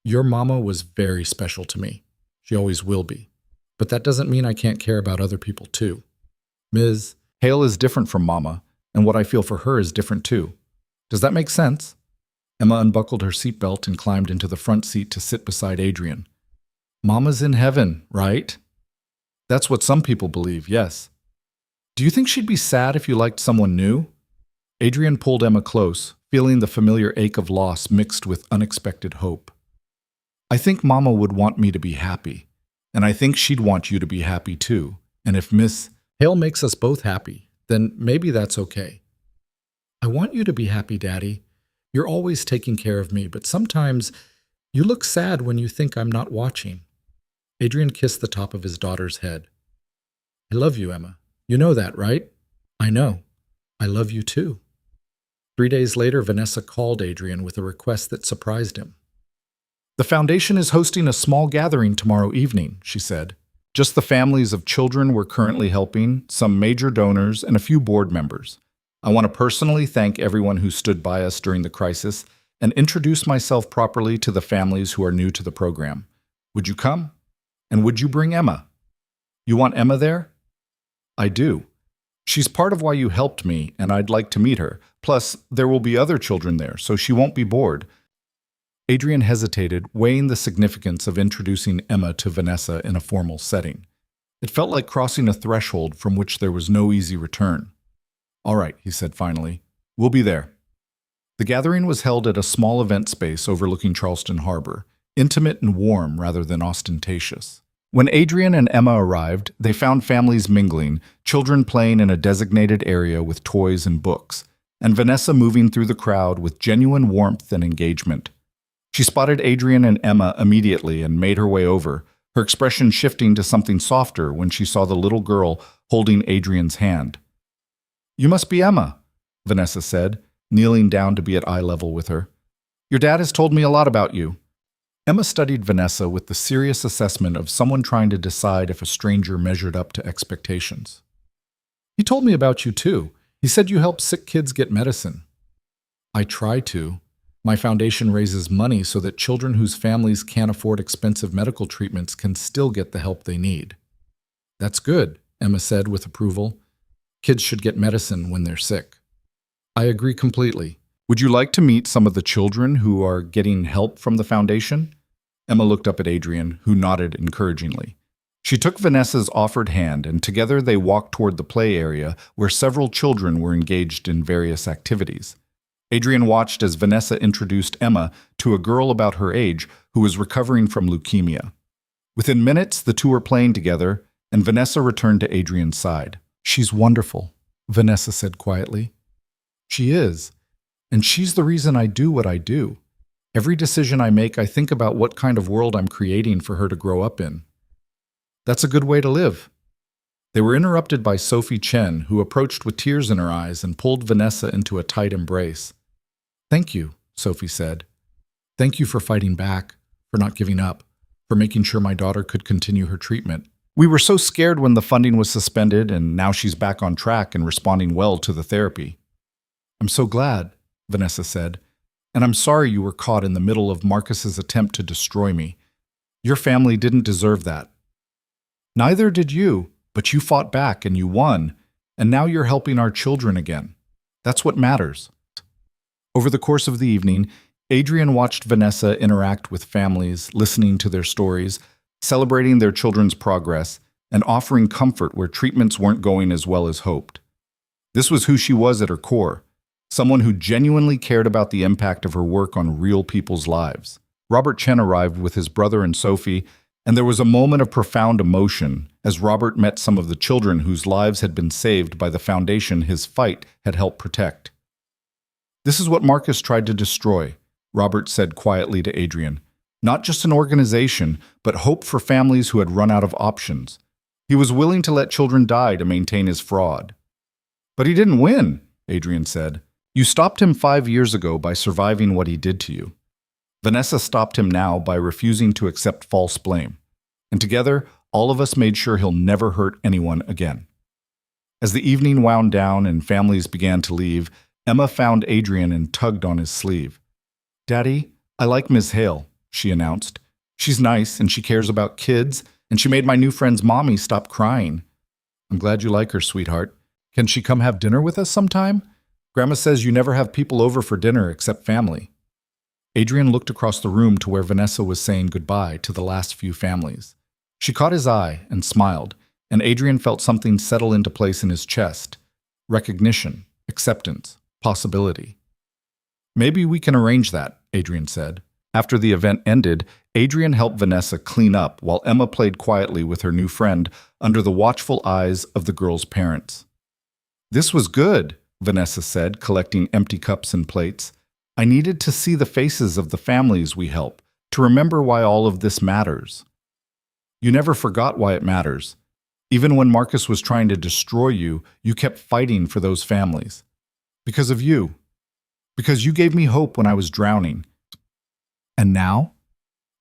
your mama was very special to me. She always will be. But that doesn't mean I can't care about other people too. Ms. Hale is different from Mama, and what I feel for her is different too. Does that make sense? Emma unbuckled her seatbelt and climbed into the front seat to sit beside Adrian. Mama's in heaven, right? That's what some people believe, yes. Do you think she'd be sad if you liked someone new? Adrian pulled Emma close, feeling the familiar ache of loss mixed with unexpected hope. I think Mama would want me to be happy, and I think she'd want you to be happy too. And if Miss Hale makes us both happy, then maybe that's okay. I want you to be happy, Daddy. You're always taking care of me, but sometimes you look sad when you think I'm not watching. Adrian kissed the top of his daughter's head. I love you, Emma. You know that, right? I know. I love you too. 3 days later, Vanessa called Adrian with a request that surprised him. The foundation is hosting a small gathering tomorrow evening, she said. Just the families of children we're currently helping, some major donors, and a few board members. I want to personally thank everyone who stood by us during the crisis and introduce myself properly to the families who are new to the program. Would you come? And would you bring Emma? You want Emma there? I do. She's part of why you helped me, and I'd like to meet her. Plus, there will be other children there, so she won't be bored. Adrian hesitated, weighing the significance of introducing Emma to Vanessa in a formal setting. It felt like crossing a threshold from which there was no easy return. All right, he said finally. We'll be there. The gathering was held at a small event space overlooking Charleston Harbor, intimate and warm rather than ostentatious. When Adrian and Emma arrived, they found families mingling, children playing in a designated area with toys and books, and Vanessa moving through the crowd with genuine warmth and engagement. She spotted Adrian and Emma immediately and made her way over, her expression shifting to something softer when she saw the little girl holding Adrian's hand. You must be Emma, Vanessa said, kneeling down to be at eye level with her. Your dad has told me a lot about you. Emma studied Vanessa with the serious assessment of someone trying to decide if a stranger measured up to expectations. He told me about you too. He said you help sick kids get medicine. I try to. My foundation raises money so that children whose families can't afford expensive medical treatments can still get the help they need. That's good, Emma said with approval. Kids should get medicine when they're sick. I agree completely. Would you like to meet some of the children who are getting help from the foundation? Emma looked up at Adrian, who nodded encouragingly. She took Vanessa's offered hand, and together they walked toward the play area where several children were engaged in various activities. Adrian watched as Vanessa introduced Emma to a girl about her age who was recovering from leukemia. Within minutes, the two were playing together, and Vanessa returned to Adrian's side. She's wonderful, Vanessa said quietly. She is, and she's the reason I do what I do. Every decision I make, I think about what kind of world I'm creating for her to grow up in. That's a good way to live. They were interrupted by Sophie Chen, who approached with tears in her eyes and pulled Vanessa into a tight embrace. Thank you, Sophie said. Thank you for fighting back, for not giving up, for making sure my daughter could continue her treatment. We were so scared when the funding was suspended, and now she's back on track and responding well to the therapy. I'm so glad, Vanessa said, and I'm sorry you were caught in the middle of Marcus's attempt to destroy me. Your family didn't deserve that. Neither did you, but you fought back and you won, and now you're helping our children again. That's what matters. Over the course of the evening, Adrian watched Vanessa interact with families, listening to their stories, celebrating their children's progress, and offering comfort where treatments weren't going as well as hoped. This was who she was at her core, someone who genuinely cared about the impact of her work on real people's lives. Robert Chen arrived with his brother and Sophie, and there was a moment of profound emotion as Robert met some of the children whose lives had been saved by the foundation his fight had helped protect. This is what Marcus tried to destroy, Robert said quietly to Adrian. Not just an organization, but hope for families who had run out of options. He was willing to let children die to maintain his fraud. But he didn't win, Adrian said. You stopped him 5 years ago by surviving what he did to you. Vanessa stopped him now by refusing to accept false blame. And together, all of us made sure he'll never hurt anyone again. As the evening wound down and families began to leave, Emma found Adrian and tugged on his sleeve. "Daddy, I like Ms. Hale," she announced. "She's nice and she cares about kids, and she made my new friend's mommy stop crying." "I'm glad you like her, sweetheart. Can she come have dinner with us sometime? Grandma says you never have people over for dinner except family." Adrian looked across the room to where Vanessa was saying goodbye to the last few families. She caught his eye and smiled, and Adrian felt something settle into place in his chest. Recognition, acceptance, possibility. "Maybe we can arrange that," Adrian said. After the event ended, Adrian helped Vanessa clean up while Emma played quietly with her new friend under the watchful eyes of the girl's parents. "This was good," Vanessa said, collecting empty cups and plates. "I needed to see the faces of the families we help, to remember why all of this matters." "You never forgot why it matters. Even when Marcus was trying to destroy you, you kept fighting for those families. Because of you. Because you gave me hope when I was drowning. And now?"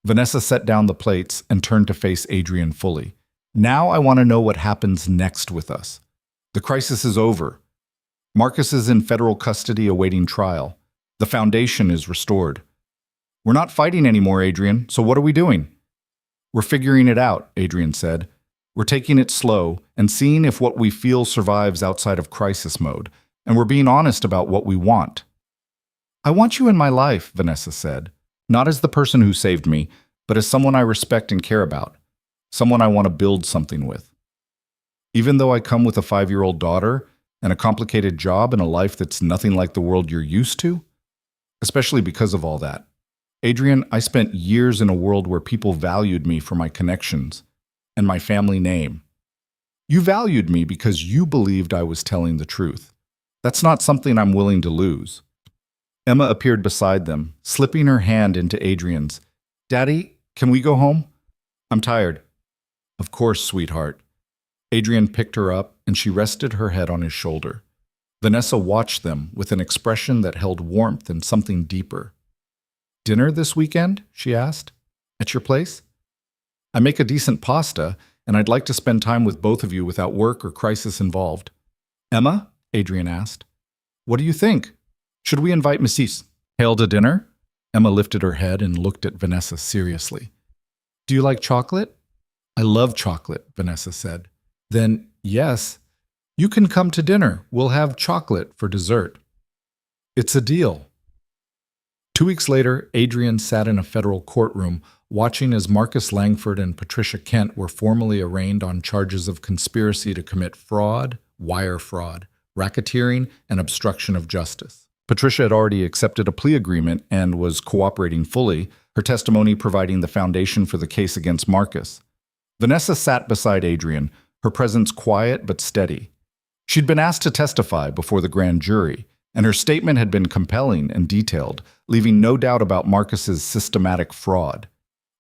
Vanessa set down the plates and turned to face Adrian fully. "Now I want to know what happens next with us. The crisis is over. Marcus is in federal custody awaiting trial. The foundation is restored. We're not fighting anymore, Adrian, so what are we doing?" "We're figuring it out," Adrian said. "We're taking it slow and seeing if what we feel survives outside of crisis mode, and we're being honest about what we want." "I want you in my life," Vanessa said. "Not as the person who saved me, but as someone I respect and care about. Someone I want to build something with. Even though I come with a 5-year-old daughter and a complicated job and a life that's nothing like the world you're used to. Especially because of all that. Adrian, I spent years in a world where people valued me for my connections and my family name. You valued me because you believed I was telling the truth. That's not something I'm willing to lose." Emma appeared beside them, slipping her hand into Adrian's. "Daddy, can we go home? I'm tired." "Of course, sweetheart." Adrian picked her up and she rested her head on his shoulder. Vanessa watched them with an expression that held warmth and something deeper. "Dinner this weekend?" she asked. "At your place? I make a decent pasta, and I'd like to spend time with both of you without work or crisis involved." "Emma?" Adrian asked. "What do you think? Should we invite Mrs. Hale to dinner?" Emma lifted her head and looked at Vanessa seriously. "Do you like chocolate?" "I love chocolate," Vanessa said. "Then, yes, you can come to dinner. We'll have chocolate for dessert." "It's a deal." 2 weeks later, Adrian sat in a federal courtroom, watching as Marcus Langford and Patricia Kent were formally arraigned on charges of conspiracy to commit fraud, wire fraud, racketeering, and obstruction of justice. Patricia had already accepted a plea agreement and was cooperating fully, her testimony providing the foundation for the case against Marcus. Vanessa sat beside Adrian, her presence quiet but steady. She'd been asked to testify before the grand jury, and her statement had been compelling and detailed, leaving no doubt about Marcus's systematic fraud.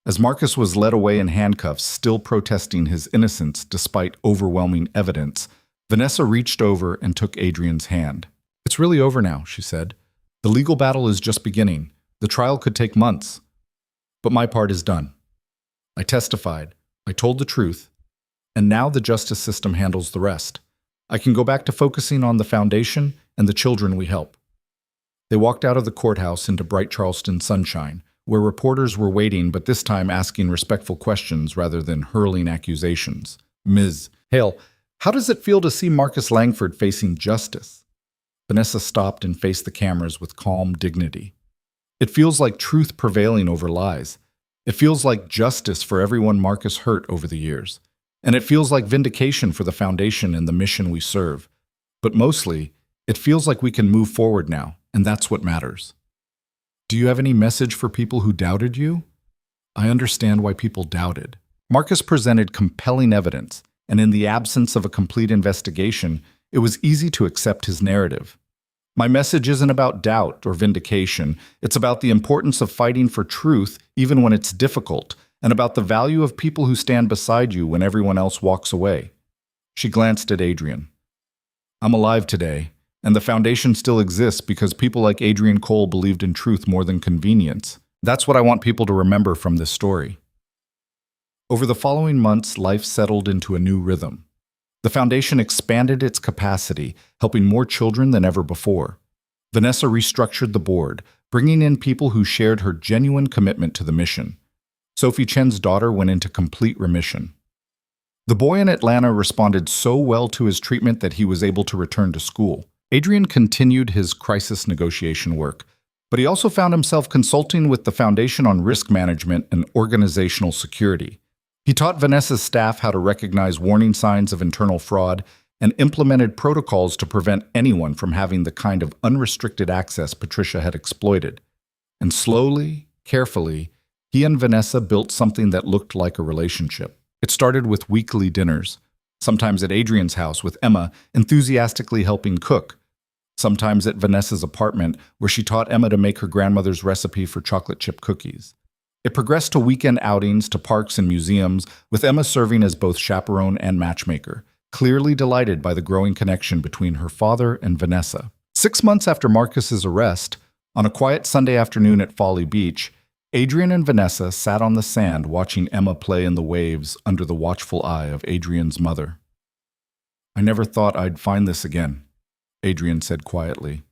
As Marcus was led away in handcuffs, still protesting his innocence despite overwhelming evidence, Vanessa reached over and took Adrian's hand. "It's really over now," she said. "The legal battle is just beginning. The trial could take months. But my part is done. I testified. I told the truth. And now the justice system handles the rest. I can go back to focusing on the foundation and the children we help." They walked out of the courthouse into bright Charleston sunshine, where reporters were waiting but this time asking respectful questions rather than hurling accusations. "Ms. Hale, how does it feel to see Marcus Langford facing justice?" Vanessa stopped and faced the cameras with calm dignity. "It feels like truth prevailing over lies. It feels like justice for everyone Marcus hurt over the years. And it feels like vindication for the foundation and the mission we serve. But mostly, it feels like we can move forward now, and that's what matters." "Do you have any message for people who doubted you?" "I understand why people doubted. Marcus presented compelling evidence, and in the absence of a complete investigation, it was easy to accept his narrative. My message isn't about doubt or vindication. It's about the importance of fighting for truth even when it's difficult, and about the value of people who stand beside you when everyone else walks away. She glanced at Adrian. I'm alive today, and the foundation still exists because people like Adrian Cole believed in truth more than convenience. That's what I want people to remember from this story. Over the following months, life settled into a new rhythm. The foundation expanded its capacity, helping more children than ever before. Vanessa restructured the board, bringing in people who shared her genuine commitment to the mission. Sophie Chen's daughter went into complete remission. The boy in Atlanta responded so well to his treatment that he was able to return to school. Adrian continued his crisis negotiation work, but he also found himself consulting with the foundation on risk management and organizational security. He taught Vanessa's staff how to recognize warning signs of internal fraud and implemented protocols to prevent anyone from having the kind of unrestricted access Patricia had exploited. And slowly, carefully, he and Vanessa built something that looked like a relationship. It started with weekly dinners, sometimes at Adrian's house with Emma enthusiastically helping cook, sometimes at Vanessa's apartment where she taught Emma to make her grandmother's recipe for chocolate chip cookies. It progressed to weekend outings to parks and museums, with Emma serving as both chaperone and matchmaker, clearly delighted by the growing connection between her father and Vanessa. 6 months after Marcus's arrest, on a quiet Sunday afternoon at Folly Beach, Adrian and Vanessa sat on the sand watching Emma play in the waves under the watchful eye of Adrian's mother. I never thought I'd find this again, Adrian said quietly.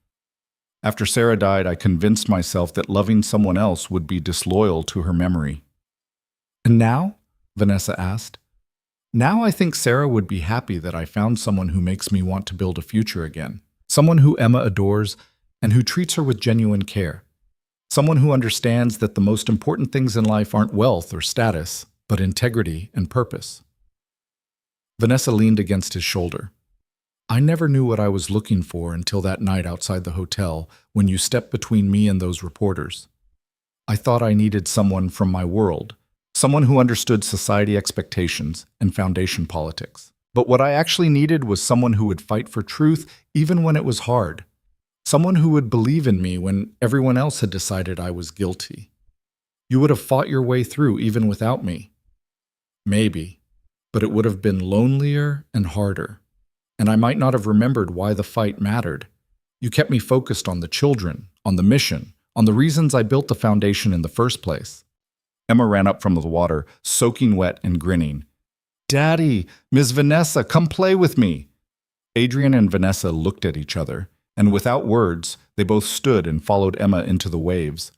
After Sarah died, I convinced myself that loving someone else would be disloyal to her memory. And now? Vanessa asked. Now I think Sarah would be happy that I found someone who makes me want to build a future again. Someone who Emma adores and who treats her with genuine care. Someone who understands that the most important things in life aren't wealth or status, but integrity and purpose. Vanessa leaned against his shoulder. I never knew what I was looking for until that night outside the hotel when you stepped between me and those reporters. I thought I needed someone from my world, someone who understood society expectations and foundation politics. But what I actually needed was someone who would fight for truth even when it was hard. Someone who would believe in me when everyone else had decided I was guilty. You would have fought your way through even without me. Maybe, but it would have been lonelier and harder. And I might not have remembered why the fight mattered. You kept me focused on the children, on the mission, on the reasons I built the foundation in the first place. Emma ran up from the water, soaking wet and grinning. Daddy, Miss Vanessa, come play with me. Adrian and Vanessa looked at each other, and without words, they both stood and followed Emma into the waves.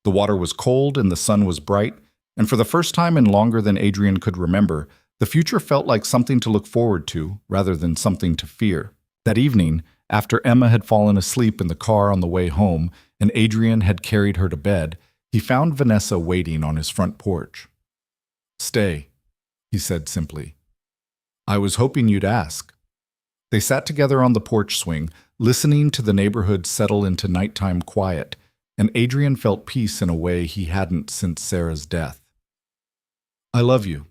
The water was cold and the sun was bright, and for the first time in longer than Adrian could remember, the future felt like something to look forward to rather than something to fear. That evening, after Emma had fallen asleep in the car on the way home and Adrian had carried her to bed, he found Vanessa waiting on his front porch. Stay, he said simply. I was hoping you'd ask. They sat together on the porch swing, listening to the neighborhood settle into nighttime quiet, and Adrian felt peace in a way he hadn't since Sarah's death. I love you,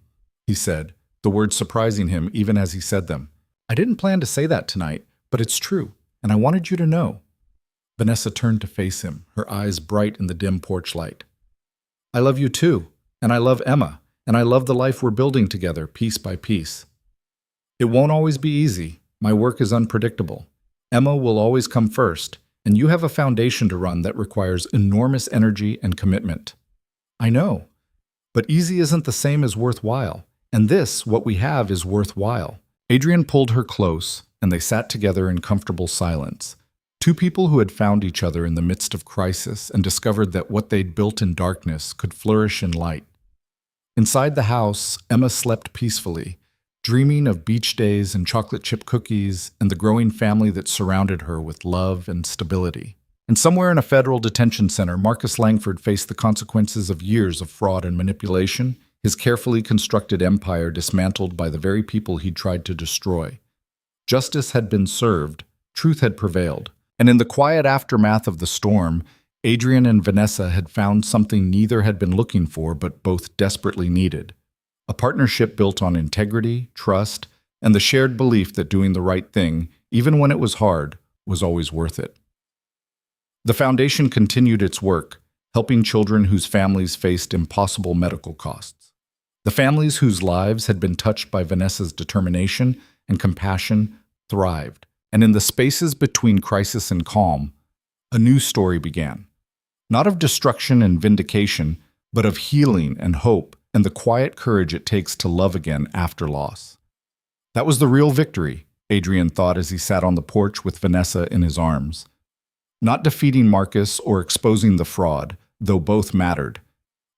he said, the words surprising him even as he said them. I didn't plan to say that tonight, but it's true, and I wanted you to know. Vanessa turned to face him, her eyes bright in the dim porch light. I love you too, and I love Emma, and I love the life we're building together, piece by piece. It won't always be easy. My work is unpredictable. Emma will always come first, and you have a foundation to run that requires enormous energy and commitment. I know, but easy isn't the same as worthwhile. And this, what we have, is worthwhile. Adrian pulled her close, and they sat together in comfortable silence. Two people who had found each other in the midst of crisis and discovered that what they'd built in darkness could flourish in light. Inside the house, Emma slept peacefully, dreaming of beach days and chocolate chip cookies and the growing family that surrounded her with love and stability. And somewhere in a federal detention center, Marcus Langford faced the consequences of years of fraud and manipulation, his carefully constructed empire dismantled by the very people he'd tried to destroy. Justice had been served, truth had prevailed, and in the quiet aftermath of the storm, Adrian and Vanessa had found something neither had been looking for but both desperately needed. A partnership built on integrity, trust, and the shared belief that doing the right thing, even when it was hard, was always worth it. The foundation continued its work, helping children whose families faced impossible medical costs. The families whose lives had been touched by Vanessa's determination and compassion thrived, and in the spaces between crisis and calm, a new story began. Not of destruction and vindication, but of healing and hope and the quiet courage it takes to love again after loss. That was the real victory, Adrian thought as he sat on the porch with Vanessa in his arms. Not defeating Marcus or exposing the fraud, though both mattered.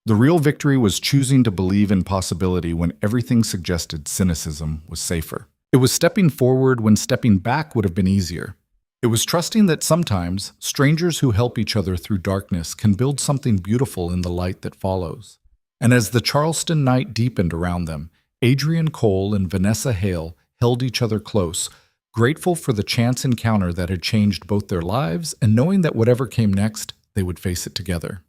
The real victory was choosing to believe in possibility when everything suggested cynicism was safer. It was stepping forward when stepping back would have been easier. It was trusting that sometimes strangers who help each other through darkness can build something beautiful in the light that follows. And as the Charleston night deepened around them, Adrian Cole and Vanessa Hale held each other close, grateful for the chance encounter that had changed both their lives and knowing that whatever came next, they would face it together.